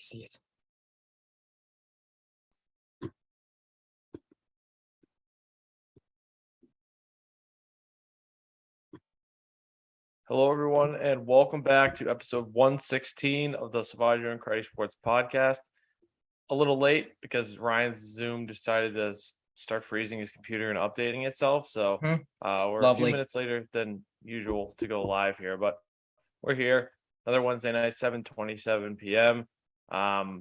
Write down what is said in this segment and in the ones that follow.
see it. Hello, everyone, and welcome back to episode 116 of the Salvaggio and Cratty Sports Podcast. A little late because Ryan's Zoom decided to start freezing his computer and updating itself. So we're Lovely. a few minutes later than usual to go live here, but we're here. Another Wednesday night, 7:27 p.m. How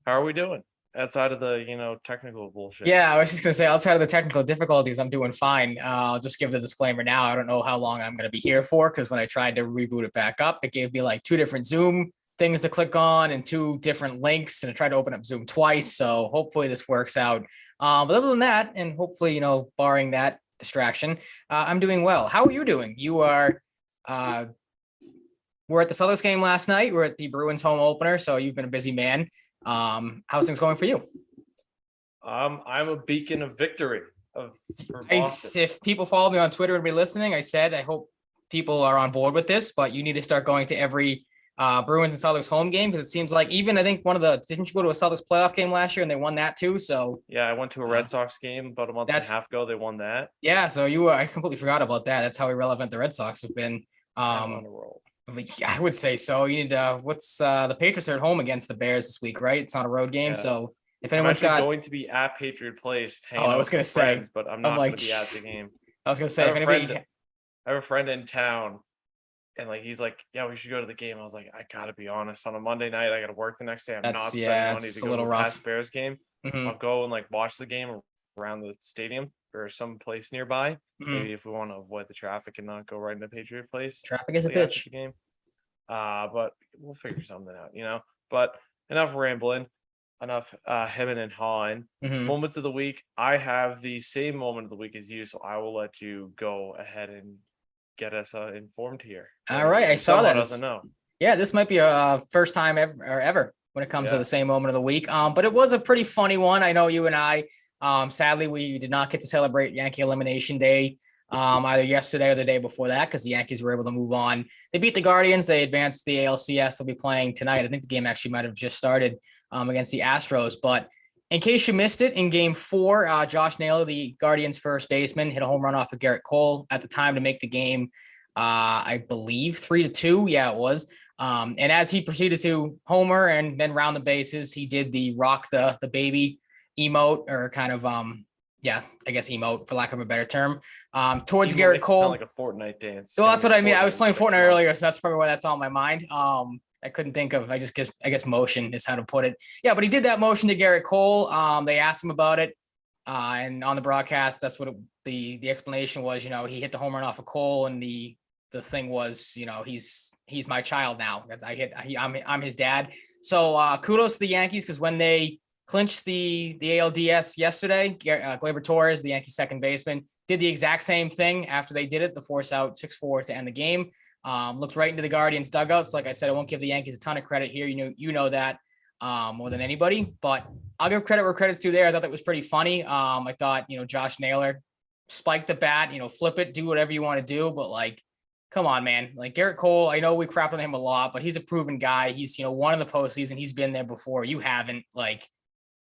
are we doing? Outside of the, technical bullshit. Yeah, I was just going to say, outside of the technical difficulties, I'm doing fine. I'll just give the disclaimer now. I don't know how long I'm going to be here for, because when I tried to reboot it back up, it gave me like two different Zoom things to click on and two different links, and I tried to open up Zoom twice. So hopefully this works out. But other than that, and hopefully, barring that distraction, I'm doing well. How are you doing? You are, we're at the Celtics game last night. We're at the Bruins home opener, so you've been a busy man. How's things going for you? I'm a beacon of victory for Boston. If people follow me on Twitter and be listening, I said I hope people are on board with this, but you need to start going to every Bruins and Celtics home game, because it seems like even I think didn't you go to a Celtics playoff game last year and they won that too? So yeah, I went to a Red Sox game about a month and a half ago. They won that. Yeah, so I completely forgot about that. That's how irrelevant the Red Sox have been. On the roll. I would say so. You need the Patriots are at home against the Bears this week, right? It's not a road game, so if anyone's going to be at Patriot Place, I was going to say, friends, but I'm not going to be at the game. I was going to say, I have a friend in town, and he's like, "Yeah, we should go to the game." I was like, "I gotta be honest. On a Monday night, I got to work the next day. I'm not spending money to go to a Pats-Bears game. Mm-hmm. I'll go and watch the game around the stadium or some place nearby. Mm-hmm. Maybe if we want to avoid the traffic and not go right into Patriot Place. Traffic is a bitch. Game. But we'll figure something out, But enough rambling, enough hemming and hawing. Mm-hmm. Moments of the week. I have the same moment of the week as you, so I will let you go ahead and get us informed here. All right, I saw that. Doesn't know. Yeah, this might be a first time ever when it comes to the same moment of the week. But it was a pretty funny one. I know you and I. Sadly, we did not get to celebrate Yankee Elimination Day. Either yesterday or the day before that, because the Yankees were able to move on. They beat the Guardians. They advanced to the ALCS. They'll be playing tonight. I think the game actually might have just started against the Astros. But in case you missed it, in Game 4, Josh Naylor, the Guardians' first baseman, hit a home run off of Garrett Cole at the time to make the game, I believe, 3-2. Yeah, it was. And as he proceeded to homer and then round the bases, he did the rock the baby emote, or kind of I guess emote, for lack of a better term, towards emote Garrett Cole. Sound like a Fortnite dance. Well, that's what I mean. I was playing Fortnite earlier, so that's probably why that's on my mind. I couldn't think of. I guess motion is how to put it. Yeah, but he did that motion to Garrett Cole. They asked him about it, and on the broadcast, that's what the explanation was. He hit the home run off of Cole, and the thing was, he's my child now. I'm his dad. So kudos to the Yankees, because when they clinched the ALDS yesterday, Gleyber Torres, the Yankees second baseman, did the exact same thing after they did it, the force out 6-4 to end the game. Looked right into the Guardians dugouts. Like I said, I won't give the Yankees a ton of credit here. You know that more than anybody, but I'll give credit where credit's due there. I thought that was pretty funny. I thought, Josh Naylor, spike the bat, flip it, do whatever you want to do, but come on, man. Garrett Cole, I know we crap on him a lot, but he's a proven guy. He's, won in the postseason. He's been there before. You haven't.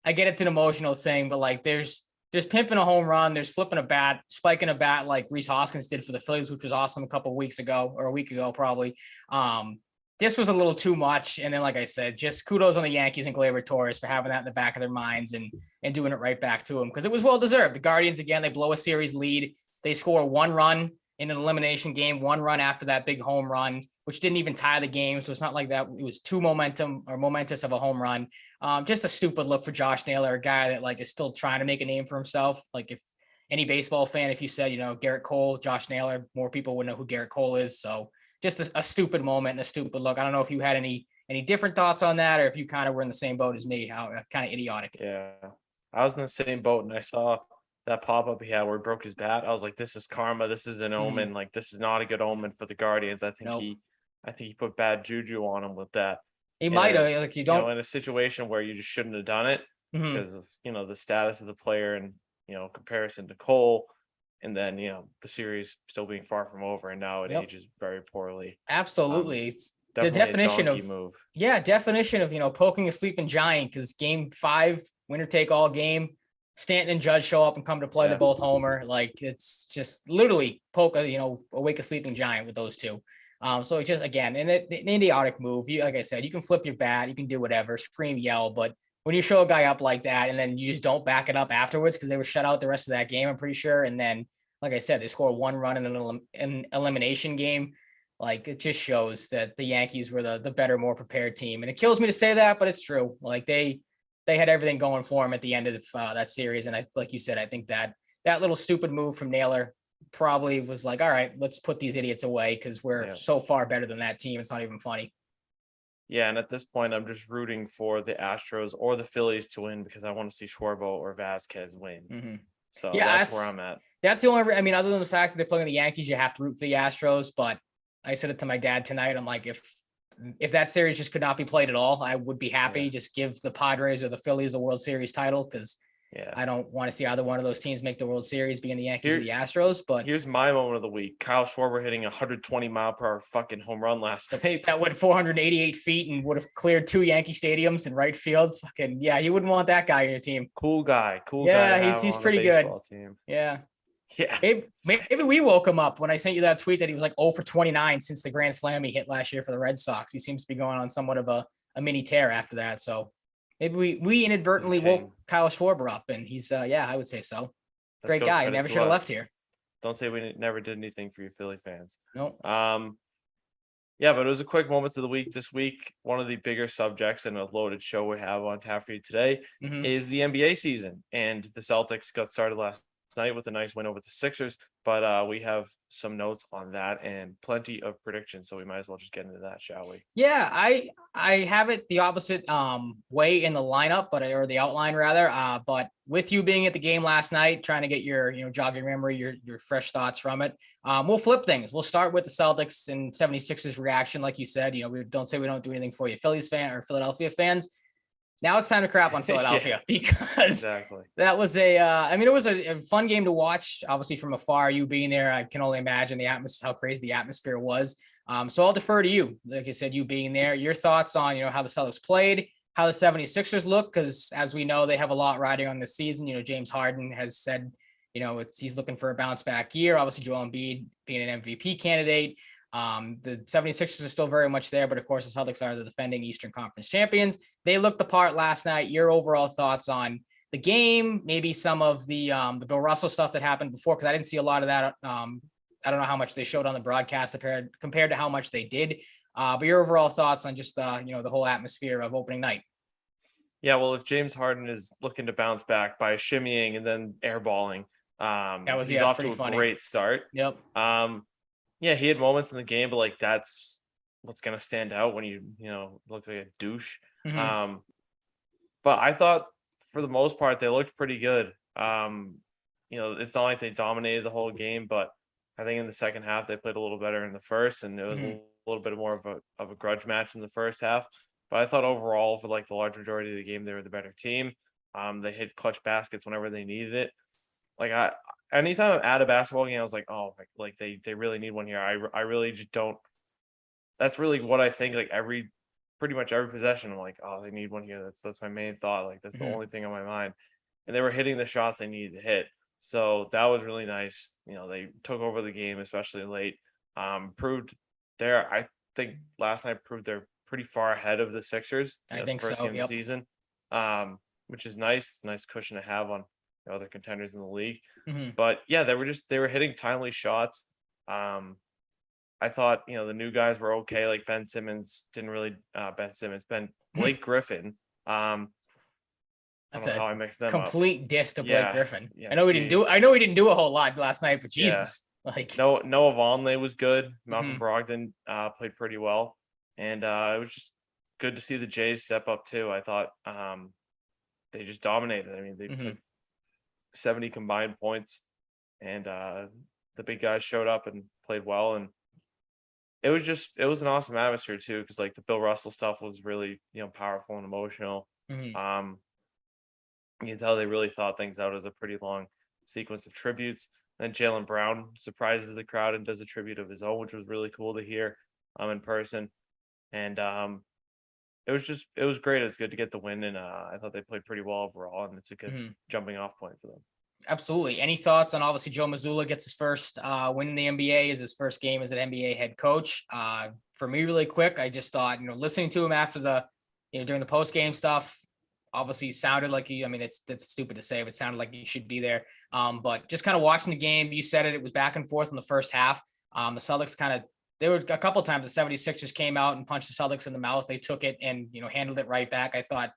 I get it's an emotional thing, but there's pimping a home run, there's flipping a bat, spiking a bat like Rhys Hoskins did for the Phillies, which was awesome a week ago, probably. This was a little too much. And then, like I said, just kudos on the Yankees and Gleyber Torres for having that in the back of their minds and doing it right back to them, because it was well deserved. The Guardians, again, they blow a series lead. They score one run in an elimination game, one run after that big home run, which didn't even tie the game. So it's not like that. It was momentous of a home run. Just a stupid look for Josh Naylor, a guy that is still trying to make a name for himself. If any baseball fan, if you said, Garrett Cole, Josh Naylor, more people would know who Garrett Cole is. So just a stupid moment and a stupid look. I don't know if you had any different thoughts on that, or if you kind of were in the same boat as me, how kind of idiotic. Yeah, I was in the same boat, and I saw that pop-up he had where he broke his bat. I was like, this is karma. This is an omen. This is not a good omen for the Guardians. I think he put bad juju on him with that. He might have, in a situation where you just shouldn't have done it because of, the status of the player and, comparison to Cole. And then, the series still being far from over, and now it ages very poorly. Absolutely. Definitely definition a donkey of move. definition of poking a sleeping giant, because game 5, winner take all game. Stanton and Judge show up and come to play. They're both homer. Like, it's just literally awake a sleeping giant with those two. So it's just, again, an idiotic move. Like I said, you can flip your bat, you can do whatever, scream, yell, but when you show a guy up like that and then you just don't back it up afterwards, because they were shut out the rest of that game, I'm pretty sure. And then, like I said, they score 1 run in an elimination game. Like, it just shows that the Yankees were the better, more prepared team. And it kills me to say that, but it's true. Like, they had everything going for them at the end of that series. And like you said, I think that little stupid move from Naylor probably was like, all right, let's put these idiots away, because we're so far better than that team. It's not even funny. Yeah, and at this point, I'm just rooting for the Astros or the Phillies to win, because I want to see Schwarber or Vasquez win. Mm-hmm. So that's where I'm at. That's the only. I mean, other than the fact that they're playing the Yankees, you have to root for the Astros. But I said it to my dad tonight. I'm like, if that series just could not be played at all, I would be happy. Yeah. Just give the Padres or the Phillies a World Series title, because I don't want to see either one of those teams make the World Series, being the Yankees or the Astros. But here's my moment of the week: Kyle Schwarber hitting 120-mile-per-hour fucking home run last night. That went 488 feet and would have cleared 2 Yankee stadiums in right field. Fucking you wouldn't want that guy on your team. Cool guy. Yeah, he's pretty good. Team. Yeah. Yeah. Maybe we woke him up when I sent you that tweet that he was like 0 for 29 since the grand slam he hit last year for the Red Sox. He seems to be going on somewhat of a mini tear after that. So maybe we inadvertently woke Kyle Schwarber up, and he's I would say so. Great guy. Never should have left here. Don't say we never did anything for you Philly fans. No. Yeah, but it was a quick moments of the week. This week, one of the bigger subjects and a loaded show we have on tap for you today is the NBA season. And the Celtics got started last night with a nice win over the Sixers, but we have some notes on that and plenty of predictions, so we might as well just get into that, shall we? Yeah, I have it the opposite way in the lineup, or the outline rather, but with you being at the game last night, trying to get your jogging memory, your fresh thoughts from it, we'll flip things. We'll start with the Celtics and 76ers reaction. Like you said, we don't say we don't do anything for you Phillies fan or Philadelphia fans. Now it's time to crap on Philadelphia because that was it was a fun game to watch, obviously from afar. You being there, I can only imagine the atmosphere, how crazy the atmosphere was. So I'll defer to you. Like I said, you being there, your thoughts on, how the Celtics played, how the 76ers look, because as we know, they have a lot riding on this season. James Harden has said, he's looking for a bounce back year. Obviously, Joel Embiid being an MVP candidate. The 76ers are still very much there, but of course the Celtics are the defending Eastern Conference champions. They looked the part last night. Your overall thoughts on the game, maybe some of the Bill Russell stuff that happened before, because I didn't see a lot of that. I don't know how much they showed on the broadcast compared to how much they did. But your overall thoughts on just the whole atmosphere of opening night. Yeah, well, if James Harden is looking to bounce back by shimmying and then airballing, he's off to a great start. Yep. Yeah, he had moments in the game, but that's what's gonna stand out when you look like a douche. Mm-hmm. But I thought for the most part they looked pretty good. It's not like they dominated the whole game, but I think in the second half they played a little better in the first, and it was a little bit more of a grudge match in the first half. But I thought overall for the large majority of the game they were the better team. They hit clutch baskets whenever they needed it. Anytime I'm at a basketball game, I was like, oh, they really need one here. I really just don't. That's really what I think. Pretty much every possession, I'm like, oh, they need one here. That's my main thought. That's the only thing on my mind. And they were hitting the shots they needed to hit. So that was really nice. They took over the game, especially late. I think last night proved they're pretty far ahead of the Sixers. I think first so. Game of the season, which is nice. Nice cushion to have on other contenders in the league. But yeah, they were hitting timely shots. I thought the new guys were okay. Like Ben Simmons didn't really Blake Griffin. That's how I mixed them complete up. Diss to Blake Griffin. Yeah, I know he didn't do a whole lot last night, but Jesus. Noah Vonleh was good. Malcolm Brogdon played pretty well. And it was just good to see the Jays step up too. I thought they just dominated. I mean, they took 70 combined points, and the big guys showed up and played well. And it was an awesome atmosphere too, because the Bill Russell stuff was really powerful and emotional. You can tell they really thought things out as a pretty long sequence of tributes. Then Jaylen Brown surprises the crowd and does a tribute of his own, which was really cool to hear in person. And it was great. It was good to get the win, and I thought they played pretty well overall, and it's a good jumping off point for them. Absolutely. Any thoughts on, obviously, Joe Mazzulla gets his first win in the NBA, is his first game as an NBA head coach. For me, really quick, I just thought, listening to him after during the post game stuff, obviously sounded like that's stupid to say, but it sounded like he should be there. But just kind of watching the game, you said it was back and forth in the first half. The Celtics there were a couple of times the 76ers came out and punched the Celtics in the mouth. They took it and, handled it right back. I thought,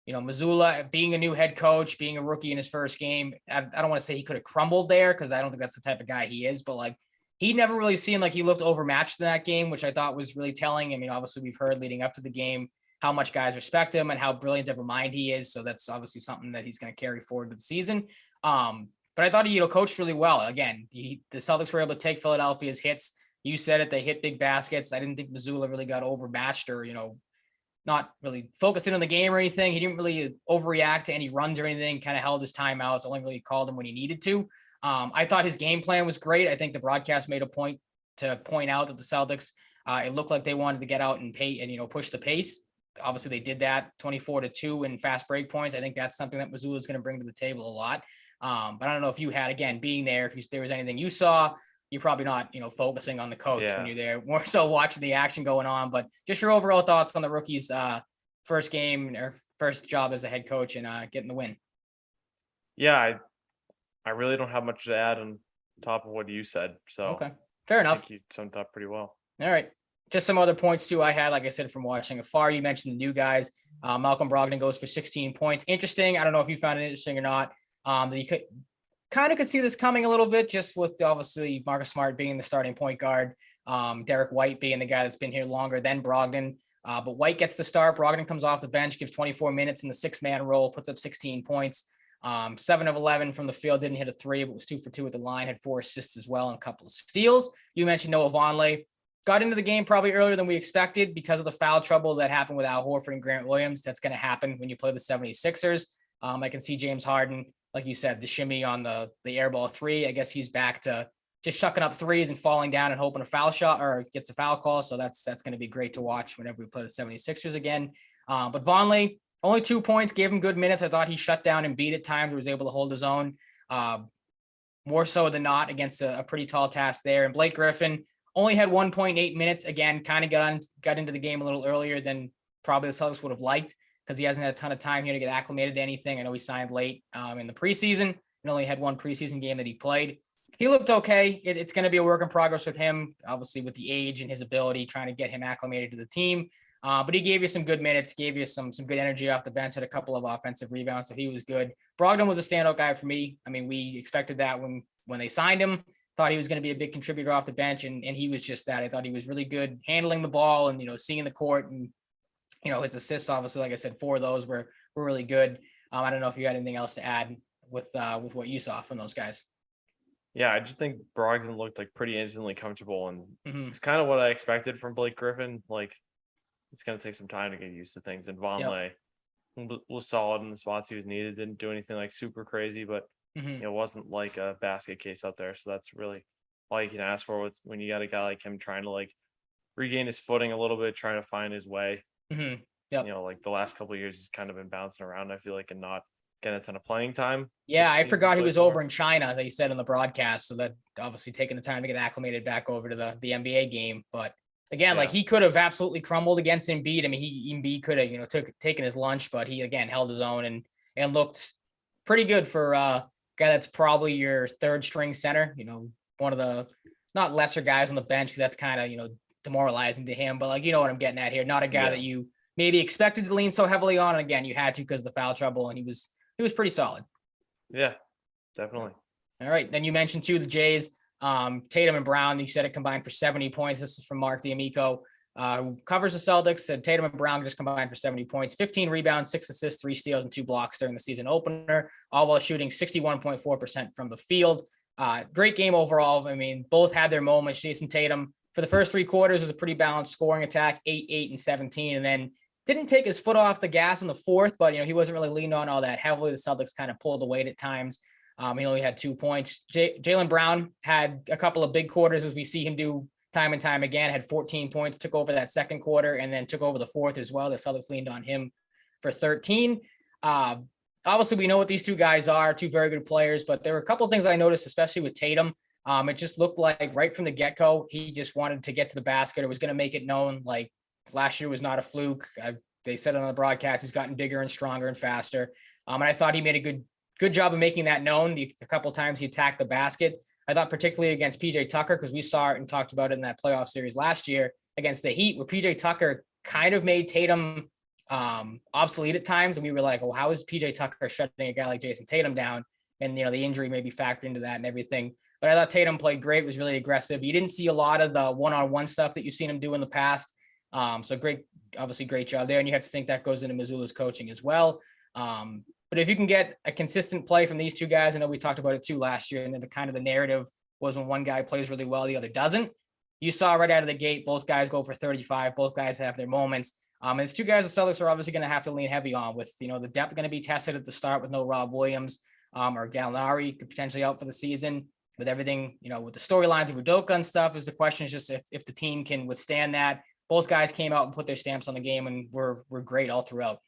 Mazzulla, being a new head coach, being a rookie in his first game, I don't want to say he could have crumbled there, because I don't think that's the type of guy he is, but he never really seemed like he looked overmatched in that game, which I thought was really telling. I mean, obviously we've heard leading up to the game how much guys respect him and how brilliant of a mind he is. So that's obviously something that he's going to carry forward to the season. But I thought he, coached really well. Again, the Celtics were able to take Philadelphia's hits. You said it, they hit big baskets. I didn't think Mazzulla really got overmatched or, not really focusing on the game or anything. He didn't really overreact to any runs or anything, kind of held his timeouts, only really called him when he needed to. I thought his game plan was great. I think the broadcast made a point to point out that the Celtics, it looked like they wanted to get out and pay and, push the pace. Obviously they did that 24-2 in fast break points. I think that's something that Mazzulla is going to bring to the table a lot. But I don't know if you had, again, being there, if there was anything you saw. You're probably not, focusing on the coach when you're there, more so watching the action going on. But just your overall thoughts on the rookie's first game or first job as a head coach and getting the win. Yeah, I really don't have much to add on top of what you said. So okay, fair enough. I think you summed up pretty well. All right. Just some other points too I had, like I said, from watching afar. You mentioned the new guys. Malcolm Brogdon goes for 16 points. Interesting. I don't know if you found it interesting or not. That you could see this coming a little bit, just with obviously Marcus Smart being the starting point guard, Derek White being the guy that's been here longer than Brogdon. But White gets the start. Brogdon comes off the bench, gives 24 minutes in the 6-man role, puts up 16 points, 7 of 11 from the field, didn't hit a three, but was 2 for 2 at the line, had 4 assists as well and a couple of steals. You mentioned Noah Vonleh. Got into the game probably earlier than we expected because of the foul trouble that happened with Al Horford and Grant Williams. That's going to happen when you play the 76ers. I can see James Harden, like you said, the shimmy on the airball three. I guess he's back to just chucking up threes and falling down and hoping a foul shot or gets a foul call. So that's going to be great to watch whenever we play the 76ers again. But Vonleh, only 2 points, gave him good minutes. I thought he shut down and beat at times, was able to hold his own more so than not against a pretty tall task there. And Blake Griffin only had 1.8 minutes. Again, kind of got into the game a little earlier than probably the Celtics would have liked, because he hasn't had a ton of time here to get acclimated to anything. I know he signed late in the preseason and only had one preseason game that he played. He looked okay. It's going to be a work in progress with him, obviously with the age and his ability, trying to get him acclimated to the team. But he gave you some good minutes, gave you some good energy off the bench, had a couple of offensive rebounds, so he was good. Brogdon was a standout guy for me. I mean, we expected that when they signed him. Thought he was going to be a big contributor off the bench, and he was just that. I thought he was really good handling the ball and, seeing the court, and, his assists, obviously, like I said, 4 of those were really good. I don't know if you had anything else to add with what you saw from those guys. Yeah, I just think Brogdon looked like pretty instantly comfortable, and it's kind of what I expected from Blake Griffin. Like, it's going to take some time to get used to things. And Vonleh was solid in the spots he was needed. Didn't do anything like super crazy, but it wasn't like a basket case out there. So that's really all you can ask for when you got a guy like him trying to regain his footing a little bit, trying to find his way. Like the last couple of years, he's kind of been bouncing around, I feel like, and not getting a ton of playing time. Yeah, I forgot he was over in China, they said on the broadcast. So that obviously taking the time to get acclimated back over to the NBA game. But again, he could have absolutely crumbled against Embiid. I mean, Embiid could have, taken his lunch, but he again held his own and looked pretty good for a guy that's probably your third string center. One of the not lesser guys on the bench, because that's kind of demoralizing to him. But what I'm getting at here, not a guy that you maybe expected to lean so heavily on. And again, you had to because of the foul trouble, and he was pretty solid. Yeah, definitely. All right, then you mentioned too the Jays. Tatum and Brown, you said it combined for 70 points. This is from Mark D'Amico, who covers the Celtics. Said Tatum and Brown just combined for 70 points, 15 rebounds, 6 assists, 3 steals, and 2 blocks during the season opener, all while shooting 61.4% from the field. Great game overall. I mean, both had their moments. Jason Tatum, for the first 3 quarters, was a pretty balanced scoring attack, 8, 8, and 17, and then didn't take his foot off the gas in the fourth, but he wasn't really leaned on all that heavily. The Celtics kind of pulled the weight at times. He only had 2 points. Jaylen Brown had a couple of big quarters, as we see him do time and time again, had 14 points, took over that second quarter, and then took over the fourth as well. The Celtics leaned on him for 13. Obviously, we know what these two guys are, two very good players, but there were a couple of things I noticed, especially with Tatum. It just looked like right from the get-go, he just wanted to get to the basket or was going to make it known like last year was not a fluke. They said it on the broadcast, he's gotten bigger and stronger and faster. And I thought he made a good job of making that known. A couple of times he attacked the basket. I thought particularly against PJ Tucker, because we saw it and talked about it in that playoff series last year against the Heat, where PJ Tucker kind of made Tatum obsolete at times. And we were like, well, how is PJ Tucker shutting a guy like Jason Tatum down? And, the injury maybe factored into that and everything. But I thought Tatum played great, was really aggressive. You didn't see a lot of the one-on-one stuff that you've seen him do in the past. So obviously great job there. And you have to think that goes into Mazzulla's coaching as well. But if you can get a consistent play from these two guys, I know we talked about it too last year, and then the narrative was when one guy plays really well, the other doesn't. You saw right out of the gate, both guys go for 35. Both guys have their moments. And it's two guys the Celtics are obviously going to have to lean heavy on with, the depth going to be tested at the start with no Rob Williams or Gallinari could potentially out for the season. With everything, with the storylines of Udoka and stuff, is the question is just if the team can withstand that. Both guys came out and put their stamps on the game and were great all throughout.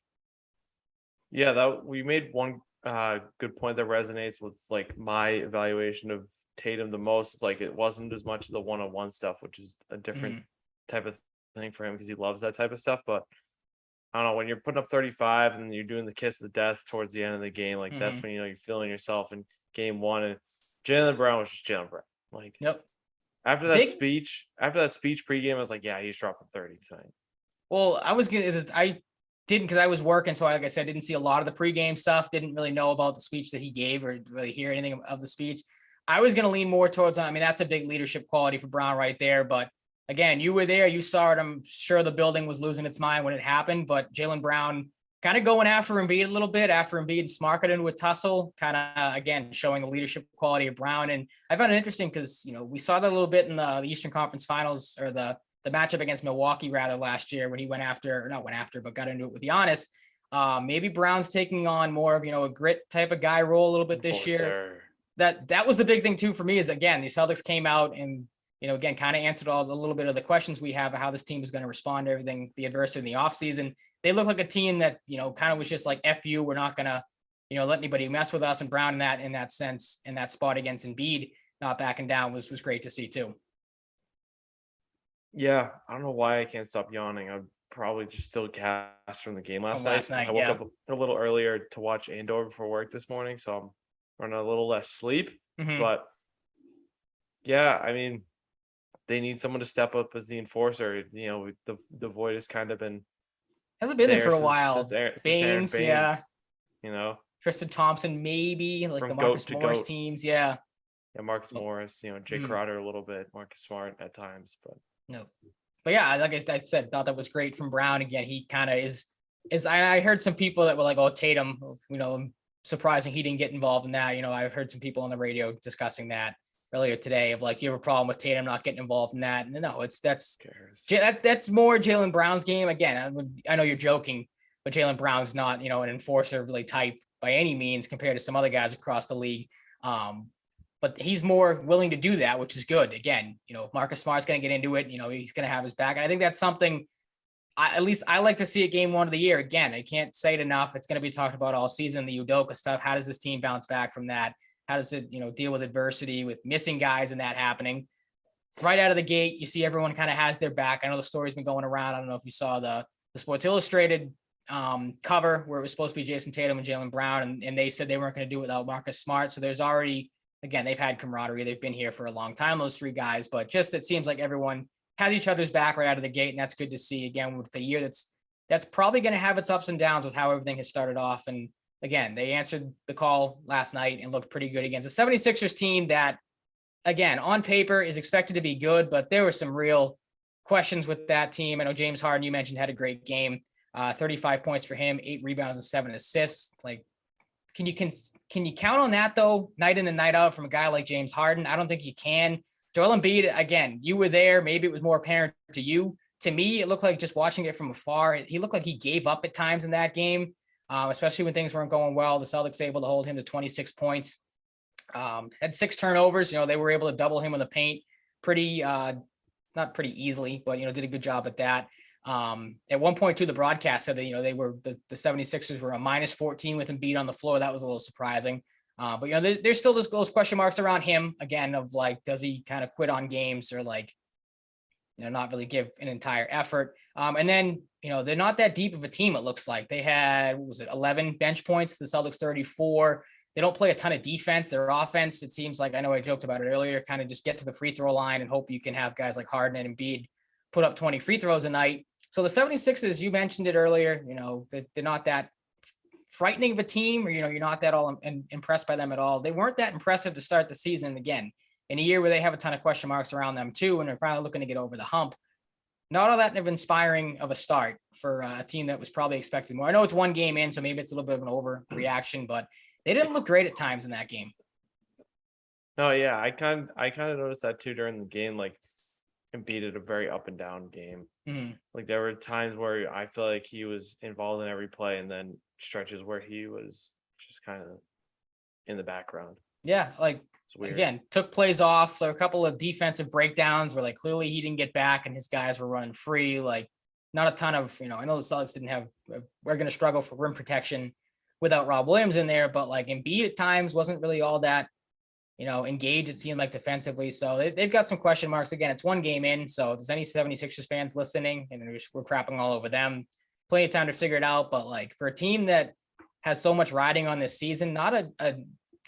Yeah, we made one good point that resonates with like my evaluation of Tatum the most. Like it wasn't as much of the one-on-one stuff, which is a different type of thing for him because he loves that type of stuff. But I don't know, when you're putting up 35 and you're doing the kiss of death towards the end of the game, like that's when you're feeling yourself in game one. And Jaylen Brown was just Jaylen Brown. Like, yep. After that speech pregame, I was like, yeah, he's dropping 30 tonight. Well, I didn't because I was working, so like I said, didn't see a lot of the pregame stuff. Didn't really know about the speech that he gave or really hear anything of the speech. I was going to lean more towards. I mean, that's a big leadership quality for Brown right there. But again, you were there, you saw it. I'm sure the building was losing its mind when it happened. But Jaylen Brown kind of going after Embiid a little bit after Embiid smarted into a tussle, kind of, again, showing the leadership quality of Brown. And I found it interesting because, we saw that a little bit in the Eastern Conference Finals or the matchup against Milwaukee rather last year when he got into it with Giannis. Maybe Brown's taking on more of, a grit type of guy role a little bit this year. That was the big thing too for me is, again, the Celtics came out and, again, kind of answered a little bit of the questions we have of how this team is going to respond to everything, the adversity in the offseason. They look like a team that, kind of was just like, F you, we're not going to, let anybody mess with us. And Brown in that sense, in that spot against Embiid, not backing down was great to see too. Yeah, I don't know why I can't stop yawning. I'm probably just still gassed from the game last night. I woke up a little earlier to watch Andor before work this morning, so I'm running a little less sleep. But yeah, I mean, they need someone to step up as the enforcer. The void has kind of been hasn't been there for a while. Since Baines, Aaron Baines, Tristan Thompson, maybe like the Marcus Morris teams, Yeah, Marcus Morris, Jay Crowder a little bit, Marcus Smart at times, but. No, but yeah, like I said, thought that was great from Brown. Again, he kind of is. I heard some people that were like, "Oh, Tatum," surprising he didn't get involved in that. I've heard some people on the radio discussing that earlier today of like, do you have a problem with Tatum not getting involved in that? And no, that's more Jaylen Brown's game. Again, I know you're joking, but Jaylen Brown's not an enforcer really type by any means compared to some other guys across the league. But he's more willing to do that, which is good. Again, Marcus Smart's going to get into it. He's going to have his back. And I think that's something at least I like to see at game one of the year. Again, I can't say it enough. It's going to be talked about all season, the Udoka stuff. How does this team bounce back from that? How does it, deal with adversity, with missing guys and that happening? Right out of the gate, you see everyone kind of has their back. I know the story's been going around. I don't know if you saw the Sports Illustrated cover where it was supposed to be Jason Tatum and Jaylen Brown, and they said they weren't going to do it without Marcus Smart. So there's already, again, they've had camaraderie. They've been here for a long time, those three guys, but just it seems like everyone has each other's back right out of the gate, and that's good to see. Again, with the year that's probably going to have its ups and downs with how everything has started off. And again, they answered the call last night and looked pretty good against the 76ers team that, again, on paper is expected to be good, but there were some real questions with that team. I know James Harden, you mentioned, had a great game, 35 points for him, 8 rebounds and 7 assists. Like, can you count on that though, night in and night out from a guy like James Harden? I don't think you can. Joel Embiid, again, you were there. Maybe it was more apparent to you. To me, it looked like just watching it from afar, he looked like he gave up at times in that game, especially when things weren't going well. The Celtics able to hold him to 26 points. Had 6 turnovers. They were able to double him in the paint pretty not pretty easily, but, did a good job at that. At one point too, the broadcast said that, they were the 76ers were a -14 with Embiid on the floor. That was a little surprising. But there's still those question marks around him again of like, does he kind of quit on games or like, not really give an entire effort. And then, they're not that deep of a team. It looks like they had, 11 bench points, the Celtics 34. They don't play a ton of defense. Their offense, it seems like, I know I joked about it earlier, kind of just get to the free throw line and hope you can have guys like Harden and Embiid put up 20 free throws a night. So the 76ers, you mentioned it earlier, they're not that frightening of a team, or, you're not that all impressed by them at all. They weren't that impressive to start the season. Again, in a year where they have a ton of question marks around them too, and they're finally looking to get over the hump. Not all that inspiring of a start for a team that was probably expected more. I know it's one game in, so maybe it's a little bit of an overreaction, but they didn't look great at times in that game. No, yeah, I kind of noticed that too during the game. Like, Embiid had a very up and down game. Mm-hmm. Like, there were times where I feel like he was involved in every play, and then stretches where he was just kind of in the background. Yeah, like, again, took plays off. There were a couple of defensive breakdowns where, like, clearly he didn't get back and his guys were running free. Like, not a ton of, I know the Celtics didn't have, we're going to struggle for rim protection without Rob Williams in there, but like Embiid at times wasn't really all that, engaged, it seemed like, defensively. So they've got some question marks. Again, it's one game in. So if there's any 76ers fans listening and we're crapping all over them, plenty of time to figure it out. But like, for a team that has so much riding on this season, not a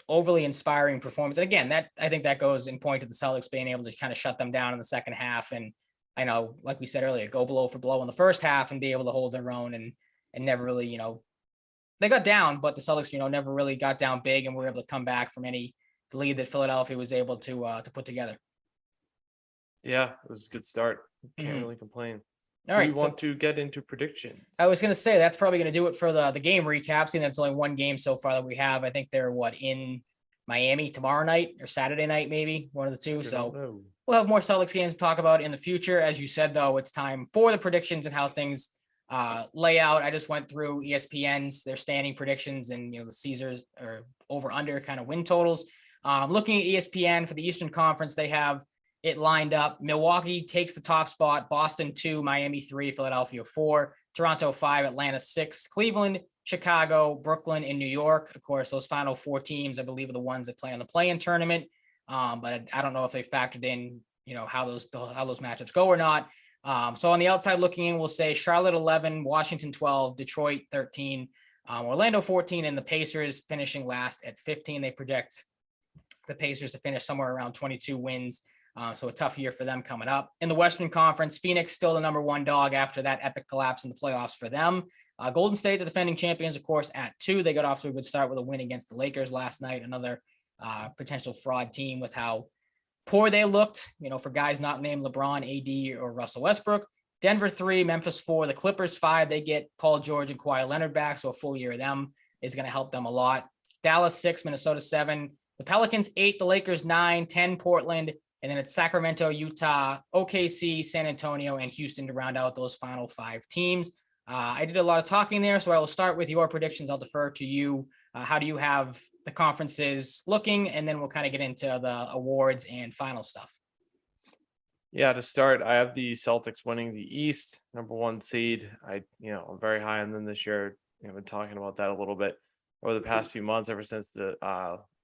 overly inspiring performance. And again, that I think that goes in point to the Celtics being able to kind of shut them down in the second half. And I know, like we said earlier, go blow for blow in the first half and be able to hold their own and never really, they got down, but the Celtics, never really got down big and were able to come back from any lead that Philadelphia was able to put together. Yeah, it was a good start. Can't really complain. All right, we want to get into predictions? I was going to say that's probably going to do it for the game recap. Seeing that's only one game so far that we have. I think they're in Miami tomorrow night or Saturday night, maybe one of the two. So we'll have more Celtics games to talk about in the future. As you said, though, it's time for the predictions and how things lay out. I just went through ESPN's, their standing predictions and, the Caesars or over under kind of win totals. Looking at ESPN for the Eastern Conference, they have it lined up. Milwaukee takes the top spot, Boston 2, Miami 3, Philadelphia 4, Toronto 5, Atlanta 6, Cleveland, Chicago, Brooklyn, and New York. Of course, those final 4 teams, I believe, are the ones that play on the play-in tournament. But I don't know if they factored in, how those matchups go or not. So on the outside looking in, we'll say Charlotte 11, Washington 12, Detroit 13, Orlando 14, and the Pacers finishing last at 15. They project the Pacers to finish somewhere around 22 wins. So a tough year for them coming up. In the Western Conference, Phoenix still the number 1 dog after that epic collapse in the playoffs for them. Golden State, the defending champions, of course, at 2. They got off to a good start with a win against the Lakers last night. Another potential fraud team with how poor they looked, for guys not named LeBron, AD, or Russell Westbrook. Denver 3, Memphis 4, the Clippers 5. They get Paul George and Kawhi Leonard back, so a full year of them is going to help them a lot. Dallas 6, Minnesota 7. The Pelicans 8, the Lakers 9, 10 Portland, and then it's Sacramento, Utah, OKC, San Antonio, and Houston to round out those final 5 teams. I did a lot of talking there, so I will start with your predictions. I'll defer to you. How do you have the conferences looking? And then we'll kind of get into the awards and final stuff. Yeah, to start, I have the Celtics winning the East, number 1 seed. I'm very high on them this year. I've been talking about that a little bit over the past few months, ever since the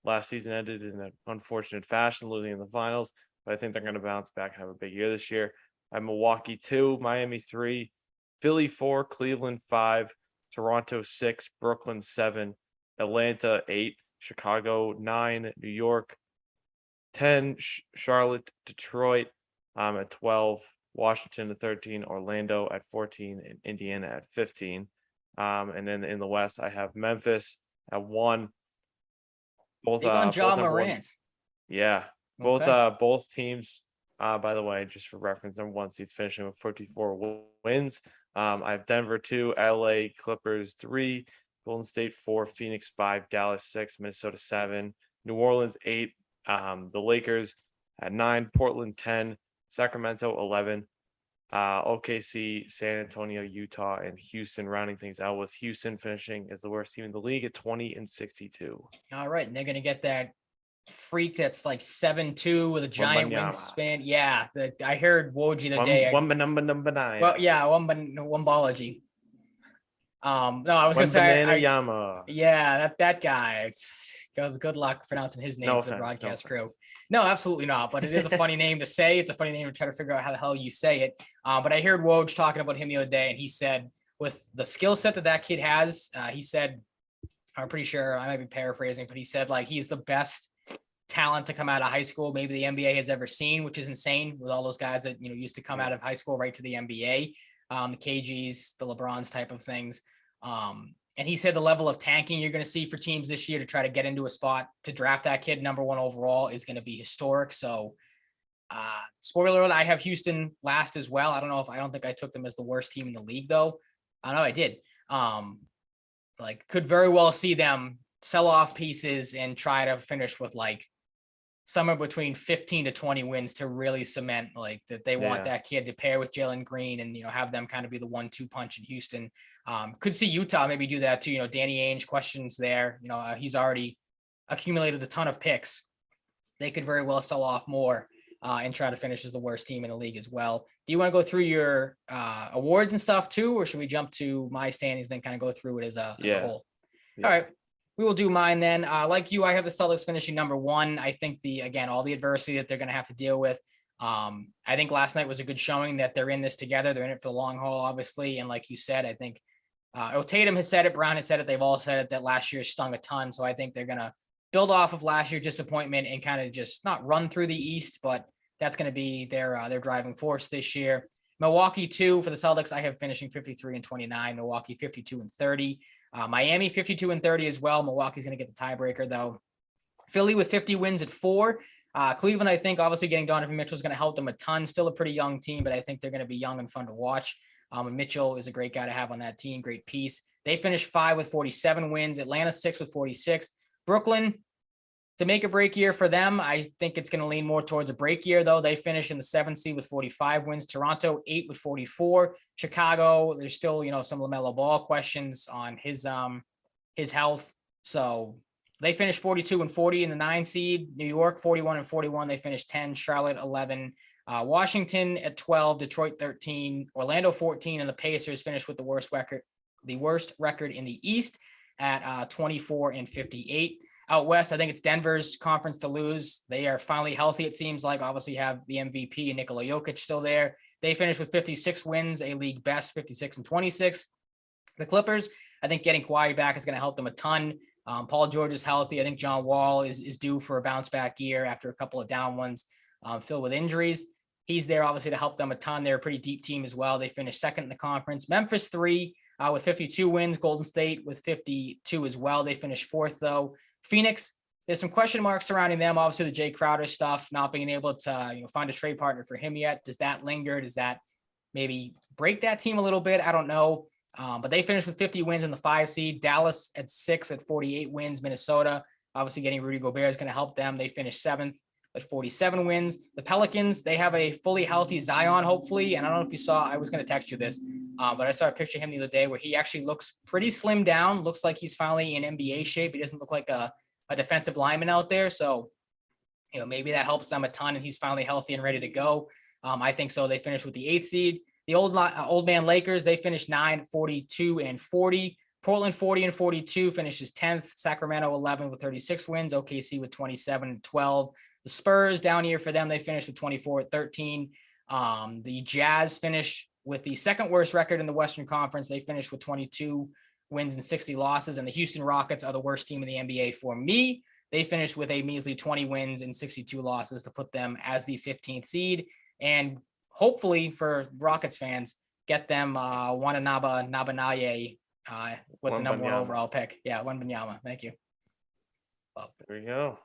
last season ended in an unfortunate fashion, losing in the finals. But I think they're going to bounce back and have a big year this year. I have Milwaukee 2, Miami 3, Philly 4, Cleveland 5, Toronto 6, Brooklyn 7, Atlanta 8, Chicago 9, New York 10, Charlotte, Detroit at 12, Washington at 13, Orlando at 14, and Indiana at 15. And then in the West, I have Memphis at 1. Both on Ja both Morant. Yeah. Both teams, by the way, just for reference, number 1 seeds finishing with 44 wins. I have Denver 2, LA Clippers 3, Golden State 4, Phoenix 5, Dallas 6, Minnesota 7, New Orleans 8, the Lakers at 9, Portland 10, Sacramento 11, OKC, San Antonio, Utah, and Houston rounding things out, with Houston finishing as the worst team in the league at 20-62. All right, and they're going to get that freak that's like 7'2" with a giant Wembanyama. wingspan. Yeah, I heard Woj the other day. Number 9. Well, yeah, Wombology. No, I was gonna One say, banana Yama. yeah, that guy. Good luck pronouncing his name No for the offense, broadcast no crew. offense. No, absolutely not. But it is a funny name to say. It's a funny name to try to figure out how the hell you say it. But I heard Woj talking about him the other day, and he said with the skill set that kid has, he said, I'm pretty sure I might be paraphrasing, but he said like he's the best talent to come out of high school maybe the NBA has ever seen, which is insane with all those guys that used to come out of high school right to the NBA, the KGs, the LeBrons type of things. And he said the level of tanking you're going to see for teams this year to try to get into a spot to draft that kid number 1 overall is going to be historic. So, spoiler alert, I have Houston last as well. I don't think I took them as the worst team in the league though. I know I did. Like could very well see them sell off pieces and try to finish with like somewhere between 15 to 20 wins to really cement like that they want that kid to pair with Jalen Green and, have them kind of be the 1-2 punch in Houston. Could see Utah maybe do that too. Danny Ainge questions there. He's already accumulated a ton of picks. They could very well sell off more and try to finish as the worst team in the league as well. Do you want to go through your awards and stuff too, or should we jump to my standings, then kind of go through it as a whole? Yeah. All right. We will do mine then. Like you, I have the Celtics finishing number 1. I think all the adversity that they're going to have to deal with. I think last night was a good showing that they're in this together. They're in it for the long haul, obviously. And like you said, I think Tatum has said it, Brown has said it. They've all said it that last year stung a ton. So I think they're going to build off of last year's disappointment and kind of just not run through the East, but that's going to be their driving force this year. Milwaukee 2 for the Celtics. I have finishing 53-29. Milwaukee 52-30. Miami 52-30 as well. Milwaukee's going to get the tiebreaker though. Philly with 50 wins at 4. Cleveland, I think obviously getting Donovan Mitchell is going to help them a ton. Still a pretty young team, but I think they're going to be young and fun to watch. And Mitchell is a great guy to have on that team. Great piece. They finished 5 with 47 wins. Atlanta 6 with 46. Brooklyn, to make a break year for them, I think it's going to lean more towards a break year, though. They finish in the 7th seed with 45 wins. Toronto, 8 with 44. Chicago, there's still, some LaMelo Ball questions on his health. So they finished 42-40 in the 9 seed. New York, 41-41. They finished 10. Charlotte, 11. Washington at 12. Detroit, 13. Orlando, 14. And the Pacers finished with the worst record in the East at 24-58. Out West, I think it's Denver's conference to lose. They are finally healthy, it seems like. Obviously have the MVP, Nikola Jokic, still there. They finished with 56 wins, a league best, 56-26. The Clippers, I think getting Kawhi back is going to help them a ton. Paul George is healthy. I think John Wall is due for a bounce-back year after a couple of down ones filled with injuries. He's there, obviously, to help them a ton. They're a pretty deep team as well. They finished 2nd in the conference. Memphis 3 with 52 wins. Golden State with 52 as well. They finished 4th, though. Phoenix, there's some question marks surrounding them. Obviously, the Jay Crowder stuff, not being able to find a trade partner for him yet. Does that linger? Does that maybe break that team a little bit? I don't know. But they finished with 50 wins in the 5 seed. Dallas at 6 at 48 wins. Minnesota, obviously getting Rudy Gobert is going to help them. They finished 7th at 47 wins. The Pelicans, they have a fully healthy Zion, hopefully. And I don't know if you saw, I was going to text you this, but I saw a picture of him the other day where he actually looks pretty slimmed down. Looks like he's finally in NBA shape. He doesn't look like a defensive lineman out there. So, maybe that helps them a ton and he's finally healthy and ready to go. I think so. They finished with the 8th seed. The old man Lakers, they finished 9, 42-40. Portland 40-42 finishes 10th. Sacramento 11 with 36 wins. OKC with 27-12. The Spurs down here for them, they finished with 24-13. The Jazz finish with the 2nd worst record in the Western Conference. They finished with 22 wins and 60 losses. And the Houston Rockets are the worst team in the NBA for me. They finished with a measly 20 wins and 62 losses to put them as the 15th seed. And hopefully for Rockets fans, get them Nabanaye with the number 1 overall pick. Yeah, Wembanyama. Thank you. Well, there you go.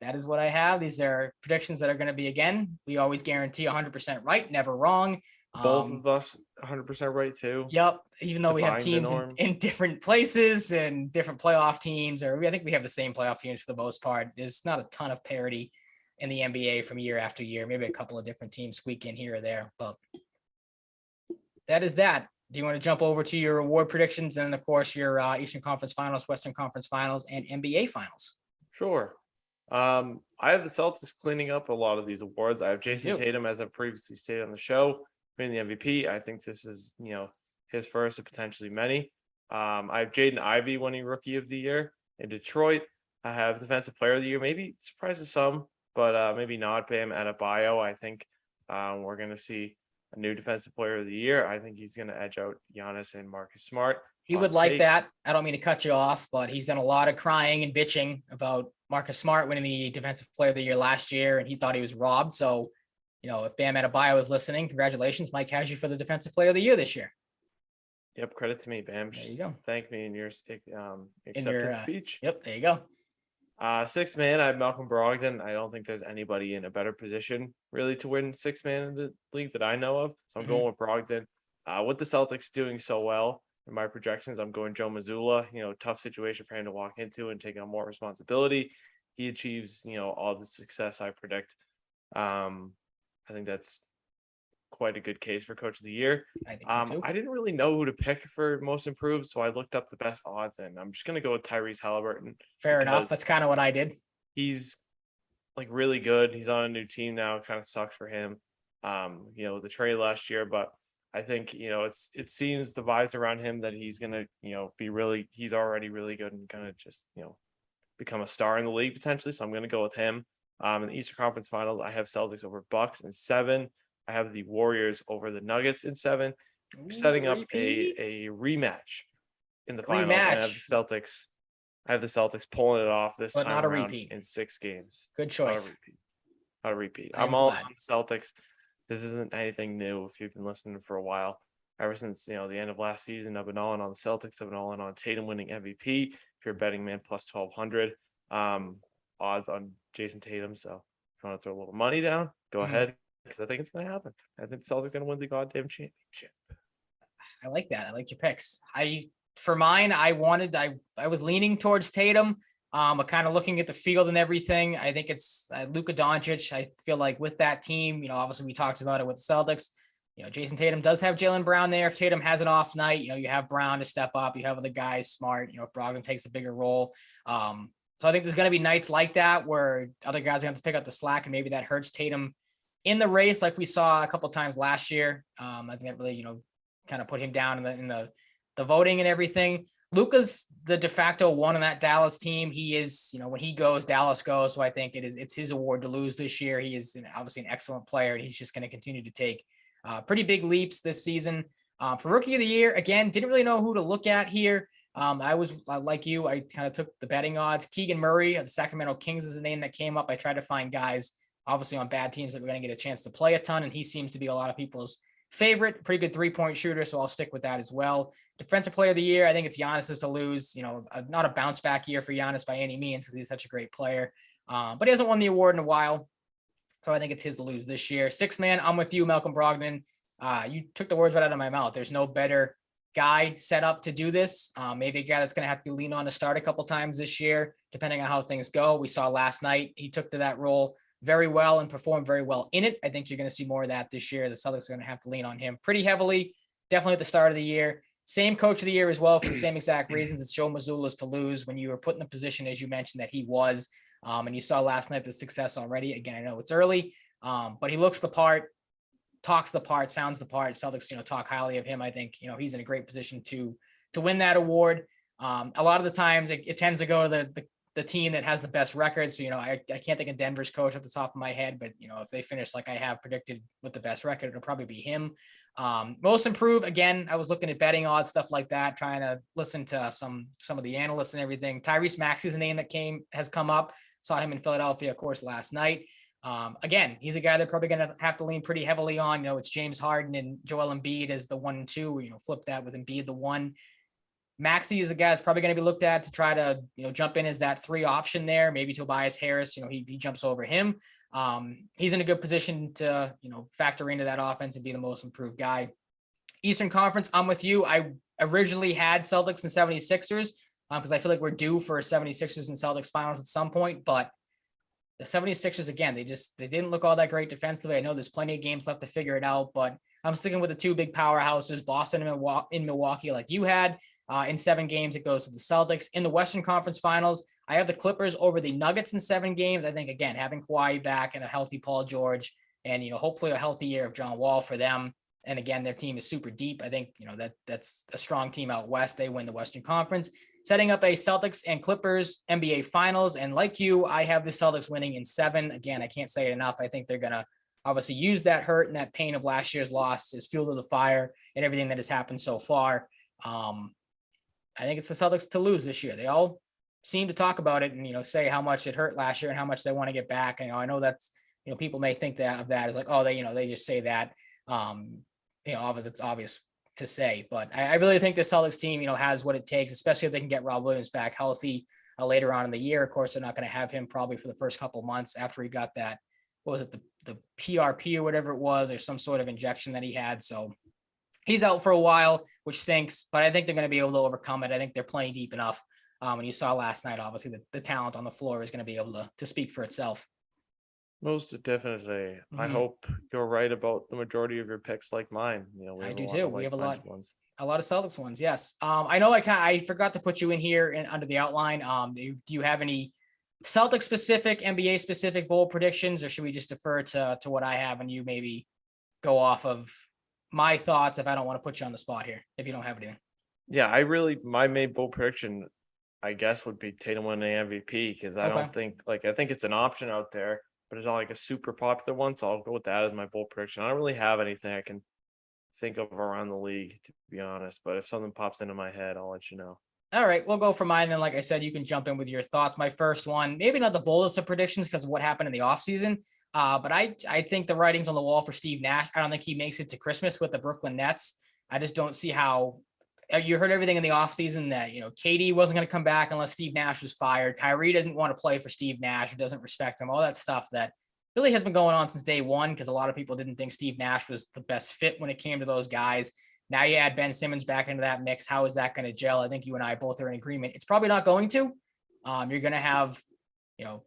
That is what I have. These are predictions that are going to be, again, we always guarantee 100% right, never wrong. Both of us 100% right too. Yep. Even though we have teams in different places and different playoff teams, or I think we have the same playoff teams for the most part. There's not a ton of parity in the NBA from year after year. Maybe a couple of different teams squeak in here or there, but that is that. Do you want to jump over to your award predictions and, of course, your Eastern Conference Finals, Western Conference Finals, and NBA Finals? Sure. I have the Celtics cleaning up a lot of these awards. I have Jason too. Tatum, as I previously stated on the show, being the MVP. I think this is, his first of potentially many. I have Jaden Ivey winning Rookie of the Year in Detroit. I have Defensive Player of the Year, maybe surprises some, but maybe not. Bam Adebayo. I think we're going to see a new Defensive Player of the Year. I think he's going to edge out Giannis and Marcus Smart. He would like that. I don't mean to cut you off, but he's done a lot of crying and bitching about Marcus Smart winning the Defensive Player of the Year last year, and he thought he was robbed. So, if Bam Adebayo is listening, congratulations. Mike has you for the Defensive Player of the Year this year. Yep, credit to me, Bam. There you go. Thank me in your acceptance speech. Yep, there you go. Sixth man, I have Malcolm Brogdon. I don't think there's anybody in a better position really to win sixth man in the league that I know of. So I'm going with Brogdon. With the Celtics doing so well in my projections, I'm going Joe Mazzulla. Tough situation for him to walk into and take on more responsibility. He achieves, all the success I predict. I think that's quite a good case for Coach of the Year. I think so too. I didn't really know who to pick for most improved, so I looked up the best odds, and I'm just gonna go with Tyrese Halliburton. Fair enough. That's kind of what I did. He's really good. He's on a new team now. It kind of sucks for him. The trade last year, but I think it seems the vibes around him that he's gonna he's already really good and gonna just become a star in the league potentially. So I'm gonna go with him. In the Eastern Conference Finals, I have Celtics over Bucks in 7. I have the Warriors over the Nuggets in 7, setting up a rematch in the final. I have the Celtics pulling it off this time around in 6 games. Good choice. Not a repeat. I'm all on Celtics. This isn't anything new if you've been listening for a while. Ever since the end of last season, I've been all in on the Celtics. I've been all in on Tatum winning MVP. If you're a betting man, plus 1,200 odds on Jason Tatum. So if you want to throw a little money down, go ahead. Because I think it's going to happen. I think the Celtics are going to win the goddamn championship. I like that. I like your picks. For mine, I was leaning towards Tatum. But kind of looking at the field and everything, I think it's Luka Doncic. I feel like with that team, obviously we talked about it with the Celtics. Jason Tatum does have Jaylen Brown there. If Tatum has an off night, you have Brown to step up. You have other guys Smart. If Brogdon takes a bigger role. So I think there's going to be nights like that where other guys are going to have to pick up the slack, and maybe that hurts Tatum in the race, like we saw a couple of times last year. I think that really, kind of put him down in the voting and everything. Luka's the de facto one on that Dallas team. He is, when he goes, Dallas goes. So I think it's his award to lose this year. He is obviously an excellent player, and he's just going to continue to take pretty big leaps this season. For Rookie of the Year, again, didn't really know who to look at here. I was like you, I kind of took the betting odds. Keegan Murray of the Sacramento Kings is the name that came up. I tried to find guys obviously on bad teams that we're going to get a chance to play a ton, and he seems to be a lot of people's favorite. Pretty good 3-point shooter, so I'll stick with that as well. Defensive Player of the Year, I think it's Giannis's to lose. Not a bounce back year for Giannis by any means because he's such a great player, but he hasn't won the award in a while, so I think it's his to lose this year. Sixth man, I'm with you, Malcolm Brogdon. You took the words right out of my mouth. There's no better guy set up to do this. Maybe a guy that's going to have to be leaned on to start a couple times this year, depending on how things go. We saw last night he took to that role very well and performed very well in it. I think you're going to see more of that this year. The Celtics are going to have to lean on him pretty heavily, definitely at the start of the year. Same Coach of the Year as well for the same exact reasons. It's Joe Mazzulla's to lose when you were put in the position, as you mentioned, that he was. And you saw last night the success already. Again, I know it's early, but he looks the part, talks the part, sounds the part. Celtics, talk highly of him. I think, he's in a great position to win that award. A lot of the times it tends to go to the team that has the best record. So, I can't think of Denver's coach at the top of my head, but if they finish like I have predicted with the best record, it'll probably be him. Most improved, again, I was looking at betting odds, stuff like that, trying to listen to some of the analysts and everything. Tyrese Maxey's a name that has come up. Saw him in Philadelphia, of course, last night. Again, he's a guy they're probably going to have to lean pretty heavily on. It's James Harden and Joel Embiid as the 1 and 2, flip that with Embiid, the 1. Maxey is a guy that's probably going to be looked at to try to, jump in as that 3 option there. Maybe Tobias Harris, he jumps over him. He's in a good position to, factor into that offense and be the most improved guy. Eastern Conference, I'm with you. I originally had Celtics and 76ers because I feel like we're due for 76ers and Celtics finals at some point, but the 76ers, again, they didn't look all that great defensively. I know there's plenty of games left to figure it out, but I'm sticking with the 2 big powerhouses, Boston and in Milwaukee, like you had. In 7 games, it goes to the Celtics. In the Western Conference Finals, I have the Clippers over the Nuggets in 7 games. I think, again, having Kawhi back and a healthy Paul George and, hopefully a healthy year of John Wall for them. And again, their team is super deep. I think, that's a strong team out West. They win the Western Conference, setting up a Celtics and Clippers NBA Finals. And like you, I have the Celtics winning in 7. Again, I can't say it enough. I think they're going to obviously use that hurt and that pain of last year's loss as fuel to the fire and everything that has happened so far. I think it's the Celtics to lose this year. They all seem to talk about it and, say how much it hurt last year and how much they want to get back. And, I know that's, people may think that of that as like, oh, they just say that. Obviously it's obvious to say, but I really think the Celtics team, has what it takes, especially if they can get Rob Williams back healthy later on in the year. Of course, they're not going to have him probably for the first couple of months after he got that, what was it, the PRP or whatever it was, or some sort of injection that he had. So he's out for a while, which stinks, but I think they're going to be able to overcome it. I think they're playing deep enough. And you saw last night, obviously, the talent on the floor is going to be able to speak for itself. Most definitely. I Mhm. hope you're right about the majority of your picks, like mine. I do too. We have a lot ones. of Celtics ones. Yes. I know I forgot to put you in here under the outline. Do you have any Celtic specific, NBA specific bowl predictions, or should we just defer to what I have and you maybe go off of my thoughts if I don't want to put you on the spot here, if you don't have anything? Yeah, my main bold prediction, I guess, would be Tatum winning the MVP, because I don't think, I think it's an option out there, but it's not like a super popular one. So I'll go with that as my bold prediction. I don't really have anything I can think of around the league, to be honest, but if something pops into my head, I'll let you know. All right, we'll go for mine. And like I said, you can jump in with your thoughts. My first one, maybe not the boldest of predictions because of what happened in the offseason. But I think the writing's on the wall for Steve Nash. I don't think he makes it to Christmas with the Brooklyn Nets. I just don't see how. You heard everything in the offseason that, KD wasn't going to come back unless Steve Nash was fired. Kyrie doesn't want to play for Steve Nash, or doesn't respect him. All that stuff that really has been going on since day one, because a lot of people didn't think Steve Nash was the best fit when it came to those guys. Now you add Ben Simmons back into that mix. How is that going to gel? I think you and I both are in agreement. It's probably not going to. You're going to have,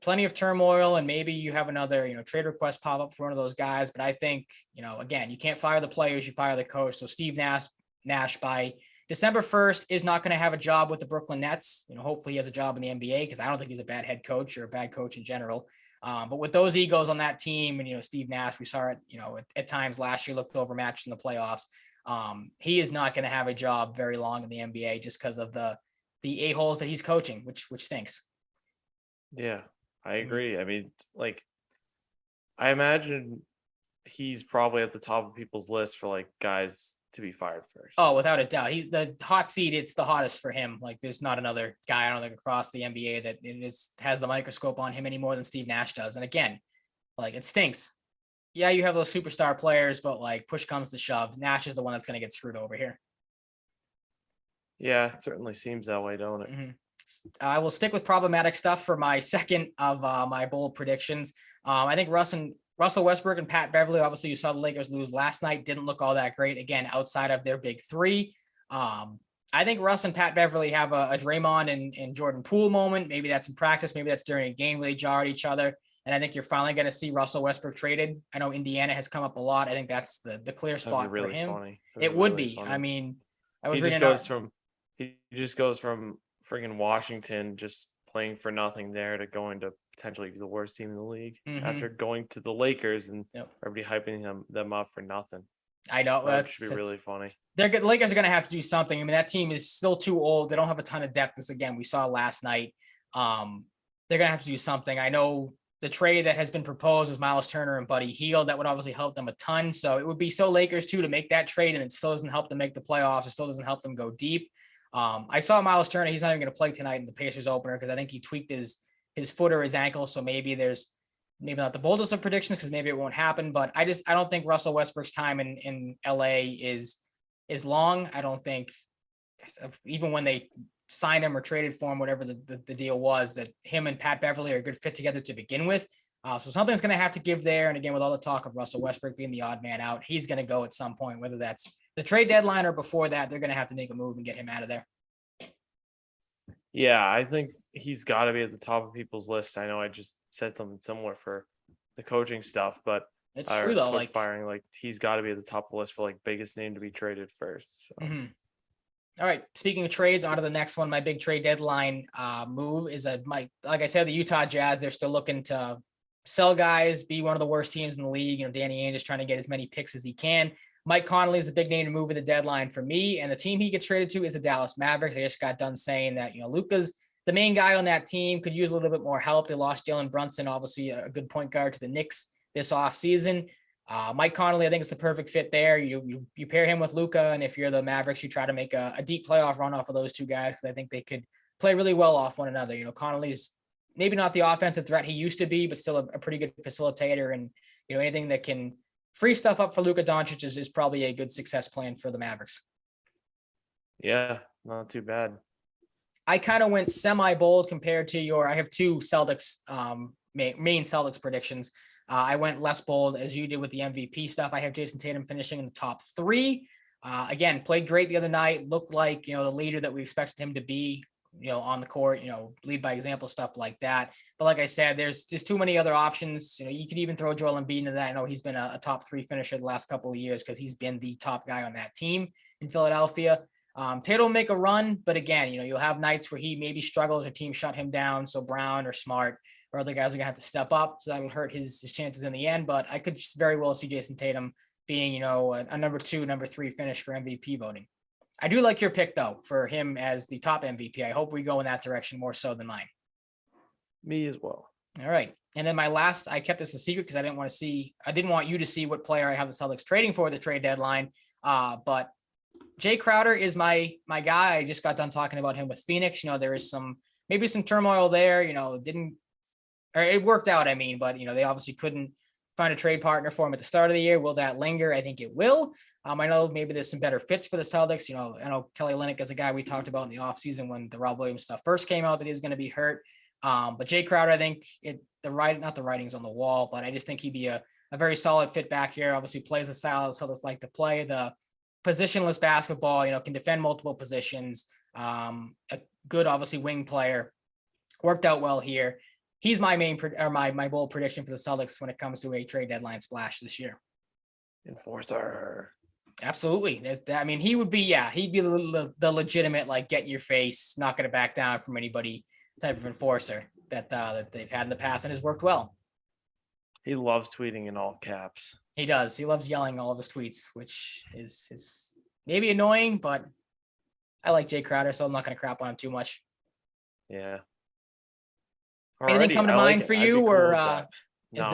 plenty of turmoil, and maybe you have another, trade request pop up for one of those guys. But I think, again, you can't fire the players, you fire the coach. So Steve Nash by December 1st is not going to have a job with the Brooklyn Nets. Hopefully he has a job in the NBA, because I don't think he's a bad head coach or a bad coach in general. But with those egos on that team and, Steve Nash, we saw it, at times last year, looked overmatched in the playoffs. He is not going to have a job very long in the NBA just because of the a-holes that he's coaching, which stinks. Yeah, I agree. I mean, I imagine he's probably at the top of people's list for guys to be fired first. Oh, without a doubt. He's the hot seat. It's the hottest for him. There's not another guy, I don't think, across the NBA that has the microscope on him any more than Steve Nash does. And again, it stinks. Yeah, you have those superstar players, but push comes to shove, Nash is the one that's going to get screwed over here. Yeah, it certainly seems that way, don't it? Mm-hmm. I will stick with problematic stuff for my second of my bold predictions. I think Russell Westbrook and Pat Beverly, obviously you saw the Lakers lose last night, didn't look all that great, again, outside of their big three. I think Russ and Pat Beverly have a Draymond and Jordan Poole moment. Maybe that's in practice. Maybe that's during a game where they jar at each other. And I think you're finally going to see Russell Westbrook traded. I know Indiana has come up a lot. I think that's the clear spot really for him. Funny. It would be. Funny. I mean, he just goes from freaking Washington, just playing for nothing there, to going to potentially the worst team in the league, after going to the Lakers and everybody hyping them up for nothing. I know that should be really funny. The Lakers are going to have to do something. I mean, that team is still too old. They don't have a ton of depth. This, again, we saw last night. They're going to have to do something. I know the trade that has been proposed is Miles Turner and Buddy Hield. That would obviously help them a ton. So it would be so Lakers too to make that trade, and it still doesn't help them make the playoffs. It still doesn't help them go deep. I saw Miles Turner. He's not even going to play tonight in the Pacers opener, because I think he tweaked his foot or his ankle. So maybe not the boldest of predictions, because maybe it won't happen. But I don't think Russell Westbrook's time in LA is long. I don't think, even when they signed him or traded for him, whatever the deal was, that him and Pat Beverly are a good fit together to begin with. So something's going to have to give there. And again, with all the talk of Russell Westbrook being the odd man out, he's going to go at some point, whether that's the trade deadline or before that. They're going to have to make a move and get him out of there. Yeah, I think he's got to be at the top of people's list. I know I just said something similar for the coaching stuff, but it's true though. Firing, he's got to be at the top of the list for biggest name to be traded first. So. Mm-hmm. All right. Speaking of trades, on to the next one. My big trade deadline move is like I said, the Utah Jazz. They're still looking to sell guys, be one of the worst teams in the league. Danny Ainge is trying to get as many picks as he can. Mike Conley is a big name to move at the deadline for me, and the team he gets traded to is the Dallas Mavericks. I just got done saying that Luka's the main guy on that team, could use a little bit more help. They lost Jalen Brunson, obviously a good point guard, to the Knicks this offseason. Mike Conley, I think it's the perfect fit there. You pair him with Luka, and if you're the Mavericks, you try to make a deep playoff run off of those two guys, because I think they could play really well off one another. Conley's maybe not the offensive threat he used to be, but still a pretty good facilitator, and anything that can free stuff up for Luka Doncic is probably a good success plan for the Mavericks. Yeah, not too bad. I kind of went semi-bold compared to I have two Celtics, main Celtics predictions. I went less bold as you did with the MVP stuff. I have Jason Tatum finishing in the top 3. Again, played great the other night. Looked like, the leader that we expected him to be, on the court, lead by example, stuff like that. But like I said, there's just too many other options. You could even throw Joel Embiid into that. I know he's been a top 3 finisher the last couple of years because he's been the top guy on that team in Philadelphia. Tatum will make a run, but again, you'll have nights where he maybe struggles or team shut him down. So Brown or Smart or other guys are gonna have to step up. So that'll hurt his chances in the end. But I could just very well see Jason Tatum being, a number 2, number 3 finish for MVP voting. I do like your pick though for him as the top MVP. I hope we go in that direction more so than mine. Me as well. All right. And then my last, I kept this a secret because I didn't want you to see what player I have the Celtics trading for the trade deadline. But Jay Crowder is my guy. I just got done talking about him with Phoenix. There is maybe some turmoil there, it worked out, but they obviously couldn't find a trade partner for him at the start of the year. Will that linger? I think it will. I know maybe there's some better fits for the Celtics. I know Kelly Olynyk is a guy we talked about in the offseason when the Rob Williams stuff first came out that he was going to be hurt. But Jay Crowder, I think not the writing's on the wall, but I just think he'd be a very solid fit back here. Obviously plays the style the Celtics like to play, the positionless basketball, can defend multiple positions. A good, obviously, wing player. Worked out well here. He's my my bold prediction for the Celtics when it comes to a trade deadline splash this year. Enforcer. Absolutely. He would be, he'd be the legitimate, get in your face, not going to back down from anybody type of enforcer that they've had in the past and has worked well. He loves tweeting in all caps. He does. He loves yelling all of his tweets, which is maybe annoying, but I like Jay Crowder, so I'm not going to crap on him too much. Yeah. Anything come to mind for you, cool or is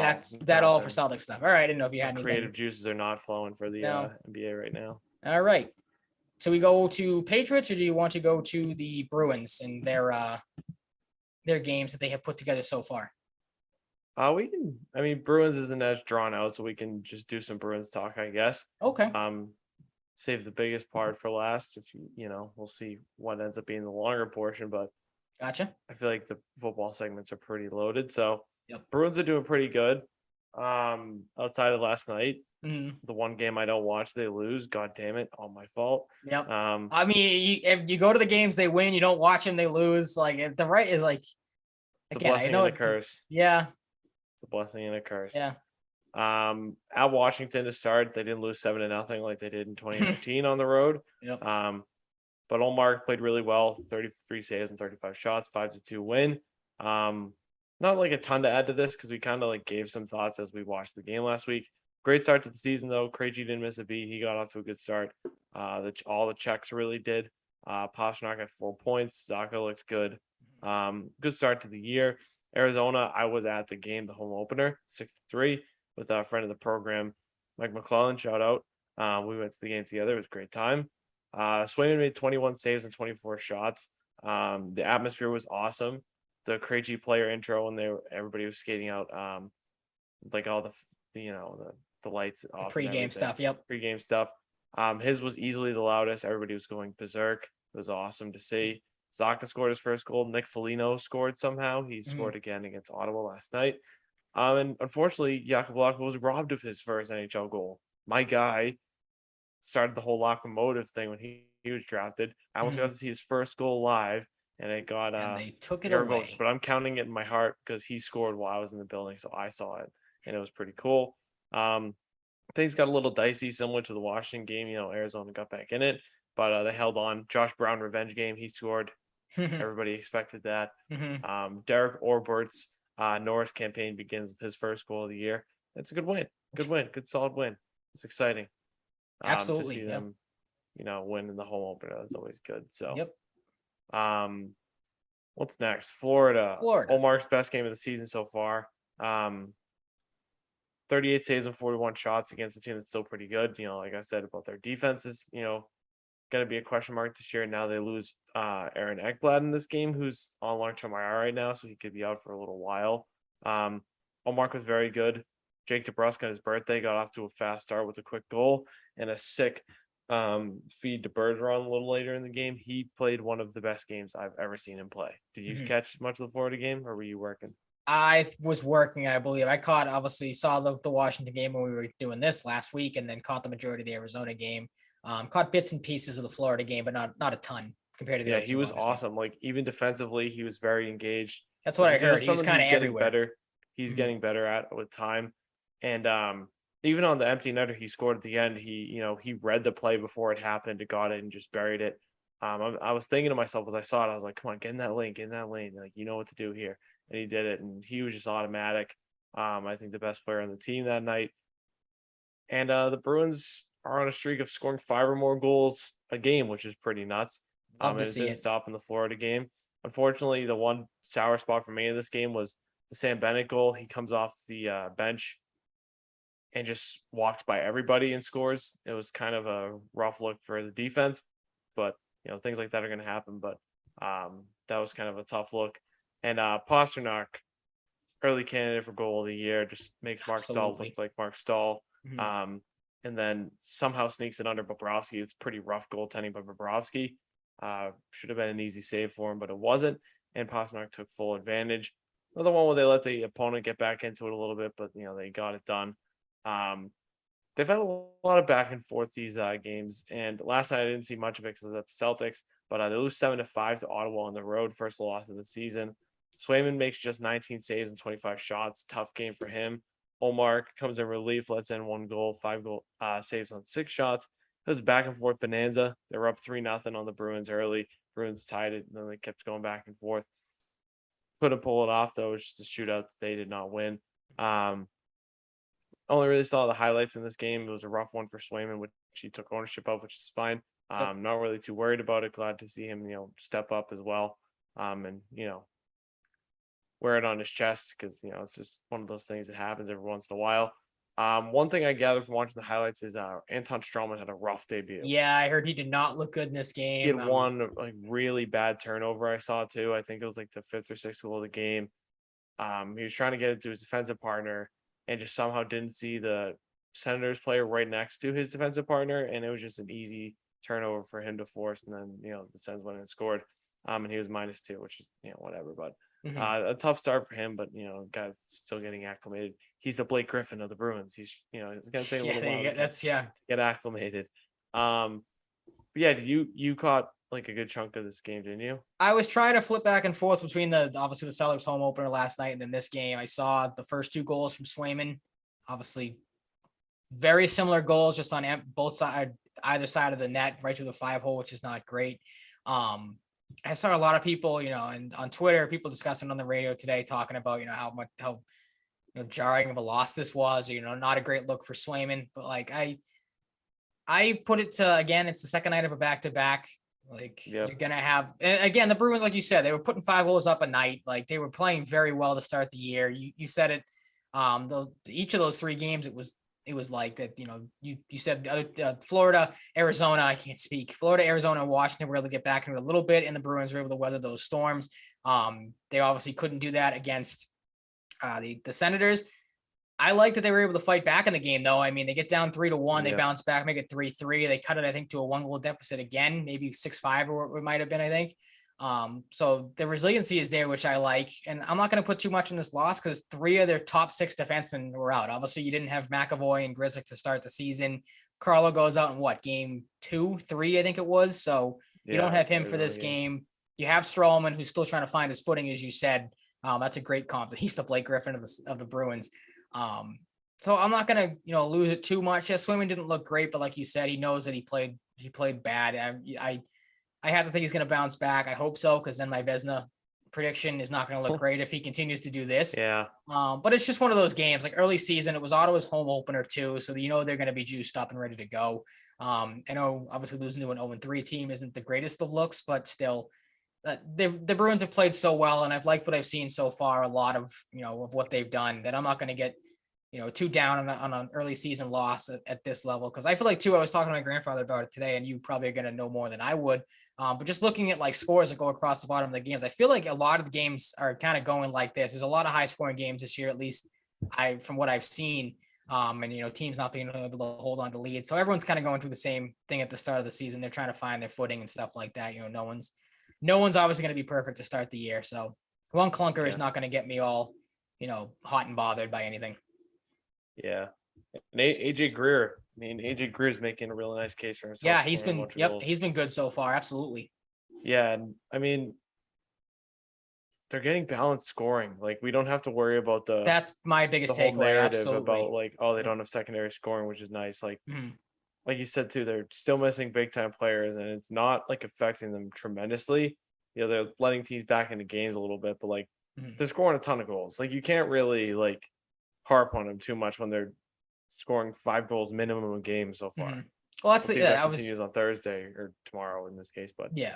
that all for Celtic stuff? All right, I didn't know if you had anything. Creative juices are not flowing for the NBA right now. All right, so we go to Patriots, or do you want to go to the Bruins and their games that they have put together so far? We can. Bruins isn't as drawn out, so we can just do some Bruins talk, I guess. Okay. Save the biggest part for last. If we'll see what ends up being the longer portion, but. Gotcha. I feel like the football segments are pretty loaded. So yep. Bruins are doing pretty good. Outside of last night, the one game I don't watch, they lose. God damn it. All my fault. Yep. If you go to the games, they win. You don't watch them, they lose. It's a blessing and a curse. Yeah. It's a blessing and a curse. Yeah. At Washington to start, they didn't lose 7-0 like they did in 2019 on the road. Yep. But Omar played really well, 33 saves and 35 shots, 5-2 win. Not a ton to add to this because we kind of gave some thoughts as we watched the game last week. Great start to the season though. Krejci didn't miss a beat. He got off to a good start. All the checks really did. Pastrnak got 4 points. Zaka looked good. Good start to the year. Arizona, I was at the game, the home opener, 6-3 with a friend of the program, Mike McClellan. Shout out. We went to the game together. It was a great time. Swayman made 21 saves and 24 shots. The atmosphere was awesome. The Krejci player intro when everybody was skating out, all the lights off. Pre-game stuff. Yep. Pre-game stuff. His was easily the loudest. Everybody was going berserk. It was awesome to see. Zaka scored his first goal. Nick Foligno scored somehow. He scored again against Ottawa last night. And unfortunately, Jakub Laka was robbed of his first NHL goal. My guy started the whole locomotive thing when he was drafted. I almost got to see his first goal live, and it got and they took it away. But I'm counting it in my heart because he scored while I was in the building, so I saw it, and it was pretty cool. Things got a little dicey, similar to the Washington game. Arizona got back in it. but they held on. Josh Brown revenge game. He scored. Everybody expected that. Derek Orbert's Norris campaign begins with his first goal of the year. It's a good win. Good win. Good solid win. It's exciting. Absolutely. To see them, win in the home opener. That's always good. So, what's next? Florida. Omar's best game of the season so far. 38 saves and 41 shots against a team that's still pretty good. Like I said about their defenses, going to be a question mark this year. Now they lose Aaron Ekblad in this game, who's on long-term IR right now, so he could be out for a little while. Omar was very good. Jake DeBrusque on his birthday got off to a fast start with a quick goal and a sick feed to Bergeron a little later in the game. He played one of the best games I've ever seen him play. Did you catch much of the Florida game, or were you working? I was working, I believe. I saw the Washington game when we were doing this last week, and then caught the majority of the Arizona game. Caught bits and pieces of the Florida game, but not a ton compared to the other two. He was awesome. Like, even defensively, he was very engaged. That's what I heard. He was kind of getting better. He's getting better at with time. And even on the empty netter he scored at the end, he read the play before it happened, got it, and just buried it. I was thinking to myself as I saw it, I was like, come on, get in that lane, Like, you know what to do here. And he did it, and he was just automatic. I think the best player on the team that night. And the Bruins are on a streak of scoring 5 or more goals a game, which is pretty nuts. Love to it see didn't it. stop in the Florida game. Unfortunately, the one sour spot for me in this game was the Sam Bennett goal. He comes off the bench and just walked by everybody and scores. It was kind of a rough look for the defense, but things like that are going to happen. But that was kind of a tough look. And Pastrnak, early candidate for goal of the year, just makes Mark Stahl look like Mark Stahl. And then somehow sneaks it under Bobrovsky. It's pretty rough goaltending by Bobrovsky. Should have been an easy save for him, but it wasn't. And Pastrnak took full advantage. Another one where they let the opponent get back into it a little bit, but they got it done. They've had a lot of back and forth these games. And last night I didn't see much of it because I was at the Celtics, but they lose 7-5 to Ottawa on the road, first loss of the season. Swayman makes just 19 saves and 25 shots. Tough game for him. Omar comes in relief, lets in 1 goal, 5 goal saves on 6 shots. It was a back and forth bonanza. They were up 3-0 on the Bruins early. Bruins tied it, and then they kept going back and forth. Couldn't pull it off, though. It was just a shootout that they did not win. Only really saw the highlights in this game. It was a rough one for Swayman, which he took ownership of, which is fine. Not really too worried about it. Glad to see him, step up as well. And wear it on his chest because it's just one of those things that happens every once in a while. One thing I gathered from watching the highlights is Anton Stroman had a rough debut. Yeah, I heard he did not look good in this game. He had one really bad turnover I saw too. I think it was like the 5th or 6th goal of the game. He was trying to get it to his defensive partner and just somehow didn't see the Senators player right next to his defensive partner, and it was just an easy turnover for him to force. And then the Sens went and scored, and he was -2, which is whatever, but. A tough start for him, but guy's still getting acclimated. He's the Blake Griffin of the Bruins. He's gonna take a little while to get acclimated. But yeah, you caught like a good chunk of this game, didn't you? I was trying to flip back and forth between obviously the Celtics home opener last night and then this game. I saw the first 2 goals from Swayman. Obviously, very similar goals, just on both sides, either side of the net, right through the 5-hole, which is not great. I saw a lot of people, and on Twitter, people discussing on the radio today, talking about, how jarring of a loss this was, not a great look for Swayman. But like, I put it to, again, it's the second night of a back-to-back. Like, you're going to have, again, the Bruins, like you said, they were putting 5 goals up a night. Like, they were playing very well to start the year. You said it, each of those 3 games, it was like that, you said Florida, Arizona, I can't speak. Florida, Arizona, and Washington were able to get back into it a little bit, and the Bruins were able to weather those storms. They obviously couldn't do that against the Senators. I like that they were able to fight back in the game, though. I mean, they get down 3-1, they bounce back, make it 3-3. They cut it, I think, to a 1-goal deficit again, maybe 6-5 or what it might have been, I think. So the resiliency is there, which I like, and I'm not going to put too much in this loss because 3 of their top 6 defensemen were out. Obviously, you didn't have McAvoy and Grisick to start the season. Carlo goes out in game 2, 3, I think it was. So you don't have him for this game. You have Stralman, who's still trying to find his footing, as you said. That's a great comp. He's the Blake Griffin of the Bruins. So I'm not going to, lose it too much. Yeah, Swayman didn't look great, but like you said, he knows that he played he played bad. I have to think he's going to bounce back. I hope so, because then my Vesna prediction is not going to look great if he continues to do this. Yeah. But it's just one of those games. Like early season, it was Ottawa's home opener too, so you know they're going to be juiced up and ready to go. I know obviously losing to an 0-3 team isn't the greatest of looks, but still, the Bruins have played so well, and I've liked what I've seen so far. A lot of of what they've done, that I'm not going to get too down on an early season loss at this level, because I feel like too. I was talking to my grandfather about it today, and you probably are going to know more than I would. But just looking at like scores that go across the bottom of the games, I feel like a lot of the games are kind of going like this. There's a lot of high scoring games this year, at least from what I've seen. And teams not being able to hold on to leads. So everyone's kind of going through the same thing at the start of the season. They're trying to find their footing and stuff like that. No one's obviously going to be perfect to start the year. So one clunker is not going to get me all, hot and bothered by anything. Yeah. And AJ Greer. I mean, AJ Greer is making a really nice case for himself. Yeah, he's been good so far. Absolutely. Yeah. And I mean, they're getting balanced scoring. Like, we don't have to worry about that's my biggest whole takeaway. narrative Absolutely. about like, oh, they don't have secondary scoring, which is nice. Like, like you said too, they're still missing big time players, and it's not like affecting them tremendously. They're letting teams back into games a little bit, but like they're scoring a ton of goals. Like, you can't really like harp on them too much when they're scoring 5 goals minimum a game so far. Well, that's that continues on Thursday or tomorrow in this case, but yeah.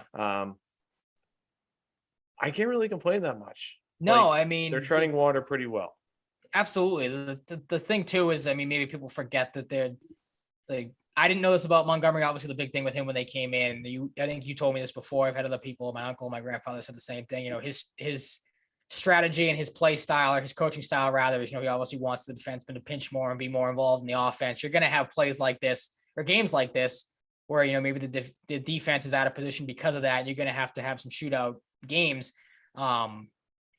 I can't really complain that much. No, I mean, they're treading water pretty well. Absolutely. The thing too is, I mean, maybe people forget that they're like, I didn't know this about Montgomery. Obviously, the big thing with him when they came in, I think you told me this before. I've had other people, my uncle, my grandfather said the same thing. His strategy and his play style, or his coaching style rather, is he obviously wants the defenseman to pinch more and be more involved in the offense. You're going to have plays like this or games like this where maybe the defense is out of position because of that. And you're going to have some shootout games.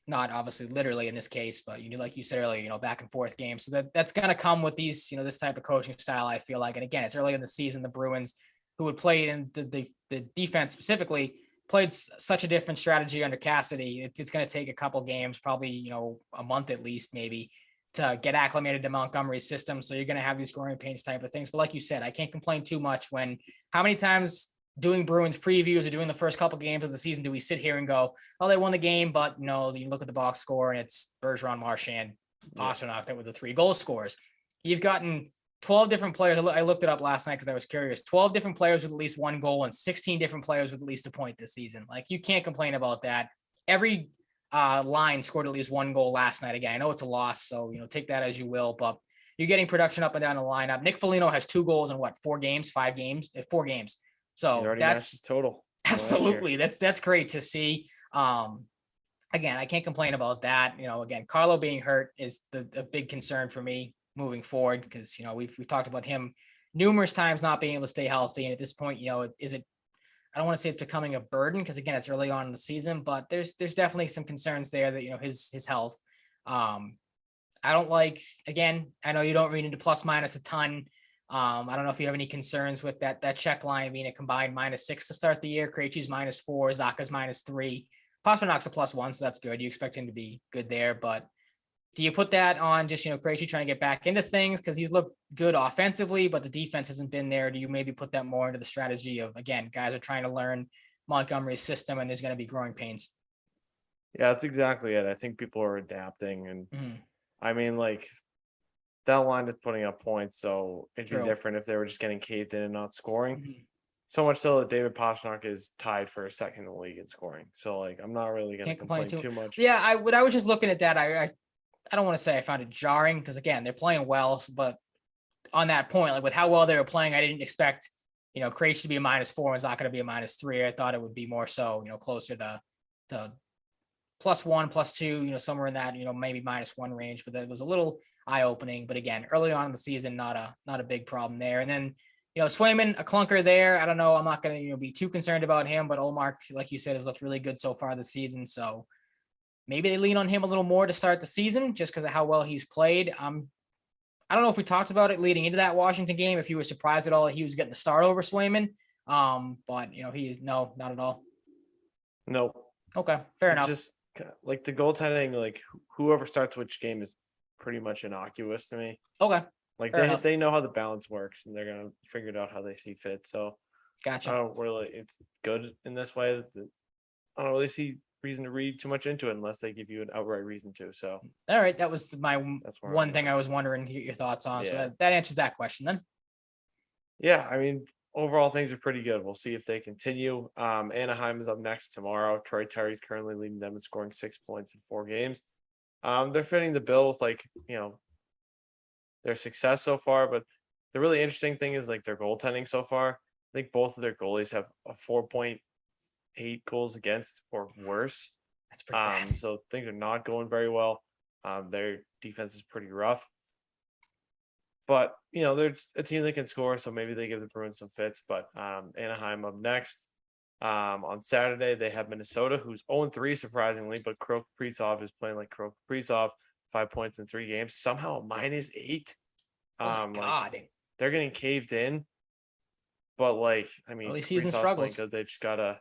Not obviously literally in this case, but like you said earlier, back and forth games. So that's going to come with these, this type of coaching style, I feel like. And again, it's early in the season. The Bruins, who would play in the defense specifically, played such a different strategy under Cassidy. It's going to take a couple games, probably, a month at least, maybe, to get acclimated to Montgomery's system. So you're going to have these growing pains type of things. But like you said, I can't complain too much when how many times doing Bruins previews or doing the first couple games of the season do we sit here and go, oh, they won the game, but you look at the box score and it's Bergeron, Marchand, Pastrnak that were the 3 goal scorers. You've gotten 12 different players. I looked it up last night because I was curious. 12 different players with at least 1 goal and 16 different players with at least a point this season. Like, you can't complain about that. Every line scored at least 1 goal last night. Again, I know it's a loss, so take that as you will, but you're getting production up and down the lineup. Nick Foligno has 2 goals in 4 games. So that's total. Absolutely. That's great to see. Again, I can't complain about that. Again, Carlo being hurt is a big concern for me moving forward, because, we've talked about him numerous times not being able to stay healthy. And at this point, is it, I don't want to say it's becoming a burden, because again, it's early on in the season, but there's definitely some concerns there that, his health. I don't like, again, I know you don't read into plus minus a ton. I don't know if you have any concerns with that check line being a combined -6 to start the year. Krejci's -4, Zacha's -3. Pasternak's a +1, so that's good. You expect him to be good there, but do you put that on just, Krejci trying to get back into things because he's looked good offensively, but the defense hasn't been there? Do you maybe put that more into the strategy of, again, guys are trying to learn Montgomery's system and there's going to be growing pains? Yeah, that's exactly it. I think people are adapting, and I mean, like, that line is putting up points, so it'd be different if they were just getting caved in and not scoring. So much so that David Pastrnak is tied for a second in the league in scoring. So, like, I'm not really going to complain too much. Yeah, I was just looking at that. I don't want to say I found it jarring, because again, they're playing well, but on that point, like with how well they were playing, I didn't expect, Krejci to be a -4 and Zacha to be a -3. I thought it would be more so, closer to +1, +2, somewhere in that, maybe -1 range, but that was a little eye-opening. But again, early on in the season, not a big problem there. And then, Swayman, a clunker there. I don't know. I'm not going to, be too concerned about him, but Olmark, like you said, has looked really good so far this season. So maybe they lean on him a little more to start the season just because of how well he's played. I don't know if we talked about it leading into that Washington game, if you were surprised at all that he was getting the start over Swayman. But he is not at all. No. Okay. Fair enough. Just like the goaltending, like whoever starts which game is pretty much innocuous to me. Okay. Like they know how the balance works, and they're gonna figure it out how they see fit. So Gotcha. I don't really. It's good in this way. I don't really see reason to read too much into it unless they give you an outright reason to. So All right, that was my that's where one I'm thing at. I was wondering to get your thoughts on. So Yeah. that answers that question then. Yeah, I mean, overall things are pretty good. We'll see if they continue. Anaheim is up next tomorrow. Troy Terry's currently leading them and scoring 6 points in 4 games. They're fitting the bill with their success so far, but the really interesting thing is like their goaltending so far. I think both of their goalies have a 4.8 goals against or worse. That's pretty bad. So things are not going very well. Their defense is pretty rough. But they're a team that can score, so maybe they give the Bruins some fits. But Anaheim up next. On Saturday, they have Minnesota, who's 0-3, surprisingly, but Kirill Kaprizov is playing like Kirill Kaprizov, 5 points in 3 games, somehow a -8. Oh my God. They're getting caved in, but Early season Kaprizov's playing struggles. good.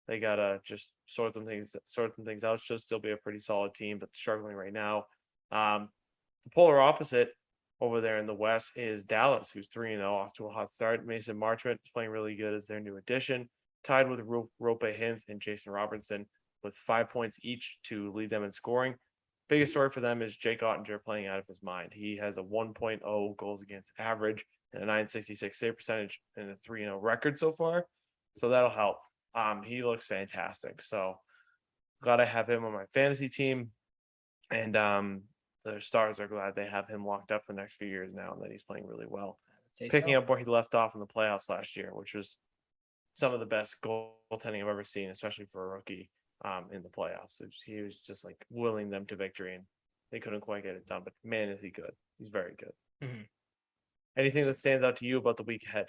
They gotta just sort them things out. Should still be a pretty solid team, but struggling right now. The polar opposite over there in the West is Dallas, who's 3-0, off to a hot start. Mason Marchment is playing really good as their new addition, tied with Rope Hintz and Jason Robertson with 5 points each to lead them in scoring. Biggest story for them is Jake Ottinger playing out of his mind. He has a 1.0 goals against average and a 966 save percentage and a 3-0 record so far. So that'll help. He looks fantastic. So glad I have him on my fantasy team. And the Stars are glad they have him locked up for the next few years now and that he's playing really well. Picking up where he left off in the playoffs last year, which was some of the best goaltending I've ever seen, especially for a rookie in the playoffs. He was just like willing them to victory, and they couldn't quite get it done. But man, is he good. He's very good. Mm-hmm. Anything that stands out to you about the week ahead?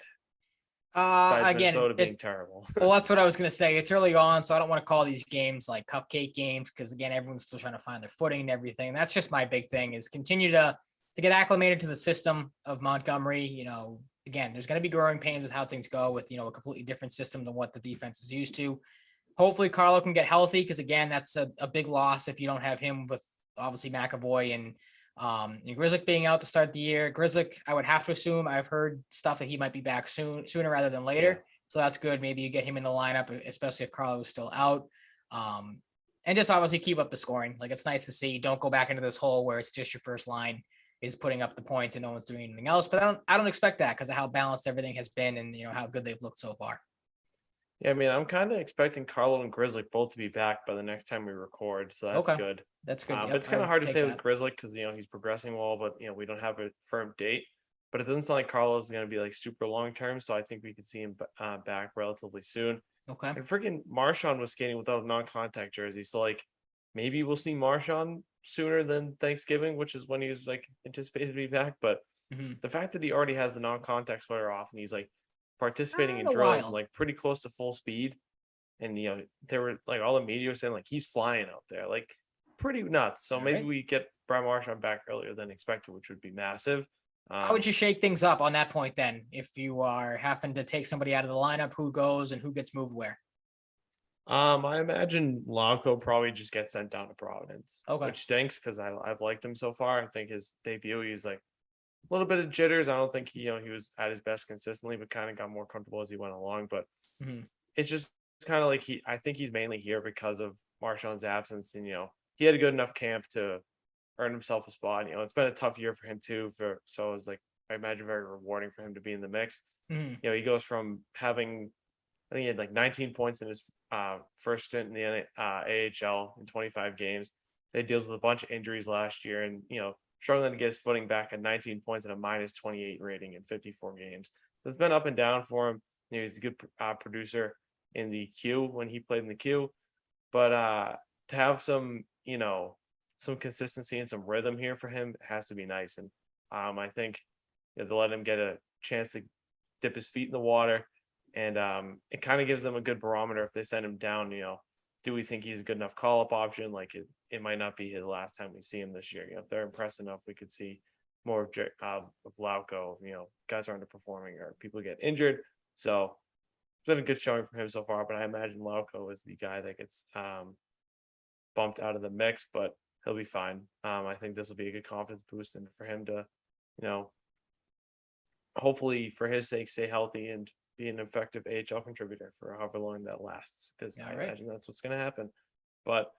Besides Again, Minnesota being terrible. well, that's what I was going to say. It's early on, so I don't want to call these games like cupcake games because, again, everyone's still trying to find their footing and everything. That's just my big thing is continue to get acclimated to the system of Montgomery. Again, there's going to be growing pains with how things go with, a completely different system than what the defense is used to. Hopefully Carlo can get healthy because, again, that's a big loss if you don't have him with obviously McAvoy and Grzelcyk being out to start the year. Grzelcyk, I would have to assume, I've heard stuff that he might be back sooner rather than later. Yeah. So that's good. Maybe you get him in the lineup, especially if Carlo is still out. And just obviously keep up the scoring. Like, it's nice to see. Don't go back into this hole where it's just your first line is putting up the points and no one's doing anything else. But I don't expect that because of how balanced everything has been and how good they've looked so far. Yeah, I mean, I'm kind of expecting Carlo and Grzelcyk both to be back by the next time we record, so that's okay. Good. That's good. But it's kind of hard to say with Grzelcyk because he's progressing well, but we don't have a firm date. But it doesn't sound like Carlos is going to be like super long term, so I think we could see him back relatively soon. Okay. And freaking Marchand was skating without a non-contact jersey, so maybe we'll see Marchand sooner than Thanksgiving, which is when he was anticipated to be back. But the fact that he already has the non-contact sweater off and he's participating in drills and pretty close to full speed, and there were all the media was saying he's flying out there, pretty nuts. So maybe we get Brad Marchand back earlier than expected, which would be massive. How would you shake things up on that point then? If you are having to take somebody out of the lineup, who goes and who gets moved where? I imagine Lauko probably just gets sent down to Providence, which stinks because I've liked him so far. I think his debut, he's a little bit of jitters. I don't think he was at his best consistently, but kind of got more comfortable as he went along. But it's just kind of I think he's mainly here because of Marchand's absence, and he had a good enough camp to earn himself a spot. It's been a tough year for him too. So it was I imagine very rewarding for him to be in the mix. He goes from having, I think he had 19 points in his first stint in the AHL in 25 games. They deals with a bunch of injuries last year, and struggling to get his footing back at 19 points and a -28 rating in 54 games. So it's been up and down for him. He's a good producer in the Q when he played in the Q, but to have some consistency and some rhythm here for him has to be nice. And I think they'll let him get a chance to dip his feet in the water, and it kind of gives them a good barometer if they send him down. Do we think he's a good enough call-up option? It might not be his last time we see him this year. If they're impressed enough, we could see more of Lauko. Guys are underperforming or people get injured. So it's been a good showing for him so far, but I imagine Lauko is the guy that gets bumped out of the mix, but he'll be fine. I think this will be a good confidence boost, and for him to, hopefully for his sake, stay healthy and be an effective AHL contributor for however long that lasts, because I right. imagine that's what's going to happen. But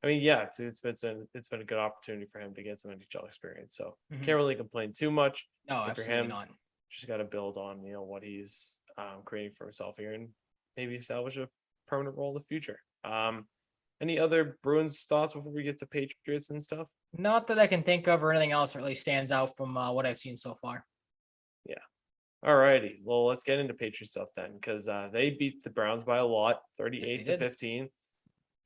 I mean, yeah, it's been a good opportunity for him to get some NHL experience. So can't really complain too much. No, And absolutely for him, not. just got to build on what he's creating for himself here, and maybe establish a permanent role in the future. Any other Bruins thoughts before we get to Patriots and stuff? Not that I can think of, or anything else that really stands out from what I've seen so far. Yeah. All righty. Well, let's get into Patriots stuff then, because they beat the Browns by a lot, 38-15.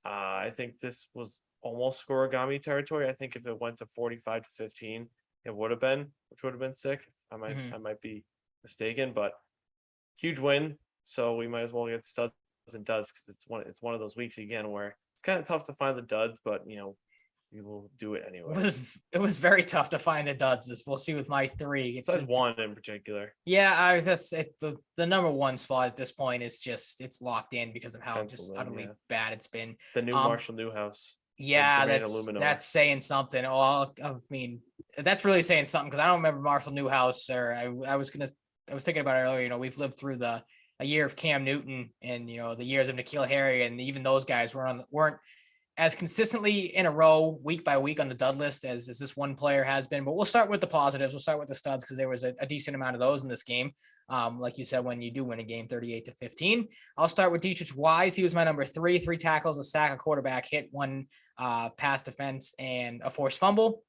I think this was almost scoregami territory. I think if it went to 45-15, it would have been, which would have been sick. I might be mistaken, but huge win. So we might as well get studs and duds, because it's one of those weeks again where it's kind of tough to find the duds, but we will do it anyway. It was very tough to find the duds. As we'll see with my three. It's one in particular. Yeah, that's it. The number one spot at this point is just it's locked in because of how just utterly bad it's been. The new Marshall Newhouse. Yeah, that's saying something. Oh, I mean, that's really saying something, because I don't remember Marshall Newhouse, or I was thinking about it earlier. We've lived through a year of Cam Newton and the years of N'Keal Harry, and even those guys weren't as consistently in a row week by week on the dud list as this one player has been. But we'll start with the positives. We'll start with the studs, because there was a decent amount of those in this game. Like you said, when you do win a game 38-15, I'll start with Dietrich Wise. He was my number 3 tackles, a sack, a quarterback hit, 1 pass defense, and a forced fumble.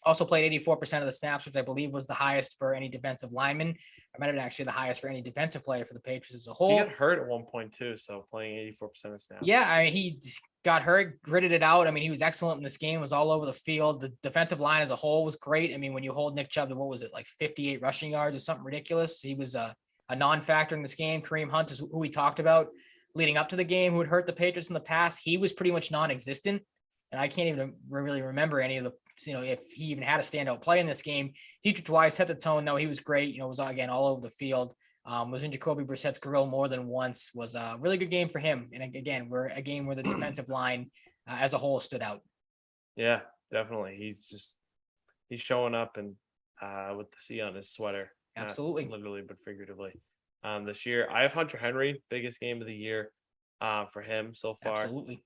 Also played 84% of the snaps, which I believe was the highest for any defensive lineman. I might have been actually the highest for any defensive player for the Patriots as a whole. He got hurt at one point too, so playing 84% of snaps. Yeah, he got hurt, gritted it out. He was excellent in this game, was all over the field. The defensive line as a whole was great. When you hold Nick Chubb to, what was it, like 58 rushing yards or something ridiculous, he was a non-factor in this game. Kareem Hunt is who we talked about leading up to the game, who had hurt the Patriots in the past. He was pretty much non-existent, and I can't even really remember any of the, if he even had a standout play in this game. Dietrich Wise set the tone, though. He was great. Was again all over the field. Was in Jacoby Brissett's grill more than once. Was a really good game for him. And again, we're a game where the defensive line as a whole stood out. Yeah, definitely. He's showing up and with the C on his sweater. Absolutely. Not literally, but figuratively. This year, I have Hunter Henry, biggest game of the year for him so far. Absolutely.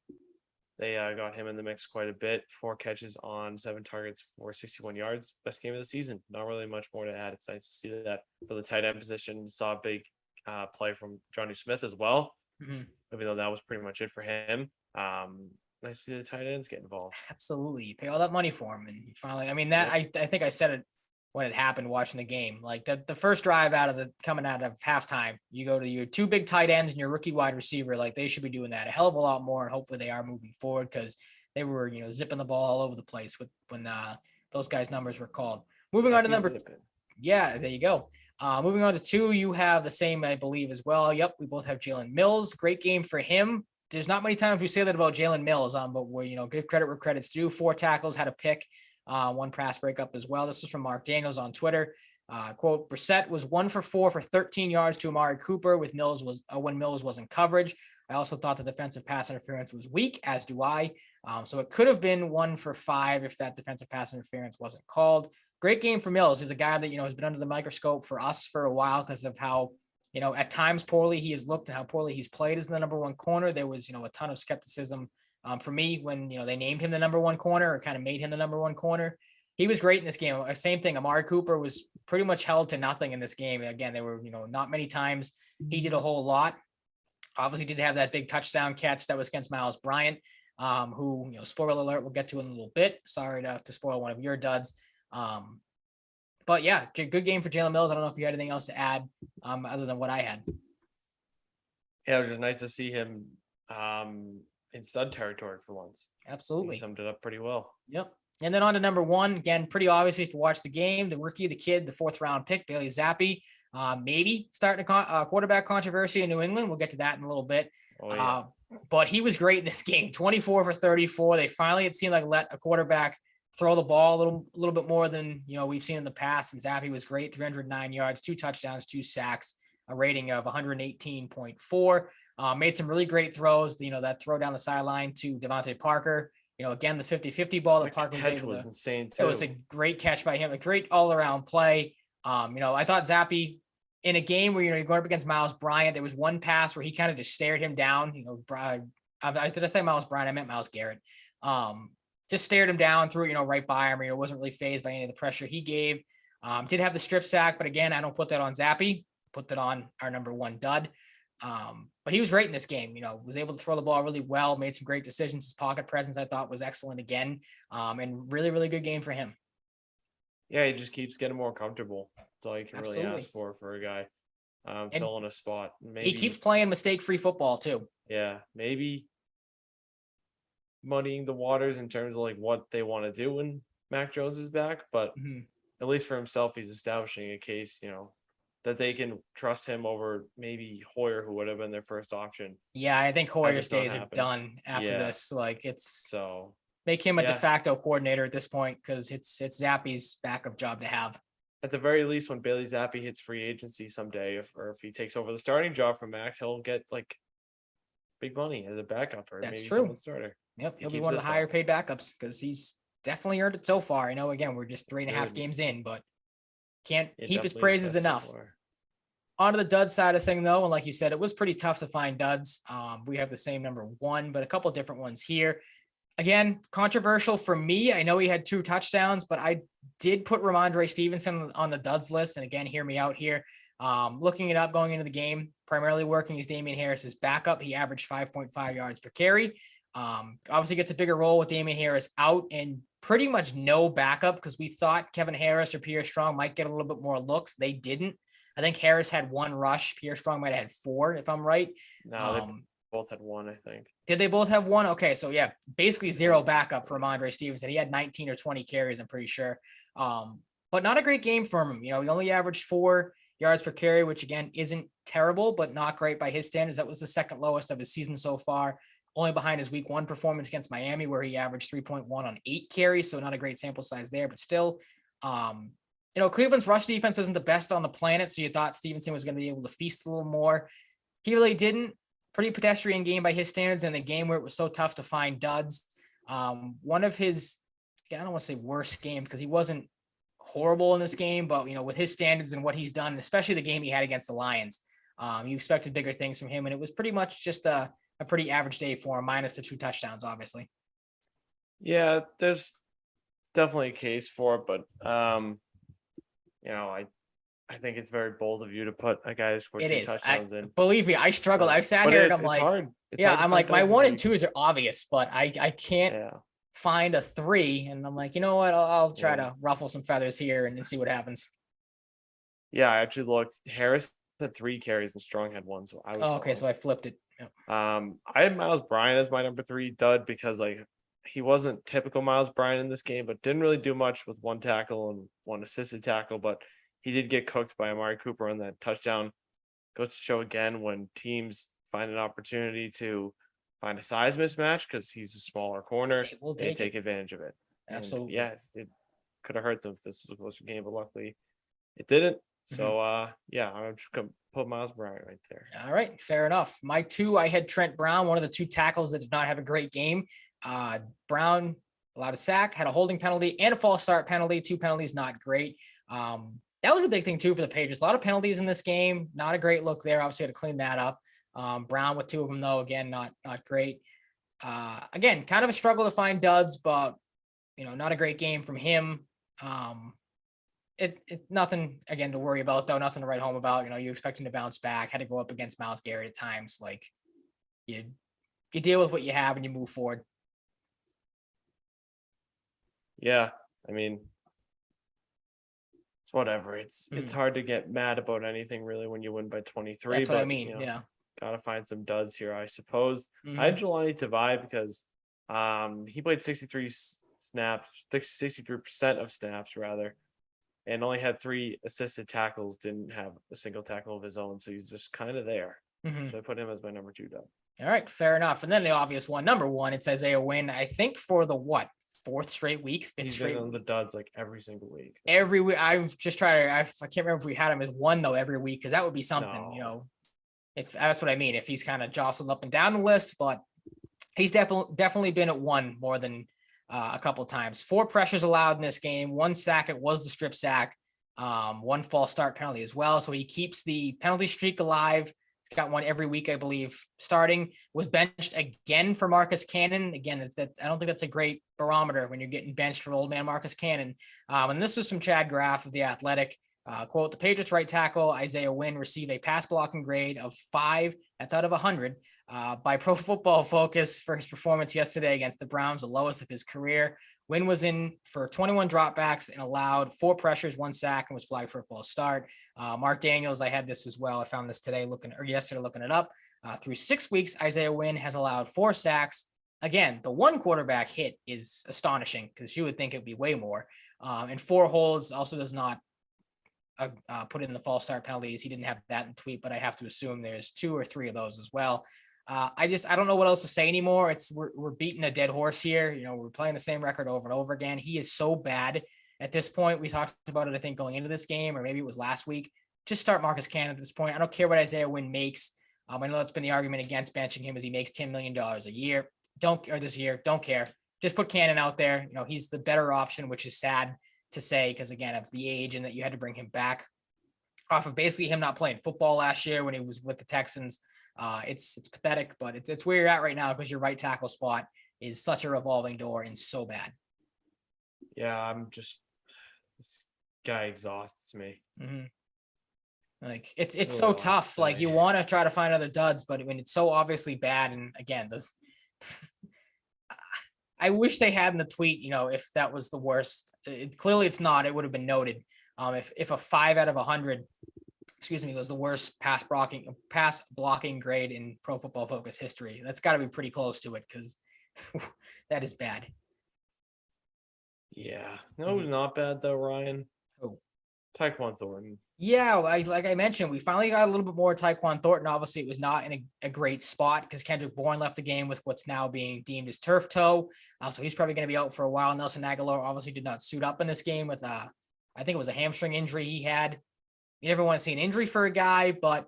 They got him in the mix quite a bit. 4 catches on 7 targets for 61 yards. Best game of the season. Not really much more to add. It's nice to see that for the tight end position. Saw a big play from Johnny Smith as well, even though that was pretty much it for him. Nice to see the tight ends get involved. Absolutely. You pay all that money for him, and you finally, I think I said it when it happened watching the game. Like the first drive coming out of halftime, you go to your 2 big tight ends and your rookie wide receiver. Like, they should be doing that a hell of a lot more, and hopefully they are moving forward, because they were zipping the ball all over the place when those guys' numbers were called. Moving on to number, yeah, there you go. Moving on to 2, you have the same, I believe, as well. Yep, we both have Jalen Mills. Great game for him. There's not many times we say that about Jalen Mills, but we're give credit where credit's due. 4 tackles, had a pick. 1 pass breakup as well. This is from Mark Daniels on Twitter. Quote, Brissett was 1 for 4 for 13 yards to Amari Cooper when Mills was in coverage. I also thought the defensive pass interference was weak, as do I. So it could have been 1 for 5 if that defensive pass interference wasn't called. Great game for Mills. He's a guy that, has been under the microscope for us for a while because of how, at times poorly he has looked and how poorly he's played as the number 1 corner. There was, a ton of skepticism for me when, they named him the number 1 corner, or kind of made him the number 1 corner. He was great in this game. Same thing. Amari Cooper was pretty much held to nothing in this game. Again, there were, not many times he did a whole lot. Obviously did have that big touchdown catch that was against Miles Bryant, who, spoiler alert, we'll get to in a little bit. Sorry to spoil one of your duds. But yeah, good game for Jalen Mills. I don't know if you had anything else to add other than what I had. Yeah, it was just nice to see him in stud territory for once. Absolutely. He summed it up pretty well. Yep. And then on to number 1, again, pretty obviously if you watch the game, the rookie, the kid, the 4th round pick, Bailey Zappi, maybe starting a quarterback controversy in New England. We'll get to that in a little bit. Oh, yeah. But he was great in this game, 24 for 34. They finally, it seemed like, let a quarterback throw the ball a little bit more than, we've seen in the past. And Zappi was great, 309 yards, 2 touchdowns, 2 sacks, a rating of 118.4. Made some really great throws, that throw down the sideline to Devontae Parker. Again, the 50-50 ball that Parker was insane too. It was a great catch by him, a great all-around play. I thought Zappi in a game where, you're going up against Miles Bryant, there was one pass where he kind of just stared him down. Did I say Miles Bryant? I meant Myles Garrett. Just stared him down, threw it, right by him. Wasn't really fazed by any of the pressure he gave. Did have the strip sack, but again, I don't put that on Zappe. Put that on our number one dud. But he was right in this game, was able to throw the ball really well, made some great decisions. His pocket presence, I thought, was excellent again. And really, really good game for him. Yeah, he just keeps getting more comfortable. That's all you can Absolutely. really ask for a guy filling a spot. Maybe he keeps playing mistake-free football too. Yeah, maybe muddying the waters in terms of like what they want to do when Mac Jones is back, but at least for himself, he's establishing a case, that they can trust him over maybe Hoyer, who would have been their first option. Yeah, I think Hoyer's days are done after this. Like, it's so make him a de facto coordinator at this point, because it's Zappe's backup job to have. At the very least, when Bailey Zappi hits free agency someday, if he takes over the starting job from Mac, he'll get like big money as a backup, or That's maybe true. someone starter. Yep, he'll be one of the higher paid backups, because he's definitely earned it so far. Again, we're just 3.5 games in, but can't heap his praises enough. On to the dud side of thing, though, and like you said, it was pretty tough to find duds. We have the same number one, but a couple different ones here. Again, controversial for me. I know he had 2 touchdowns, but I did put Ramondre Stevenson on the duds list. And again, hear me out here. Looking it up going into the game, primarily working as Damian Harris's backup. He averaged 5.5 yards per carry. Obviously gets a bigger role with Damian Harris out, and pretty much no backup, because we thought Kevin Harris or Pierre Strong might get a little bit more looks. They didn't. I think Harris had 1 rush. Pierre Strong might have had 4, if I'm right. No, they both had 1, I think. Did they both have 1? Okay, so yeah, basically 0 backup for Ramondre Stevenson. He had 19 or 20 carries, I'm pretty sure. But not a great game for him. He only averaged 4 yards per carry, which again isn't terrible, but not great by his standards. That was the second lowest of his season so far, only behind his week 1 performance against Miami, where he averaged 3.1 on 8 carries. So not a great sample size there, but still, Cleveland's rush defense isn't the best on the planet. So you thought Stevenson was going to be able to feast a little more. He really didn't. Pretty pedestrian game by his standards, in a game where it was so tough to find duds. One of his, I don't want to say worst game, because he wasn't horrible in this game, but with his standards and what he's done, especially the game he had against the Lions, you expected bigger things from him, and it was pretty much just a pretty average day for him, minus the 2 touchdowns, obviously. Yeah, there's definitely a case for it, but I think it's very bold of you to put a guy who scored 2 touchdowns in. Believe me, I struggled. I sat here and I'm like, hard. I'm like, my 1 and 2s are obvious, but I can't find a 3. And I'm like, you know what? I'll try to ruffle some feathers here and see what happens. Yeah, I actually looked. Harris had 3 carries and Strong had 1. So I was okay. So I flipped it. Yep. I had Miles Bryant as my number 3 dud, because he wasn't typical Miles Bryant in this game, but didn't really do much with 1 tackle and 1 assisted tackle, but he did get cooked by Amari Cooper on that touchdown. Goes to show again, when teams find an opportunity to find a size mismatch, because he's a smaller corner, they take advantage of it. Absolutely. And it could have hurt them if this was a closer game, but luckily it didn't. So, I'm just going to put Miles Bryant right there. All right, fair enough. My 2, I had Trent Brown, one of the 2 tackles that did not have a great game. Brown allowed a sack, had a holding penalty, and a false start penalty. 2 penalties, not great. That was a big thing too for the Patriots. A lot of penalties in this game. Not a great look there. Obviously had to clean that up. Brown with 2 of them though. Again, not great. Again, kind of a struggle to find duds, but not a great game from him. It nothing again to worry about though. Nothing to write home about. You expect him to bounce back. Had to go up against Myles Garrett at times. Like you deal with what you have and you move forward. Yeah, I mean, it's whatever. It's hard to get mad about anything really when you win by 23. That's what I mean. Gotta find some duds here, I suppose. I had Jelani Tavai because he played 63 snaps, 63% of snaps rather, and only had 3 assisted tackles. Didn't have a single tackle of his own, so he's just kind of there. So I put him as my number 2 dud. All right, fair enough. And then the obvious one, number 1, it's Isaiah Wynn. I think for the 4th straight week, 5th straight on the duds like every single week. Every week, I'm just trying to. I can't remember if we had him as 1 though every week, because that would be something. If that's what I mean. If he's kind of jostled up and down the list, but he's definitely been at 1 more than a couple of times. 4 pressures allowed in this game, 1 sack. It was the strip sack. one false start penalty as well. So he keeps the penalty streak alive. He's got one every week, I believe, starting. Was benched again for Marcus Cannon. Again, I don't think that's a great barometer when you're getting benched for old man Marcus Cannon. And this was from Chad Graff of The Athletic. Quote, the Patriots right tackle Isaiah Wynn received a pass blocking grade of 5, that's out of 100, by Pro Football Focus for his performance yesterday against the Browns, the lowest of his career. Wynn was in for 21 dropbacks and allowed 4 pressures, 1 sack, and was flagged for a false start. Mark Daniels, I had this as well. I found this today yesterday looking it up. Through 6 weeks, Isaiah Wynn has allowed 4 sacks. Again, the 1 quarterback hit is astonishing because you would think it'd be way more. And 4 holds, also does not put in the false start penalties. He didn't have that in the tweet, but I have to assume there's 2 or 3 of those as well. I don't know what else to say anymore. We're beating a dead horse here. You know, we're playing the same record over and over again. He is so bad at this point. We talked about it, I think, going into this game, or maybe it was last week. Just start Marcus Cannon at this point. I don't care what Isaiah Wynn makes. I know that's been the argument against benching him, as he makes $10 million a year. This year, don't care. Just put Cannon out there. You know, he's the better option, which is sad to say because, again, of the age and that you had to bring him back off of basically him not playing football last year when he was with the Texans. It's pathetic, but it's where you're at right now because your right tackle spot is such a revolving door and so bad. Yeah, this guy exhausts me. Mm-hmm. Like it's so tough. Like you want to try to find other duds, but when it's so obviously bad, and again, I wish they had in the tweet, you know, if that was the worst. Clearly it's not. It would have been noted. If a 5 out of 100, was the worst pass blocking grade in Pro Football Focus history. That's got to be pretty close to it because that is bad. Yeah, no, not bad though, Ryan. Oh, Tyquan Thornton. Yeah, like I mentioned, we finally got a little bit more Tyquan Thornton. Obviously, it was not in a great spot because Kendrick Bourne left the game with what's now being deemed as turf toe. So he's probably going to be out for a while. Nelson Aguilar obviously did not suit up in this game with I think it was a hamstring injury he had. You never want to see an injury for a guy, but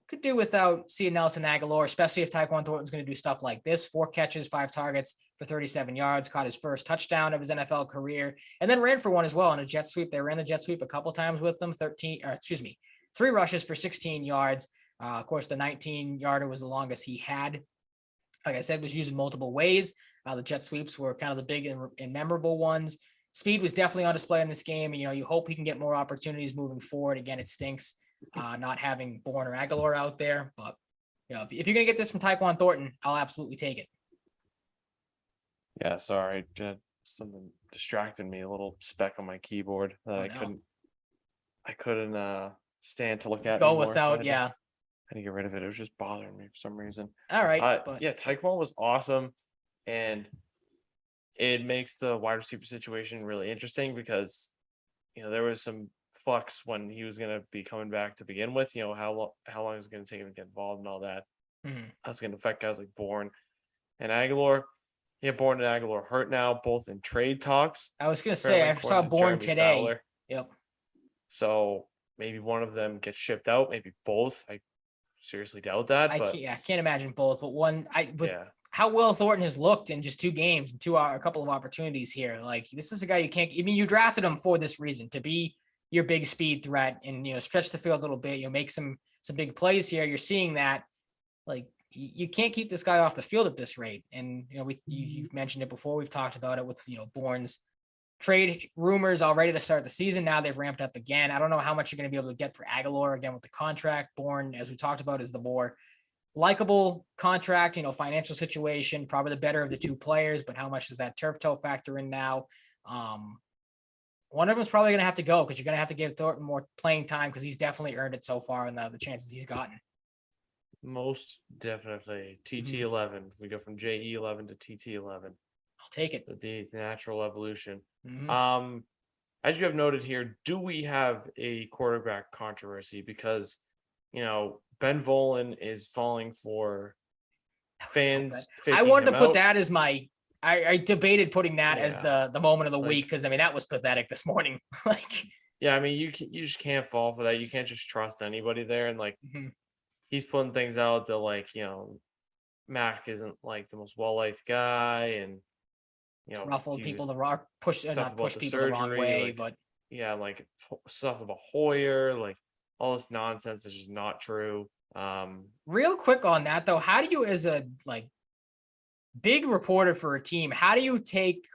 could do without seeing Nelson Aguilar, especially if Tyquan Thornton's going to do stuff like this. 4 catches, 5 targets for 37 yards, caught his first touchdown of his NFL career, and then ran for one as well on a jet sweep. They ran the jet sweep a couple times with them, 3 rushes for 16 yards. Of course, the 19-yarder was the longest he had. Like I said, was used in multiple ways. The jet sweeps were kind of the big and memorable ones. Speed was definitely on display in this game. You know, you hope he can get more opportunities moving forward. Again, it stinks not having Bourne or Aguilar out there, but you know, if you're gonna get this from Tyquan Thornton, I'll absolutely take it. Yeah, sorry, something distracted me. A little speck on my keyboard that I couldn't stand to look at. Go without, I had to get rid of it. It was just bothering me for some reason. All right, yeah, Tyquan was awesome, and it makes the wide receiver situation really interesting because, you know, there was some flux when he was going to be coming back to begin with. You know, how long is it going to take him to get involved and all that. That's going to affect guys like Bourne and Aguilar. Yeah, Bourne and Aguilar hurt now, both in trade talks. I was going to say, I saw Bourne today. Fowler. Yep. So maybe one of them gets shipped out, maybe both. I seriously doubt that. I can't imagine both, but one, how well Thornton has looked in just 2 games, a couple of opportunities here. Like, this is a guy you drafted him for this reason, to be your big speed threat and, you know, stretch the field a little bit, you know, make some big plays here. You're seeing that, like, you can't keep this guy off the field at this rate. And, you know, you've mentioned it before. We've talked about it with, you know, Bourne's trade rumors already to start the season. Now they've ramped up again. I don't know how much you're going to be able to get for Aguilar again with the contract. Bourne, as we talked about, is the more likable contract, you know, financial situation, probably the better of the 2 players, but how much does that turf toe factor in now? One of them is probably going to have to go because you're going to have to give Thornton more playing time because he's definitely earned it so far in the chances he's gotten. Most definitely. TT11. If we go from JE11 to TT11. I'll take it. The natural evolution. As you have noted here, do we have a quarterback controversy? Because, you know, Ben Volen is falling for fans. So I wanted to put that as my. I debated putting that as the moment of the week because, I mean, that was pathetic this morning. Like, yeah, I mean, you just can't fall for that. You can't just trust anybody there. And like, he's putting things out that, like, you know, Mac isn't like the most well-liked guy, and, you know, ruffled people not pushed people the wrong way, like, but yeah, like stuff about Hoyer, like all this nonsense is just not true. Real quick on that though, how do you, as a big reporter for a team, how do you take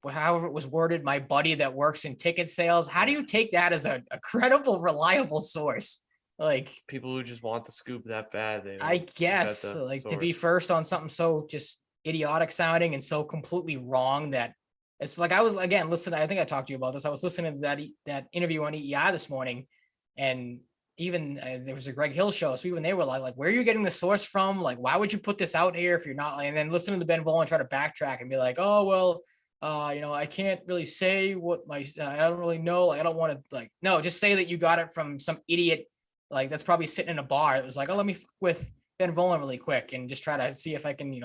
however it was worded, my buddy that works in ticket sales, how do you take that as a credible, reliable source? Like, people who just want the scoop that bad, they I will guess vet the to be source. first on something so just idiotic sounding and so completely wrong that it's like, I was again listening. I think I talked to you about this. I was listening to that interview on EEI this morning, and even there was a Greg Hill show. So even they were like, where are you getting the source from? Like, why would you put this out here if you're not? And then listening to Ben Volen try to backtrack and be like, oh well, I can't really say what I don't really know. Like, I don't want to no, just say that you got it from some idiot that's probably sitting in a bar. It was like, oh, let me with Ben Volen really quick and just try to see if I can,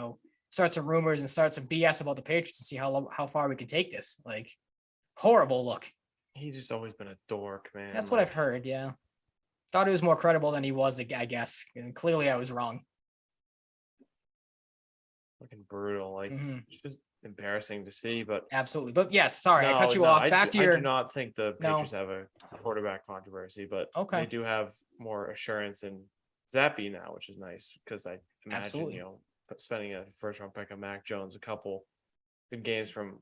start some rumors and start some BS about the Patriots and see how far we can take this. Like, horrible look. He's just always been a dork, man. That's what I've heard. Yeah. Thought he was more credible than he was, I guess. And clearly I was wrong. Fucking brutal. Like, it's just embarrassing to see, but absolutely. But yes, sorry, I cut you off. Back to your. I do not think the Patriots have a quarterback controversy, but they do have more assurance in Zappy now, which is nice because I imagine, spending a first round pick on Mac Jones, a couple good games from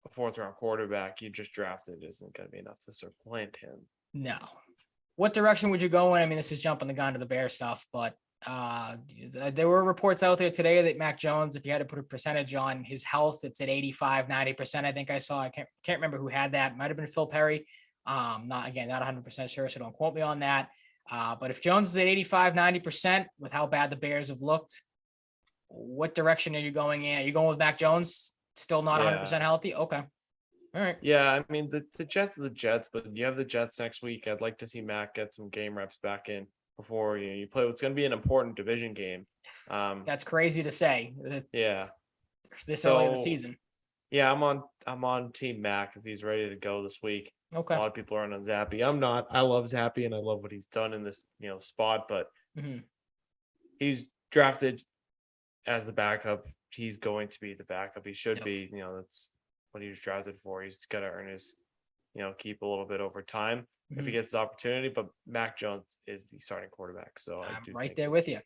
a fourth round quarterback you just drafted isn't going to be enough to supplant him. No. What direction would you go in? I mean, this is jumping the gun to the Bears stuff, but there were reports out there today that Mac Jones, if you had to put a percentage on his health, it's at 85-90%. I think I saw. I can't remember who had that. Might have been Phil Perry. Not 100% sure, so don't quote me on that. But if Jones is at 85-90% with how bad the Bears have looked, what direction are you going in? Are you going with Mac Jones? Still not 100% healthy? Okay. All right. Yeah, I mean the Jets are the Jets, but you have the Jets next week. I'd like to see Mac get some game reps back in before you play what's going to be an important division game. That's crazy to say. Yeah. This early in the season. Yeah, I'm on Team Mac if he's ready to go this week. Okay. A lot of people are on Zappy. I'm not. I love Zappy and I love what he's done in this spot, but he's drafted as the backup. He's going to be the backup. He should be. That's what he was drafted for. He's got to earn his keep a little bit over time if he gets the opportunity. But Mac Jones is the starting quarterback, so I'm right there with you.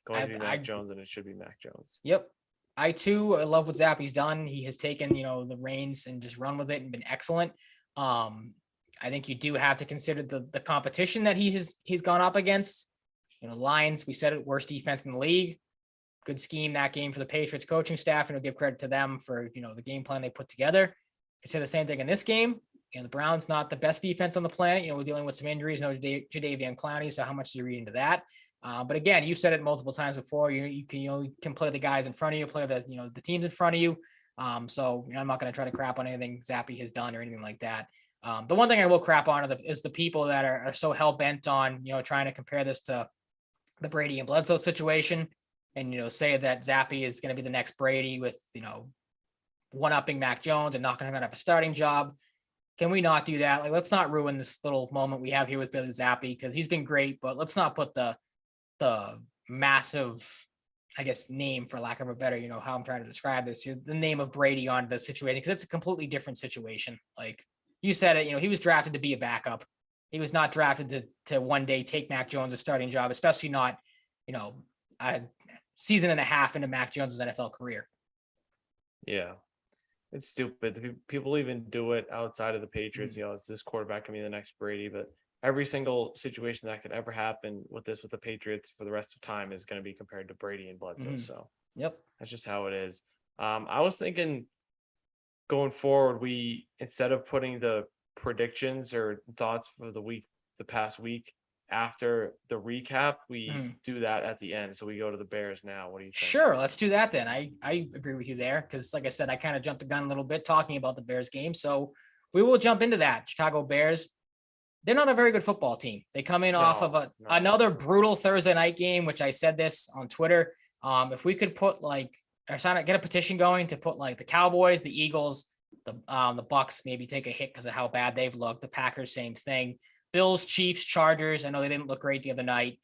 Going to be Mac Jones, and it should be Mac Jones. Yep. I too love what Zappy's done. He has taken the reins and just run with it and been excellent. I think you do have to consider the competition that he's gone up against. Lions, we said it, worst defense in the league. Good scheme that game for the Patriots coaching staff, and give credit to them for the game plan they put together. I say the same thing in this game. The Browns not the best defense on the planet. We're dealing with some injuries. No Jadeveon Clowney, so how much do you read into that? But again, you said it multiple times before. You can play the guys in front of you, play the teams in front of you. So I'm not going to try to crap on anything Zappy has done or anything like that. The one thing I will crap on is the people that are so hell bent on trying to compare this to the Brady and Bledsoe situation. And, say that Zappy is going to be the next Brady with, one-upping Mac Jones and not going to have a starting job. Can we not do that? Let's not ruin this little moment we have here with Billy Zappy because he's been great, but let's not put the massive, I guess, name, for lack of a better, how I'm trying to describe this, the name of Brady on the situation, because it's a completely different situation. Like you said it, he was drafted to be a backup. He was not drafted to one day take Mac Jones' starting job, especially not, a season and a half into Mac Jones' NFL career. Yeah. It's stupid. People even do it outside of the Patriots. Is this quarterback can be the next Brady? But every single situation that could ever happen with the Patriots for the rest of time is going to be compared to Brady and Bledsoe. So that's just how it is. I was thinking going forward, we, instead of putting the predictions or thoughts for the past week after the recap, we do that at the end. So we go to the Bears now. What do you think? Sure, let's do that then. I agree with you there because, like I said, I kind of jumped the gun a little bit talking about the Bears game. So we will jump into that. Chicago Bears, they're not a very good football team. They come in off of another brutal Thursday night game, which I said this on Twitter. If we could put get a petition going to put the Cowboys, the Eagles, the Bucks maybe take a hit because of how bad they've looked. The Packers, same thing. Bills, Chiefs, Chargers. I know they didn't look great the other night.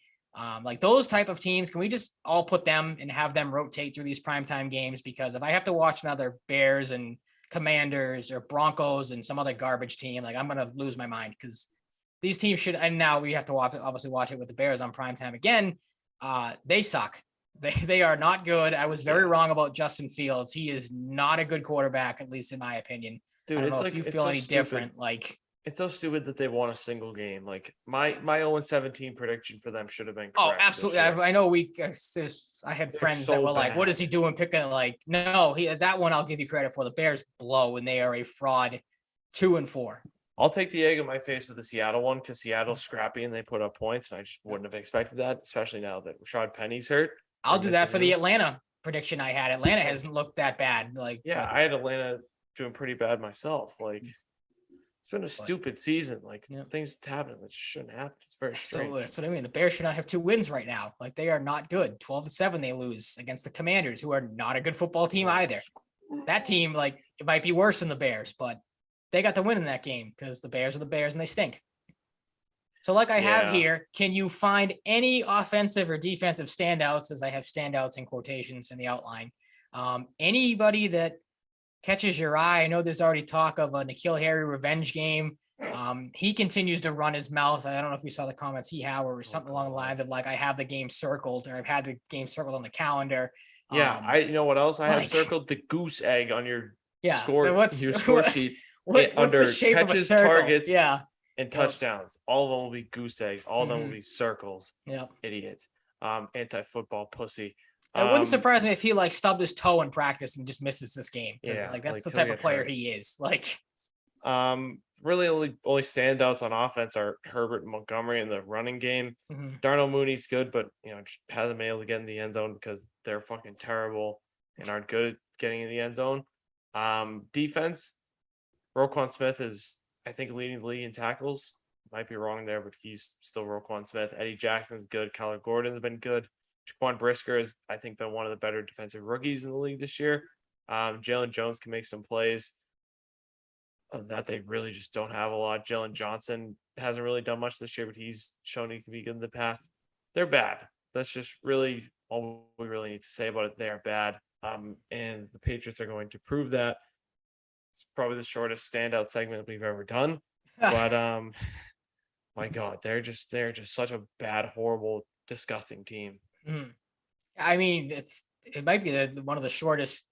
Those type of teams, can we just all put them and have them rotate through these primetime games? Because if I have to watch another Bears and Commanders or Broncos and some other garbage team, like I'm going to lose my mind because these teams should, and now we have to obviously watch it with the Bears on primetime again. They suck. They are not good. I was very wrong about Justin Fields. He is not a good quarterback, at least in my opinion. Dude, I don't it's know like if you it's feel so any stupid. different. Like It's so stupid that they've won a single game. Like my 0-17 prediction for them should have been correct. oh, absolutely. I know I had They're friends so that were like, "What is bad. he doing picking it?" Like, no, that one I'll give you credit for. The Bears blow, and they are a fraud. 2-4. I'll take the egg in my face with the Seattle one because Seattle's scrappy and they put up points, and I just wouldn't have expected that, especially now that Rashad Penny's hurt. I'll do that for missing the him. Atlanta prediction I had. Atlanta hasn't looked that bad. Like, Yeah, but I had Atlanta doing pretty bad myself. Like, it's been a stupid season. Like, things happening that just shouldn't happen. It's very strange. so that's what I mean. The Bears should not have 2 wins right now. Like, they are not good. 12-7 they lose against the Commanders, who are not a good football team either. That team, like, it might be worse than the Bears, but they got the win in that game because the Bears are the Bears and they stink. So like I have here, can you find any offensive or defensive standouts, as I have standouts in quotations in the outline? Anybody that catches your eye? I know there's already talk of a N'Keal Harry revenge game. He continues to run his mouth. I don't know if you saw the comments he had, or something along the lines of like, I have the game circled, or I've had the game circled on the calendar. Yeah, you know what else I have circled? The goose egg on your score sheet. What's under the shape catches, of a circle? targets, and touchdowns. All of them will be goose eggs. All of them will be circles. Yeah, idiot. Anti-football pussy. It wouldn't surprise me if he like stubbed his toe in practice and just misses this game. Yeah, like that's the type of player he is. Like, really only standouts on offense are Herbert and Montgomery in the running game. Darnell Mooney's good, but just hasn't been able to get in the end zone because they're fucking terrible and aren't good at getting in the end zone. Defense. Roquan Smith is, I think, leading the league in tackles. Might be wrong there, but he's still Roquan Smith. Eddie Jackson's good. Kyler Gordon's been good. Jaquan Brisker has, I think, been one of the better defensive rookies in the league this year. Jalen Jones can make some plays. Other than that, they really just don't have a lot. Jalen Johnson hasn't really done much this year, but he's shown he can be good in the past. They're bad. That's just really all we really need to say about it. They are bad. And the Patriots are going to prove that. It's probably the shortest standout segment we've ever done. But my God, they're just such a bad, horrible, disgusting team. I mean, it might be one of the shortest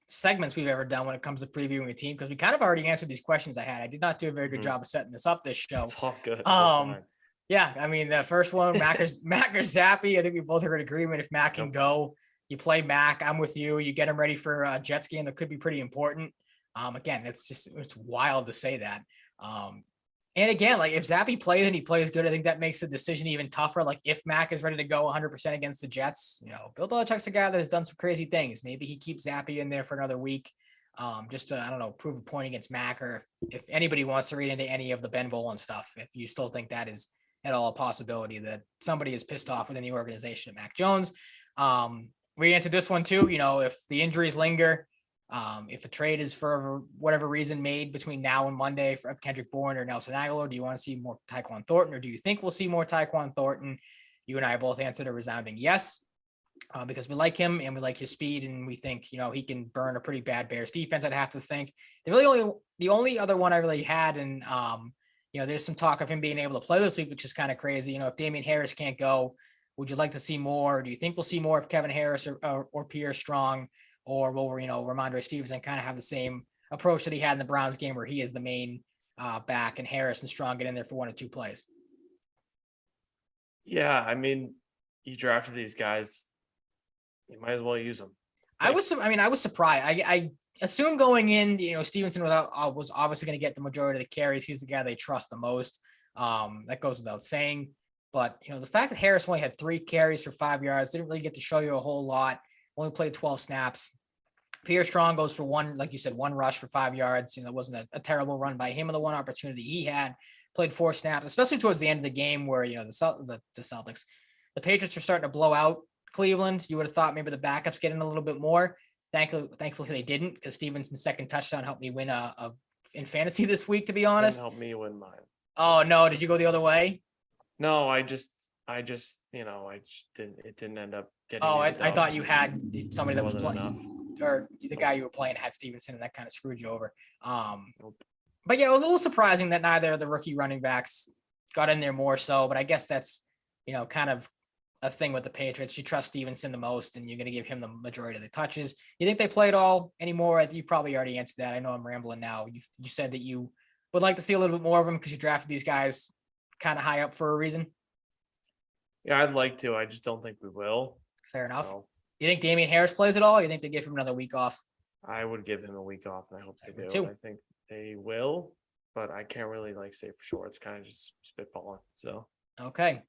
segments we've ever done when it comes to previewing a team, because we kind of already answered these questions I had. I did not do a very good job of setting this up this show. It's all good. Yeah, I mean, the first one, Mac or Zappy. I think we both are in agreement. If Mac can go, you play Mac. I'm with you. You get him ready for a Jets game that could be pretty important. Again, it's wild to say that. And again, like if Zappy plays and he plays good, I think that makes the decision even tougher. Like if Mac is ready to go 100% against the Jets, Bill Belichick's a guy that has done some crazy things. Maybe he keeps Zappy in there for another week, just to, I don't know, prove a point against Mac, or if anybody wants to read into any of the Ben Volen stuff, if you still think that is at all a possibility that somebody is pissed off within the organization at Mac Jones. We answered this one too. If the injuries linger, if a trade is for whatever reason made between now and Monday for Kendrick Bourne or Nelson Aguilar, do you want to see more Tyquan Thornton, or do you think we'll see more Tyquan Thornton? You and I both answered a resounding yes, because we like him and we like his speed, and we think, he can burn a pretty bad Bears defense. I'd have to think. The only other one I really had, and there's some talk of him being able to play this week, which is kind of crazy. If Damian Harris can't go, would you like to see more? Do you think we'll see more of Kevin Harris or Pierre Strong? Or will, Ramondre Stevenson kind of have the same approach that he had in the Browns game, where he is the main back and Harris and Strong get in there for 1 or 2 plays? Yeah, I mean, you drafted these guys, you might as well use them. I was surprised. I assumed going in, Stevenson was obviously going to get the majority of the carries. He's the guy they trust the most. That goes without saying. But, the fact that Harris only had 3 carries for 5 yards, didn't really get to show you a whole lot. Only played 12 snaps. Pierre Strong goes for 1, like you said, 1 rush for 5 yards. It wasn't a terrible run by him, and the 1 opportunity he had. Played 4 snaps, especially towards the end of the game where, the Celtics, the Patriots are starting to blow out Cleveland. You would have thought maybe the backups get in a little bit more. Thankfully they didn't, because Stevenson's second touchdown helped me win in fantasy this week, to be honest. Didn't help me win mine. Oh, no. Did you go the other way? No, I just didn't. It didn't end up getting. Oh, I thought you had somebody that was playing. Enough. or the guy you were playing had Stevenson, and that kind of screwed you over. Nope. But yeah, it was a little surprising that neither of the rookie running backs got in there more so. But I guess that's, kind of a thing with the Patriots. You trust Stevenson the most, and you're going to give him the majority of the touches. You think they play at all anymore? You probably already answered that. I know I'm rambling now. You said that you would like to see a little bit more of them because you drafted these guys kind of high up for a reason. Yeah, I'd like to. I just don't think we will. Fair enough. So You think Damian Harris plays at all? Or you think they give him another week off? I would give him a week off, and I hope they do. too. I think they will, but I can't really say for sure. It's kind of just spitballing. So Okay.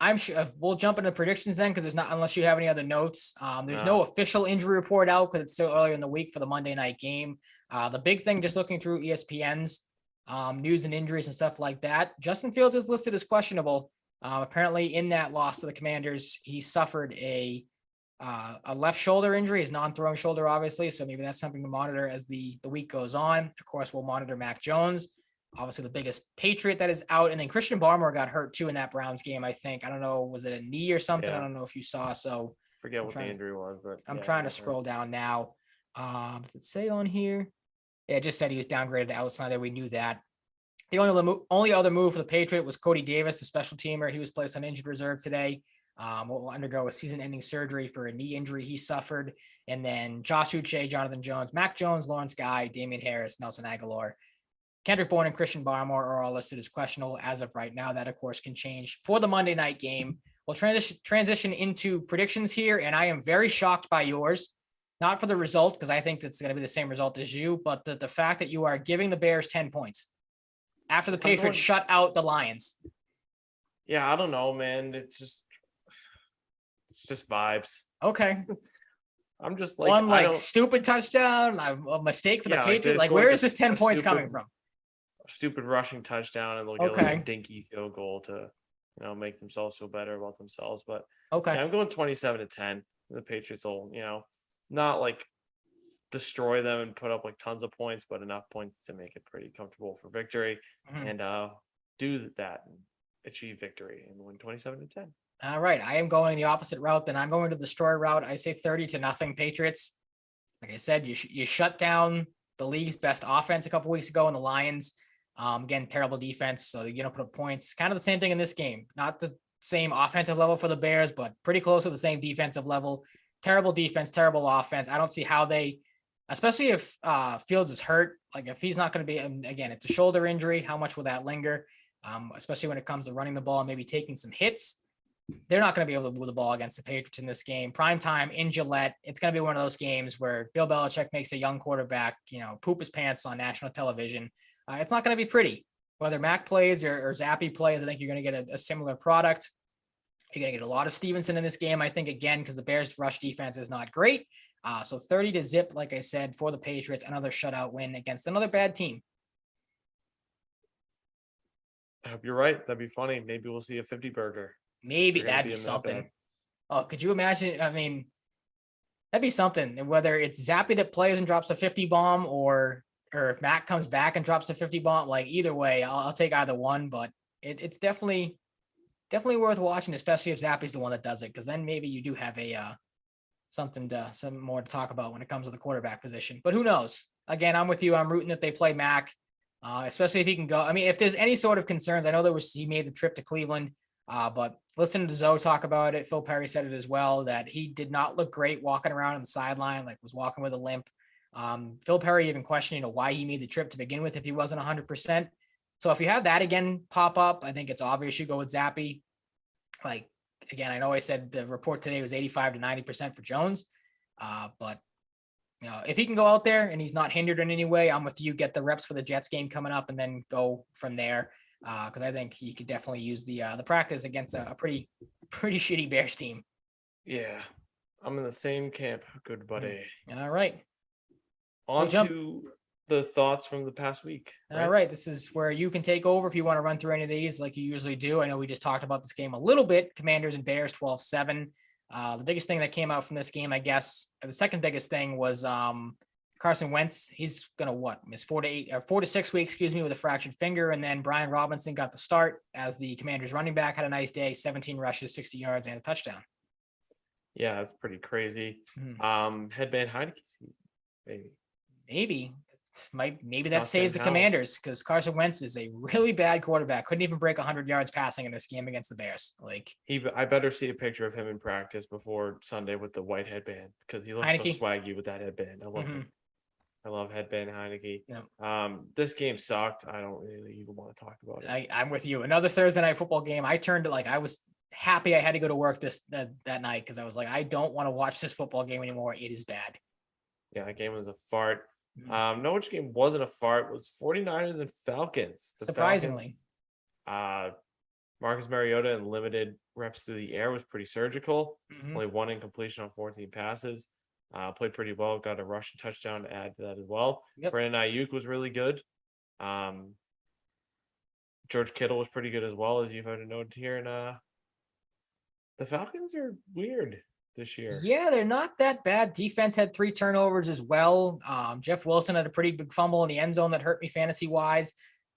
I'm sure we'll jump into predictions then, because there's not, unless you have any other notes. There's no official injury report out because it's still earlier in the week for the Monday night game. The big thing, just looking through ESPN's news and injuries and stuff like that, Justin Fields is listed as questionable. Apparently, in that loss to the Commanders, he suffered a left shoulder injury, his non-throwing shoulder, obviously. So maybe that's something to monitor as the week goes on. Of course, we'll monitor Mac Jones, obviously the biggest Patriot that is out. And then Christian Barmore got hurt too in that Browns game, I think. I don't know, was it a knee or something? Yeah. I don't know if you saw. So forget what the injury was, but I'm trying to scroll down now. Does it say on here? Yeah, it just said he was downgraded to outsider. We knew that. The only other move for the Patriot was Cody Davis, the special teamer. He was placed on injured reserve today. Will undergo a season-ending surgery for a knee injury he suffered. And then Josh Uche, Jonathan Jones, Mac Jones, Lawrence Guy, Damian Harris, Nelson Aguilar, Kendrick Bourne, and Christian Barmore are all listed as questionable as of right now. That, of course, can change for the Monday night game. We'll transition into predictions here, and I am very shocked by yours. Not for the result, because I think it's going to be the same result as you, but the fact that you are giving the Bears 10 points after the Patriots shut out the Lions. Yeah, I don't know, man. It's just vibes. Okay. I'm just like one stupid touchdown, a mistake for the Patriots. Where is this 10 points coming from? Stupid rushing touchdown, and they'll get a dinky field goal to make themselves feel better about themselves. But yeah, I'm going 27-10. The Patriots will not destroy them and put up tons of points, but enough points to make it pretty comfortable for victory, and do that and achieve victory and win 27-10. All right, I am going the opposite route. Then I'm going to the destroy route. I say 30-0 Patriots. Like I said, you shut down the league's best offense a couple weeks ago in the Lions. Again, terrible defense, so you don't put up points. Kind of the same thing in this game. Not the same offensive level for the Bears, but pretty close to the same defensive level. Terrible defense, terrible offense. I don't see how they, especially if Fields is hurt, if he's not going to be, and again, it's a shoulder injury, how much will that linger? Especially when it comes to running the ball and maybe taking some hits. They're not going to be able to move the ball against the Patriots in this game. Prime time in Gillette. It's going to be one of those games where Bill Belichick makes a young quarterback, poop his pants on national television. It's not going to be pretty. Whether Mac plays or Zappy plays, I think you're going to get a similar product. You're going to get a lot of Stevenson in this game, I think, again, because the Bears' rush defense is not great. So 30-0, like I said, for the Patriots, another shutout win against another bad team. I hope you're right. That'd be funny. Maybe we'll see a 50 burger. Maybe that'd be something. Could you imagine? I mean, that'd be something. And whether it's Zappy that plays and drops a 50 bomb or if Mac comes back and drops a 50 bomb, either way, I'll take either one. But it's definitely worth watching, especially if Zappy's the one that does it, because then maybe you do have some more to talk about when it comes to the quarterback position. But who knows? Again, I'm with you. I'm rooting that they play Mac, especially if he can go. I mean, if there's any sort of concerns, I know he made the trip to Cleveland. But listening to Zoe talk about it, Phil Perry said it as well, that he did not look great walking around on the sideline, was walking with a limp. Phil Perry even questioning why he made the trip to begin with if he wasn't 100%. So if you have that again pop up, I think it's obvious you go with Zappy. Again, I know I said the report today was 85-90% for Jones, but if he can go out there and he's not hindered in any way, I'm with you. Get the reps for the Jets game coming up and then go from there. Because I think he could definitely use the practice against a pretty shitty Bears team. Yeah, I'm in the same camp, good buddy. All right. On to the thoughts from the past week. All right. This is where you can take over if you want to run through any of these like you usually do. I know we just talked about this game a little bit. Commanders and Bears 12-7. The biggest thing that came out from this game, I guess, the second biggest thing was Carson Wentz. He's going to miss 4 to 6 weeks, with a fractured finger. And then Brian Robinson got the start as the Commanders running back, had a nice day, 17 rushes, 60 yards, and a touchdown. Yeah, that's pretty crazy. Headband Heineke season, maybe. Maybe that Not Sam saves the Howell. Commanders because Carson Wentz is a really bad quarterback. Couldn't even break 100 yards passing in this game against the Bears. Like I better see a picture of him in practice before Sunday with the white headband because he looks so Heineke. swaggy with that headband. I love him. I love headband Heineke. Yeah. This game sucked. I don't really even want to talk about it. I'm with you. Another Thursday night football game. I turned to I was happy I had to go to work that night because I was like, I don't want to watch this football game anymore. It is bad. Yeah, that game was a fart. No, which game wasn't a fart was 49ers and Falcons. Surprisingly. Marcus Mariota in limited reps through the air was pretty surgical. Mm-hmm. Only 1 incompletion on 14 passes. Played pretty well. Got a rushing touchdown to add to that as well. Yep. Brandon Ayuk was really good. George Kittle was pretty good as well, as you've already noted here. And the Falcons are weird this year. Yeah, they're not that bad. Defense had 3 turnovers as well. Jeff Wilson had a pretty big fumble in the end zone that hurt me fantasy-wise.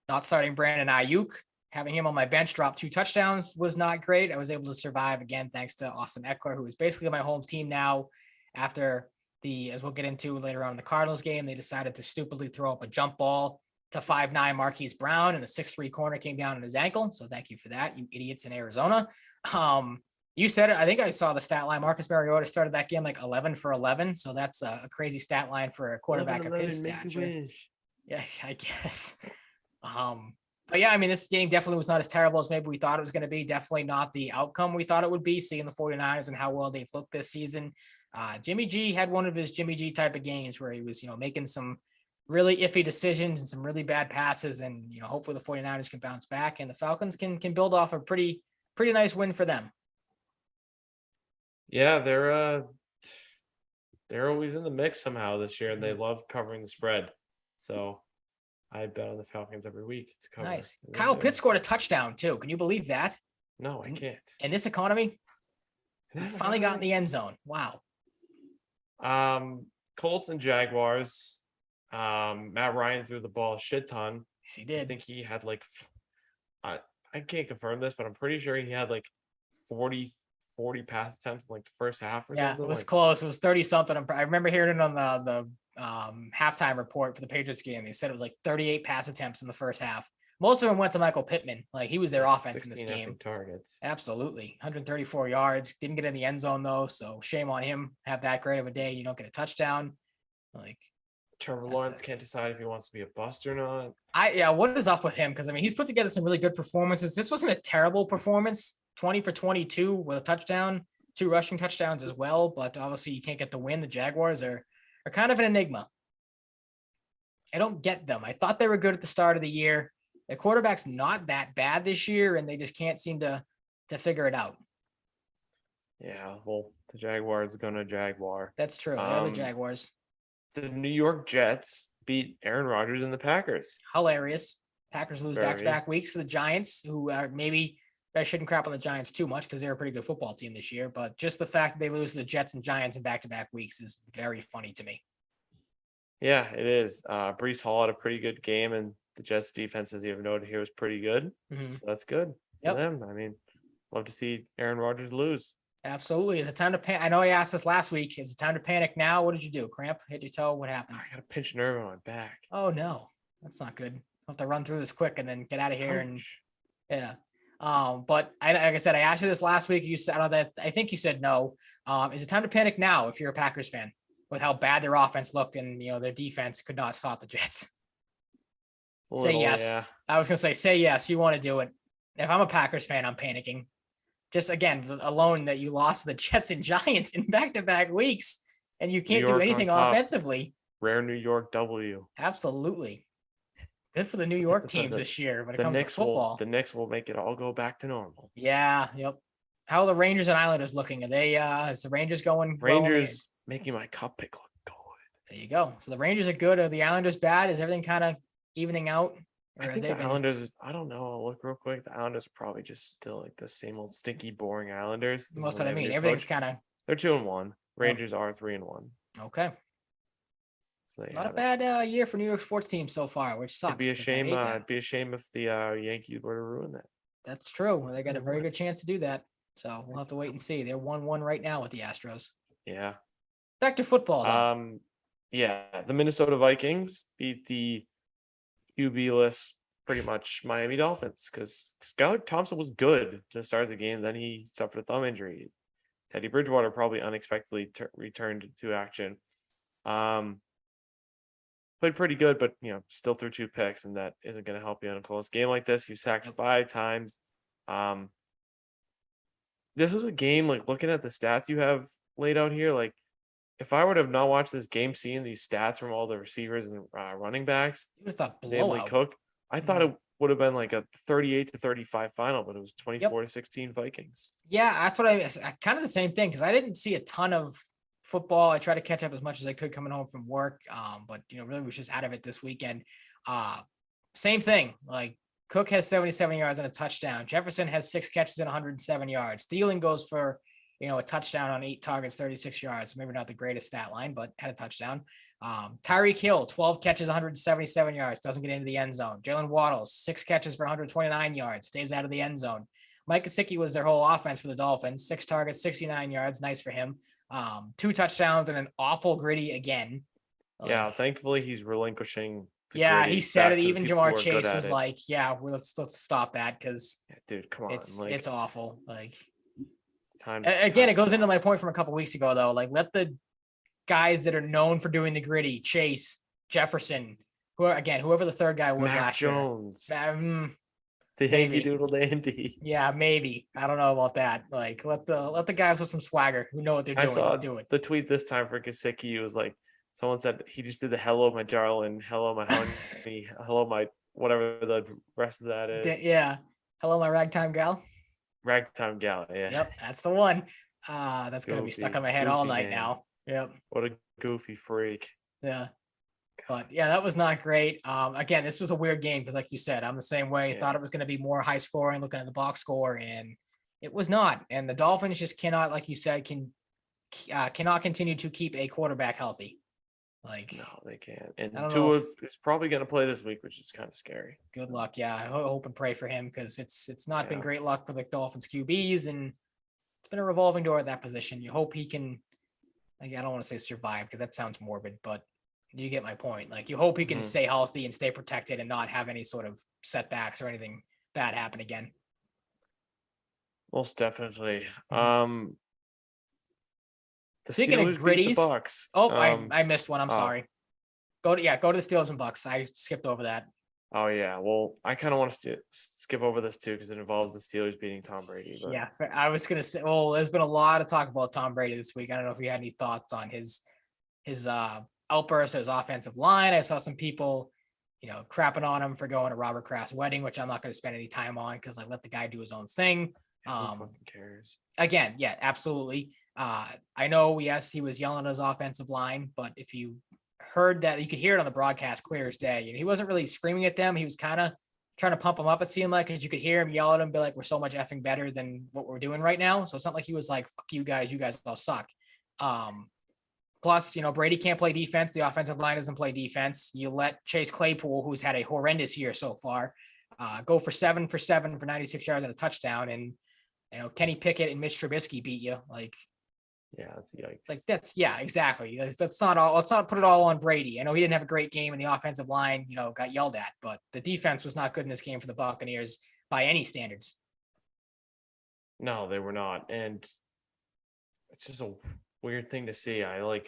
Not starting Brandon Ayuk. Having him on my bench drop 2 touchdowns was not great. I was able to survive again thanks to Austin Eckler, who is basically my home team now. After as we'll get into later on in the Cardinals game, they decided to stupidly throw up a jump ball to 5'9" Marquise Brown, and a 6'3" corner came down on his ankle. So thank you for that, you idiots in Arizona. You said it. I think I saw the stat line. Marcus Mariota started that game 11 for 11. So that's a crazy stat line for a quarterback 11, of his stature. Yeah, I guess. But yeah, I mean, this game definitely was not as terrible as maybe we thought it was going to be. Definitely not the outcome we thought it would be, seeing the 49ers and how well they've looked this season. Jimmy G had one of his Jimmy G type of games where he was, making some really iffy decisions and some really bad passes. And, hopefully the 49ers can bounce back and the Falcons can build off a pretty nice win for them. Yeah, they're always in the mix somehow this year, and they love covering the spread. So I bet on the Falcons every week to cover. Nice. Kyle Pitts scored a touchdown too. Can you believe that? No, I can't. In this economy, he finally got in the end zone. Wow. Colts and Jaguars. Matt Ryan threw the ball a shit ton. Yes, he did. I think he had I can't confirm this, but I'm pretty sure he had 40 pass attempts in the first half or something. It was close. It was 30 something. I remember hearing it on the halftime report for the Patriots game. They said it was 38 pass attempts in the first half. Most of them went to Michael Pittman. He was their offense in this game. Targets. Absolutely. 134 yards. Didn't get in the end zone though. So shame on him. Have that great of a day. You don't get a touchdown. Trevor Lawrence can't decide if he wants to be a bust or not. What is up with him? Because he's put together some really good performances. This wasn't a terrible performance. 20 for 22 with a touchdown, 2 rushing touchdowns as well. But obviously you can't get the win. The Jaguars are kind of an enigma. I don't get them. I thought they were good at the start of the year. The quarterback's not that bad this year, and they just can't seem to figure it out. Yeah, well, the Jaguars are gonna Jaguar. That's true. They're the Jaguars. The New York Jets beat Aaron Rodgers and the Packers. Hilarious. Packers lose back-to-back weeks to the Giants, who are maybe I shouldn't crap on the Giants too much because they're a pretty good football team this year. But just the fact that they lose to the Jets and Giants in back-to-back weeks is very funny to me. Yeah, it is. Breece Hall had a pretty good game, and the Jets defense, as you have noted here, was pretty good. Mm-hmm. So that's good for them. I mean, love to see Aaron Rodgers lose. Absolutely. Is it time to panic? I know I asked this last week. Is it time to panic now? What did you do? Cramp? Hit your toe? What happens? I got a pinched nerve on my back. Oh, no. That's not good. I'll have to run through this quick and then get out of here. Ouch. But like I said, I asked you this last week. You said, I think you said no. Is it time to panic now if you're a Packers fan with how bad their offense looked and, their defense could not stop the Jets? Say yes. Yeah. I was going to say yes. You want to do it. If I'm a Packers fan, I'm panicking. Just again, alone that you lost the Jets and Giants in back-to-back weeks and you can't do anything offensively. Rare New York W. Absolutely. Good for the New York teams this year when it comes to football. The Knicks will make it all go back to normal. Yeah. Yep. How are the Rangers and Islanders looking? Are they, is the Rangers going? Rangers making my cup pick look good. There you go. So the Rangers are good. Are the Islanders bad? Is everything kind of evening out? I think the Islanders, I don't know. I'll look real quick. The Islanders are probably just still the same old stinky, boring Islanders. That's what I mean. Everything's kind of. They're 2-1. Rangers are 3-1. Okay. So not a bad year for New York sports teams so far, which sucks. It'd be a shame. It'd be a shame if the Yankees were to ruin that. That's true. They got a very good chance to do that. So we'll have to wait and see. They're 1-1 right now with the Astros. Yeah. Back to football, though. Yeah, the Minnesota Vikings beat the QB-less pretty much Miami Dolphins because Skylar Thompson was good to start the game. Then he suffered a thumb injury. Teddy Bridgewater probably unexpectedly returned to action. Played pretty good, but still threw 2 picks, and that isn't going to help you in a close game like this. You sacked 5 times. This was a game, like, looking at the stats you have laid out here, like, if I would have not watched this game, seeing these stats from all the receivers and running backs, It was a namely blowout. Cook, I thought it would have been like a 38-35 final, but it was 24-16 Vikings. Yeah, that's what I kind of the same thing because I didn't see a ton of football. I tried to catch up as much as I could coming home from work, but really was just out of it this weekend. Same thing. Like Cook has 77 yards and a touchdown. Jefferson has 6 catches and 107 yards. Thielen goes for a touchdown on 8 targets, 36 yards. Maybe not the greatest stat line, but had a touchdown. Tyreek Hill, 12 catches, 177 yards, doesn't get into the end zone. Jalen Waddles, 6 catches for 129 yards, stays out of the end zone. Mike Gesicki was their whole offense for the Dolphins, 6 targets, 69 yards, nice for him. 2 touchdowns and an awful Gritty again. Yeah, thankfully he's relinquishing. He said it. Even Jamar Chase was like, let's stop that because dude, come on, it's awful. Like, it goes into my point from a couple weeks ago though. Like, let the guys that are known for doing the gritty, Chase, Jefferson, whoever the third guy was last Jones. year. The Yankee Doodle Dandy. Yeah, maybe. I don't know about that. Like, let the guys with some swagger who know what they're doing. I saw the tweet this time for Gesicki. It was like, someone said he just did the hello, my darling, hello, my honey, hello, my whatever the rest of that is. Yeah. Hello, my ragtime gal. Ragtime gal, yeah. Yep, that's the one. That's going to be stuck in my head all night now. Yep. What a goofy freak. Yeah. But yeah, that was not great. Again, this was a weird game because, like you said, I'm the same way. Yeah. Thought it was going to be more high scoring, looking at the box score, and it was not. And the Dolphins just cannot, like you said, cannot continue to keep a quarterback healthy. Like, no, they can't. And Tua is probably going to play this week, which is kind of scary. Good luck. Yeah, I hope and pray for him because it's not been great luck for the Dolphins QBs, and it's been a revolving door at that position. You hope he can. Like, I don't want to say survive because that sounds morbid, but you get my point. Like, you hope he can stay healthy and stay protected and not have any sort of setbacks or anything bad happen again. Most definitely. Speaking of gritties, the Bucks. I missed one. I'm sorry. Go to the Steelers and Bucks. I skipped over that. Oh yeah. Well, I kind of want to skip over this too because it involves the Steelers beating Tom Brady. But... Yeah, I was gonna say. Well, there's been a lot of talk about Tom Brady this week. I don't know if you had any thoughts on his outburst at his offensive line. I saw some people, crapping on him for going to Robert Kraft's wedding, which I'm not going to spend any time on because let the guy do his own thing. Who fucking cares? Again, yeah, absolutely. I know, yes, he was yelling at his offensive line, but if you heard that, you could hear it on the broadcast clear as day. He wasn't really screaming at them. He was kind of trying to pump them up, it seemed like, because you could hear him yell at them, be like, we're so much effing better than what we're doing right now. So it's not like he was like, fuck you guys all suck. Plus, Brady can't play defense. The offensive line doesn't play defense. You let Chase Claypool, who's had a horrendous year so far, go for 7 for 96 yards and a touchdown. And, Kenny Pickett and Mitch Trubisky beat you. Like, yeah, that's yikes. Like exactly. That's not all. Let's not put it all on Brady. I know he didn't have a great game and the offensive line, got yelled at, but the defense was not good in this game for the Buccaneers by any standards. No, they were not. And it's just a weird thing to see. I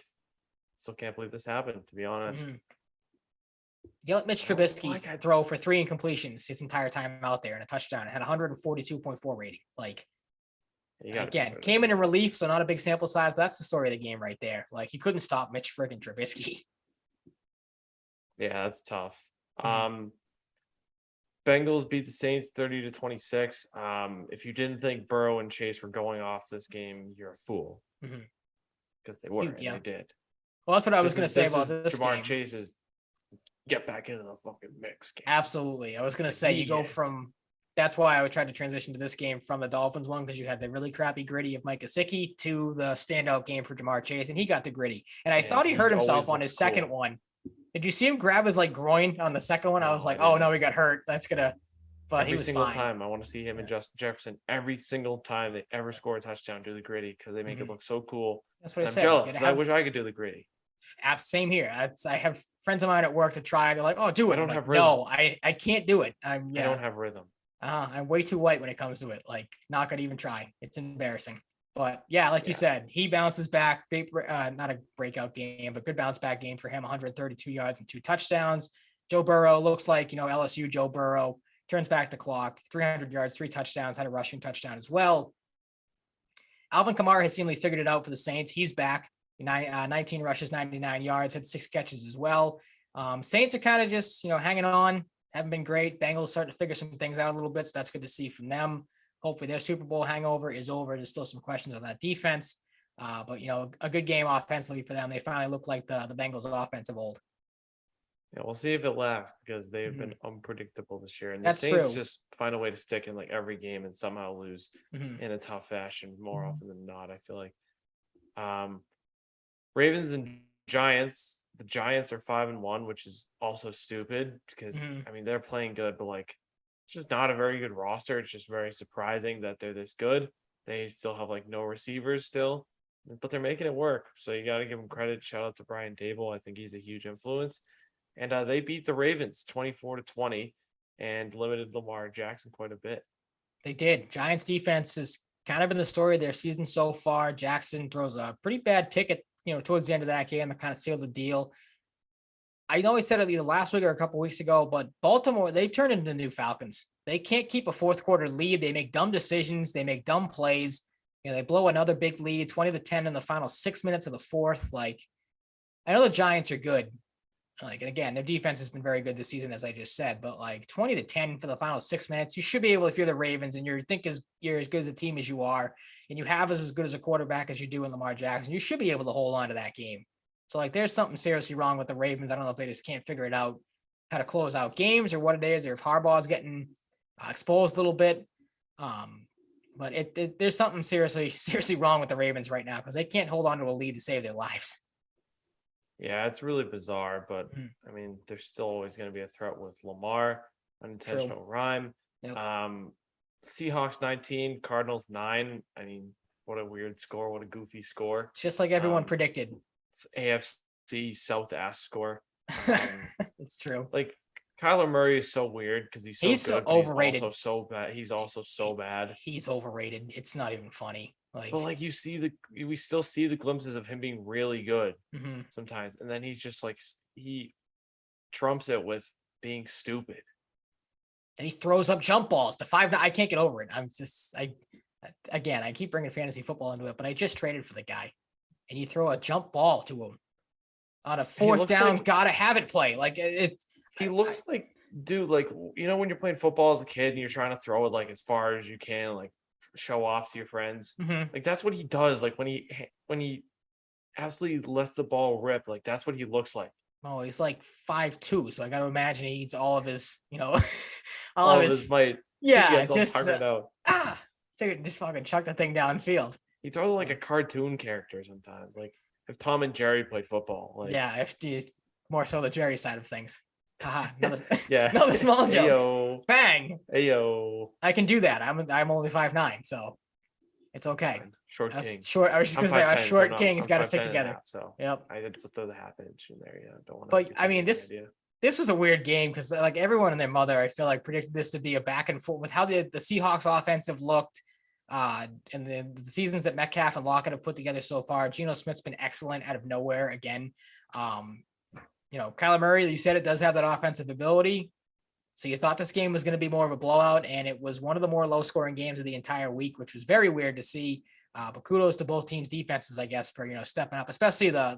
still can't believe this happened, to be honest. Mm-hmm. You let Mitch Trubisky throw for 3 incompletions his entire time out there and a touchdown. It had 142.4 rating. Like, again, came in relief, so not a big sample size, but that's the story of the game right there. Like, you couldn't stop Mitch friggin' Trubisky. Yeah, that's tough. Mm-hmm. Bengals beat the Saints 30-26. If you didn't think Burrow and Chase were going off this game, you're a fool. Because they were, and they did. Well, that's what I was going to say about this Jamar game. Chase is get back into the fucking mix game. Absolutely. I was going to say, you go from... That's why I would try to transition to this game from the Dolphins one, because you had the really crappy gritty of Mike Gesicki to the standout game for Jamar Chase, and he got the gritty. And I thought he hurt himself on his second one. Did you see him grab his groin on the second one? I was like, oh no, he got hurt. That's gonna but he Every was single fine. time, I want to see him and Justin Jefferson every single time they ever score a touchdown, do the gritty because they make it look so cool. That's what And I I'm said. jealous because I wish I could do the gritty. Same here. I have friends of mine at work to try. They're like, "Oh, do it." I don't I'm have like, rhythm. no, I can't do it. I don't have rhythm. I'm way too white when it comes to it. Like, not gonna even try. It's embarrassing. But yeah, like you said, he bounces back. Not a breakout game, but good bounce back game for him. 132 yards and 2 touchdowns. Joe Burrow looks like, LSU Joe Burrow turns back the clock. 300 yards, 3 touchdowns, had a rushing touchdown as well. Alvin Kamara has seemingly figured it out for the Saints. He's back. 19 rushes, 99 yards, had 6 catches as well. Saints are kind of just, hanging on. Haven't been great. Bengals starting to figure some things out a little bit, so that's good to see from them. Hopefully their Super Bowl hangover is over. There's still some questions on that defense. But, a good game offensively for them. They finally look like the Bengals offense of old. Yeah, we'll see if it lasts because they've been unpredictable this year. And the That's Saints true. just find a way to stick in like every game and somehow lose in a tough fashion more Mm-hmm. often than not, I feel like. Ravens and Giants. The Giants are 5-1, which is also stupid because I mean they're playing good, but like it's just not a very good roster. It's just very surprising that they're this good. They still have like no receivers still, but they're making it work. So you got to give them credit. Shout out to Brian Dable. I think he's a huge influence. And they beat the Ravens 24-20 and limited Lamar Jackson quite a bit. They did. Giants defense has kind of been the story of their season so far. Jackson throws a pretty bad pick at, towards the end of that game that kind of sealed the deal. I know he said it either last week or a couple weeks ago, but Baltimore, they've turned into the new Falcons. They can't keep a fourth quarter lead. They make dumb decisions. They make dumb plays. They blow another big lead, 20-10 in the final 6 minutes of the fourth. Like, I know the Giants are good. Like, and again, their defense has been very good this season, as I just said, but like 20-10 for the final 6 minutes, you should be able, if you're the Ravens and you're as good as a team as you are, and you have as good as a quarterback as you do in Lamar Jackson, you should be able to hold on to that game. So like, there's something seriously wrong with the Ravens. I don't know if they just can't figure it out, how to close out games or what it is, or if Harbaugh's getting exposed a little bit. But there's something seriously wrong with the Ravens right now because they can't hold on to a lead to save their lives. Yeah, it's really bizarre, but I mean, there's still always going to be a threat with Lamar, unintentional rhyme. Yep. Seahawks 19, Cardinals 9. I mean, what a weird score. What a goofy score. It's just like everyone predicted. It's AFC South ass score. It's true. Like Kyler Murray is so weird because he's good, so but overrated. He's also so bad. He's also so bad. He's overrated. It's not even funny. Like, but like we still see the glimpses of him being really good sometimes, and then he's just like he trumps it with being stupid. And he throws up jump balls to 5. I can't get over it. I keep bringing fantasy football into it, but I just traded for the guy, and you throw a jump ball to him on a 4th down, gotta have it play. Like he looks like, dude, like when you're playing football as a kid and you're trying to throw it like as far as you can, like show off to your friends. Like that's what he does. Like when he absolutely lets the ball rip, like that's what he looks like. Oh, he's like 5'2", so I got to imagine he eats all of his, all of his might. Yeah, just just fucking chuck the thing downfield. He throws like a cartoon character sometimes, like if Tom and Jerry played football. Like, yeah, more so the Jerry side of things. Haha, yeah, another small joke. Ayo. Bang. Ayo. I can do that. I'm only 5'9", so it's okay. Short king. Short. I was just gonna say, our short kings got to stick together. Half, so yep. I had to put the half inch in there. Yeah, don't want. But I mean, this was a weird game because like everyone and their mother, I feel like predicted this to be a back and forth with how the Seahawks offensive looked, and the seasons that Metcalf and Lockett have put together so far. Geno Smith's been excellent out of nowhere again. Kyler Murray, you said it does have that offensive ability. So you thought this game was going to be more of a blowout, and it was one of the more low-scoring games of the entire week, which was very weird to see. But kudos to both teams' defenses, I guess, for stepping up, especially the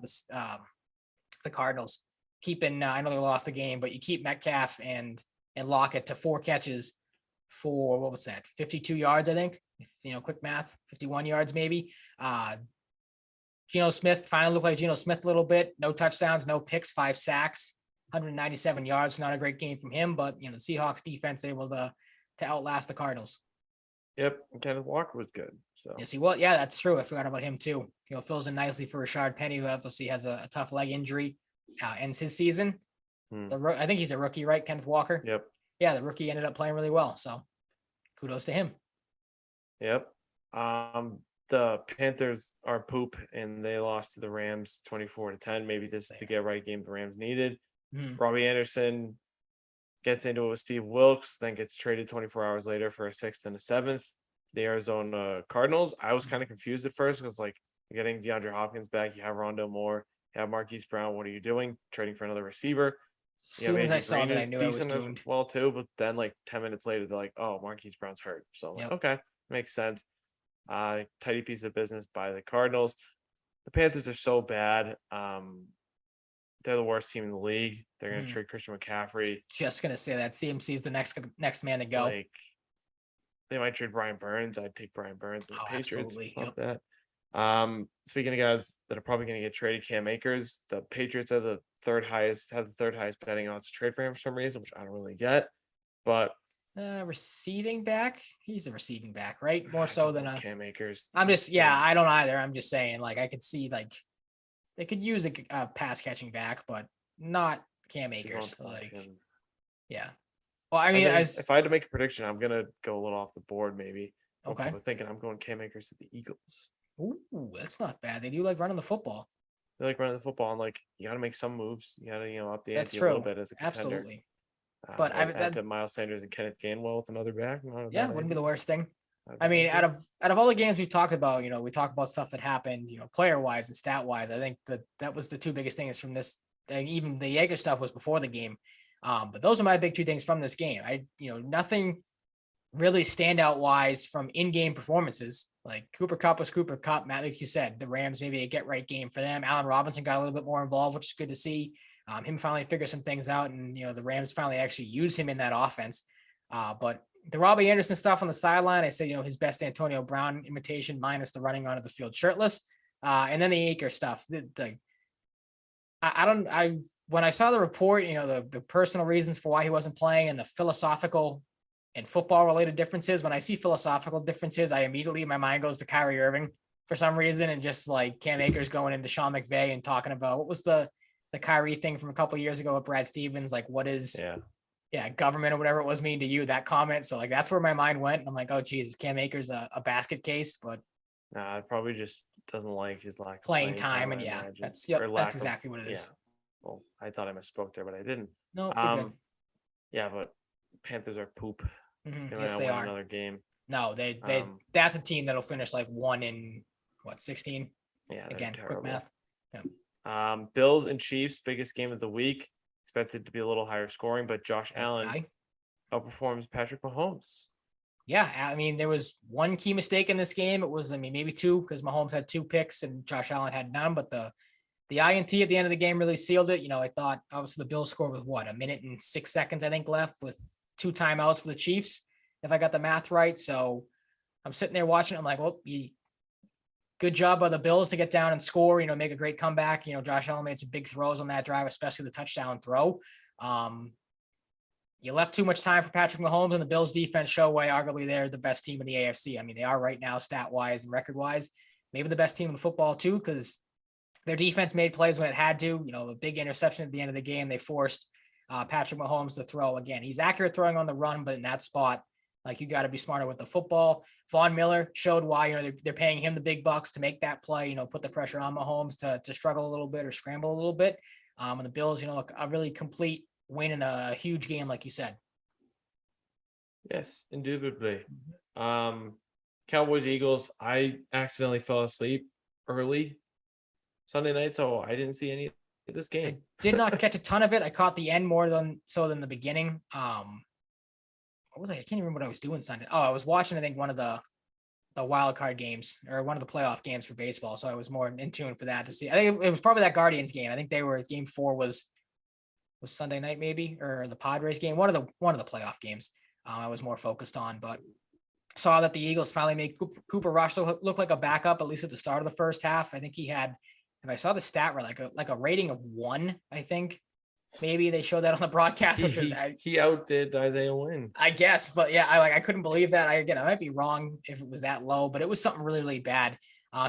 Cardinals keeping. I know they lost the game, but you keep Metcalf and Lockett to 4 catches for what was that? 52 yards, I think. Quick math, 51 yards maybe. Geno Smith finally looked like Geno Smith a little bit. No touchdowns, no picks, 5 sacks, 197 yards. Not a great game from him, but the Seahawks defense able to outlast the Cardinals. Yep, and Kenneth Walker was good. So yes, he was. Yeah, that's true. I forgot about him too. Fills in nicely for Rashard Penny, who obviously has a tough leg injury, ends his season. I think he's a rookie, right? Kenneth Walker. Yep. yeah, the rookie ended up playing really well. So kudos to him. Yep. The Panthers are poop and they lost to the Rams 24-10. Maybe this is the get right game the Rams needed. Robbie Anderson gets into it with Steve Wilkes, then gets traded 24 hours later for a 6th and a 7th. The Arizona Cardinals. I was kind of confused at first because like you're getting DeAndre Hopkins back, you have Rondo Moore, you have Marquise Brown. What are you doing? Trading for another receiver. As soon as I saw that, I knew I was decent as doomed. well too, but then like 10 minutes later, they're like, "Oh, Marquise Brown's hurt." So I'm like, okay, makes sense. Tidy piece of business by the Cardinals. The Panthers are so bad. They're the worst team in the league. They're going to trade Christian McCaffrey. Just going to say that CMC is the next man to go. Like, they might trade Brian Burns. I'd take Brian Burns and the Patriots. Love that. Speaking of guys that are probably going to get traded, Cam Akers. The Patriots are have the third highest betting odds to trade for him for some reason, which I don't really get. But receiving back, he's a receiving back, right? More so than Cam Akers. I don't either. I'm just saying, like, I could see like they could use a pass catching back, but not Cam Akers. Like, yeah. Well, I mean, if I had to make a prediction, I'm gonna go a little off the board, maybe. Okay. I'm thinking I'm going Cam Akers to the Eagles. Ooh, that's not bad. They do like running the football. They like running the football, and like you got to make some moves. You got to up the ante a little bit as a contender. Absolutely. But I add Miles Sanders and Kenneth Gainwell with another back. Wouldn't be the worst thing. I mean, out of all the games we've talked about, we talk about stuff that happened, player wise and stat wise. I think that was the two biggest things from this. And even the Jaeger stuff was before the game. But those are my big two things from this game. Nothing really standout wise from in-game performances. Like Cooper Kupp was Cooper Kupp. Matt, like you said, the Rams maybe a get right game for them. Allen Robinson got a little bit more involved, which is good to see. Him finally figure some things out, and the Rams finally actually use him in that offense. But the Robbie Anderson stuff on the sideline, I said his best Antonio Brown imitation minus the running onto the field shirtless, and then the Akers stuff. When I saw the report, the personal reasons for why he wasn't playing and the philosophical and football related differences. When I see philosophical differences, I immediately my mind goes to Kyrie Irving for some reason, and just like Cam Akers going into Sean McVay and talking about what was the Kyrie thing from a couple of years ago with Brad Stevens, like what is government or whatever it was mean to you, that comment. So like that's where my mind went. And I'm like, oh Jesus, Cam Akers a basket case, but it probably just doesn't like his lack of playing time. And that's exactly what it is. Well, I thought I misspoke there, but I didn't. No, but Panthers are poop. Yes, they are. Another game. No, they that's a team that'll finish like 1 in 16. Yeah, again, quick math. Yeah. Bills and Chiefs, biggest game of the week. Expected to be a little higher scoring, but Josh Allen outperforms Patrick Mahomes. Yeah, I mean, there was one key mistake in this game. It was, maybe two, because Mahomes had 2 picks and Josh Allen had none, but the INT at the end of the game really sealed it. I thought obviously the Bills scored with 1 minute and 6 seconds, I think, left, with 2 timeouts for the Chiefs, if I got the math right. So I'm sitting there watching it. I'm like, well, good job by the Bills to get down and score, make a great comeback. Josh Allen made some big throws on that drive, especially the touchdown throw. You left too much time for Patrick Mahomes, and the Bills defense show why arguably they're the best team in the AFC. They are right now, stat-wise and record-wise, maybe the best team in football too, because their defense made plays when it had to. A big interception at the end of the game. They forced Patrick Mahomes to throw. Again, he's accurate throwing on the run, but in that spot, you got to be smarter with the football. Von Miller showed why, they're paying him the big bucks to make that play, put the pressure on Mahomes to struggle a little bit or scramble a little bit. And the Bills, a really complete win in a huge game, like you said. Yes, indubitably. Cowboys, Eagles, I accidentally fell asleep early Sunday night, so I didn't see any of this game. I did not catch a ton of it. I caught the end more than the beginning. What was I can't even remember what I was doing Sunday. Oh, I was watching, I think, one of the wild card games or one of the playoff games for baseball. So I was more in tune for that to see. I think it was probably that Guardians game. I think game 4 was Sunday night, maybe, or the Padres game. One of the playoff games I was more focused on, but saw that the Eagles finally made Cooper Rush look like a backup, at least at the start of the first half. I think he had, if I saw the stat right, like a rating of 1, I think. Maybe they showed that on the broadcast, which was he outdid Isaiah Wynn, I guess. But yeah, I couldn't believe that. I might be wrong if it was that low, but it was something really, really bad.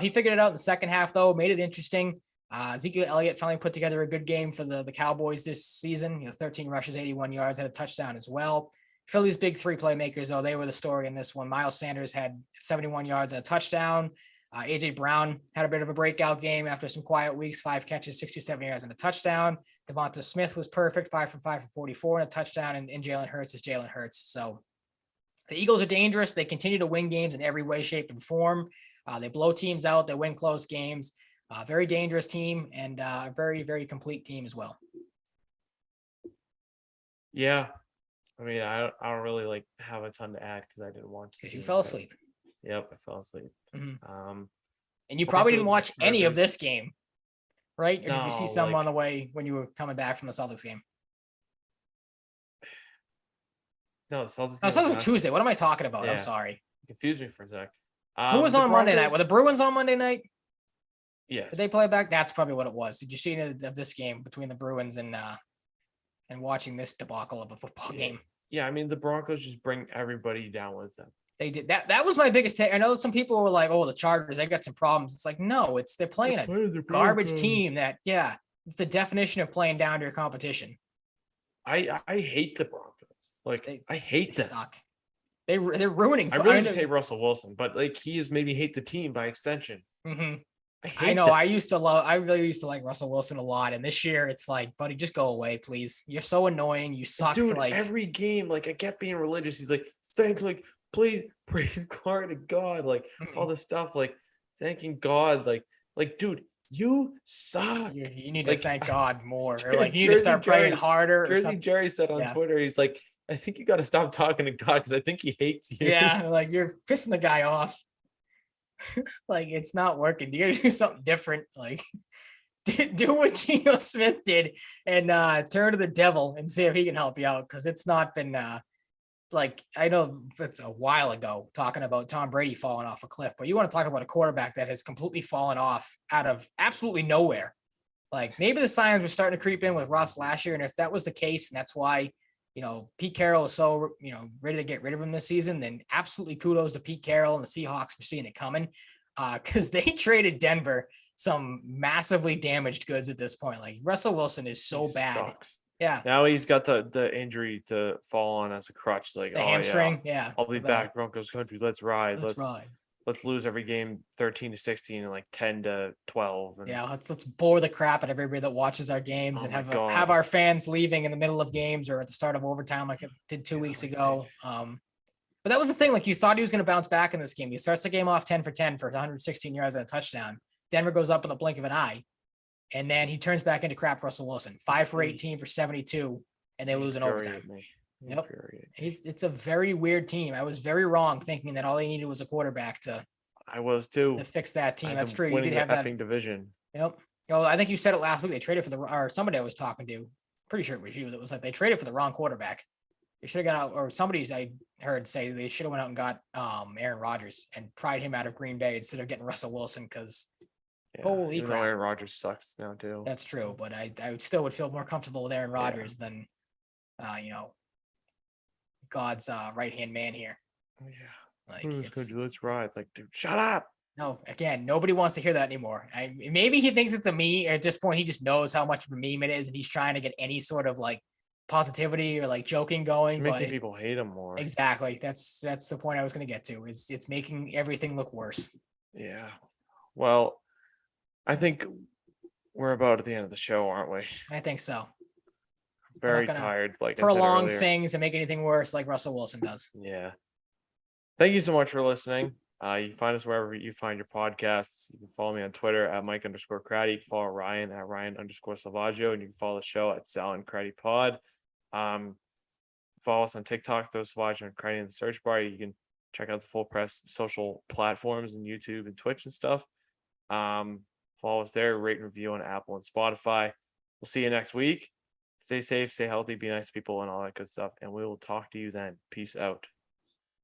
He figured it out in the second half, though, made it interesting. Ezekiel Elliott finally put together a good game for the Cowboys this season. 13 rushes, 81 yards, had a touchdown as well. Philly's big three playmakers, though, they were the story in this one. Miles Sanders had 71 yards and a touchdown. A.J. Brown had a bit of a breakout game after some quiet weeks, 5 catches, 67 yards and a touchdown. Devonta Smith was perfect, 5 for 5 for 44 and a touchdown. And Jalen Hurts is Jalen Hurts. So the Eagles are dangerous. They continue to win games in every way, shape, and form. They blow teams out. They win close games. Very dangerous team and a very, very complete team as well. Yeah. I mean, I don't really like have a ton to add because I didn't watch. Because you fell asleep. Yep, I fell asleep. Mm-hmm. And you probably didn't watch any of this game, right? Or did you see some on the way when you were coming back from the Celtics game? No, the Celtics. No, Celtics was Tuesday. What am I talking about? Yeah. I'm sorry. You confused me for a sec. Who was on Monday night? Were the Bruins on Monday night? Yes. Did they play back? That's probably what it was. Did you see any of this game between the Bruins and watching this debacle of a football game? Yeah, I mean, the Broncos just bring everybody down with them. They did that. That was my biggest take. I know some people were like, "Oh, the Chargers, they got some problems." It's like, no, they're playing a garbage team. It's the definition of playing down to your competition. I hate the Broncos. I hate them. Suck. They're ruining. I really just hate Russell Wilson, but he has made me hate the team by extension. Mm-hmm. I know. Them. I really used to like Russell Wilson a lot, and this year it's like, buddy, just go away, please. You're so annoying. You suck. Dude, every game, I get being religious. He's like, thanks, please praise glory to God, all this stuff, thanking God, dude, you suck. You need to thank God more, or you need to start praying harder. Jersey Jerry said on Twitter, he's like, I think you got to stop talking to God because I think he hates you. Yeah, you're pissing the guy off. It's not working. You got to do something different. Do what Geno Smith did and turn to the devil and see if he can help you out, because it's not been. I know it's a while ago talking about Tom Brady falling off a cliff, but you want to talk about a quarterback that has completely fallen off out of absolutely nowhere. Maybe the signs were starting to creep in with Russ last year. And if that was the case, and that's why, Pete Carroll is so, ready to get rid of him this season, then absolutely kudos to Pete Carroll and the Seahawks for seeing it coming. Cause they traded Denver some massively damaged goods at this point. Russell Wilson is so bad. Sucks. Yeah. Now he's got the injury to fall on as a crutch. The hamstring. Yeah. I'll be back, Broncos country. Let's ride. Ride. Let's lose every game 13-16 and 10-12. And let's bore the crap out of everybody that watches our games and have our fans leaving in the middle of games or at the start of overtime like it did 2 weeks ago. But that was the thing. You thought he was going to bounce back in this game. He starts the game off 10 for 10 for 116 yards and a touchdown. Denver goes up in the blink of an eye. And then he turns back into crap Russell Wilson, 5 for 18 for 72, and they lose in overtime. Yep. It's a very weird team. I was very wrong thinking that all they needed was a quarterback to. I was too. To fix that team. That's true. You did have that division. Yep. Oh, I think you said it last week. They traded for or somebody I was talking to. Pretty sure it was you. That was they traded for the wrong quarterback. They should have got out, or somebody's I heard say they should have went out and got Aaron Rodgers and pried him out of Green Bay instead of getting Russell Wilson because. Yeah, holy crap! Aaron Rodgers sucks now too. That's true, but I still would feel more comfortable with Aaron Rodgers than, God's right hand man here. Yeah, let's ride. Dude, shut up. No, again, nobody wants to hear that anymore. Maybe he thinks it's a meme. At this point, he just knows how much of a meme it is, and he's trying to get any sort of positivity or joking going. It's making people hate him more. Exactly. That's the point I was going to get to. It's making everything look worse. Yeah. Well. I think we're about at the end of the show, aren't we? I think so. Very tired. Prolong things and make anything worse like Russell Wilson does. Yeah. Thank you so much for listening. You can find us wherever you find your podcasts. You can follow me on Twitter at Mike_Cratty. You can follow Ryan at Ryan_Salvaggio. And you can follow the show at Sal and Cratty Pod. Follow us on TikTok, throw Salvaggio and Cratty in the search bar. You can check out the Full Press social platforms and YouTube and Twitch and stuff. Follow us there, rate and review on Apple and Spotify. We'll see you next week. Stay safe, stay healthy, be nice to people, and all that good stuff. And we will talk to you then. Peace out.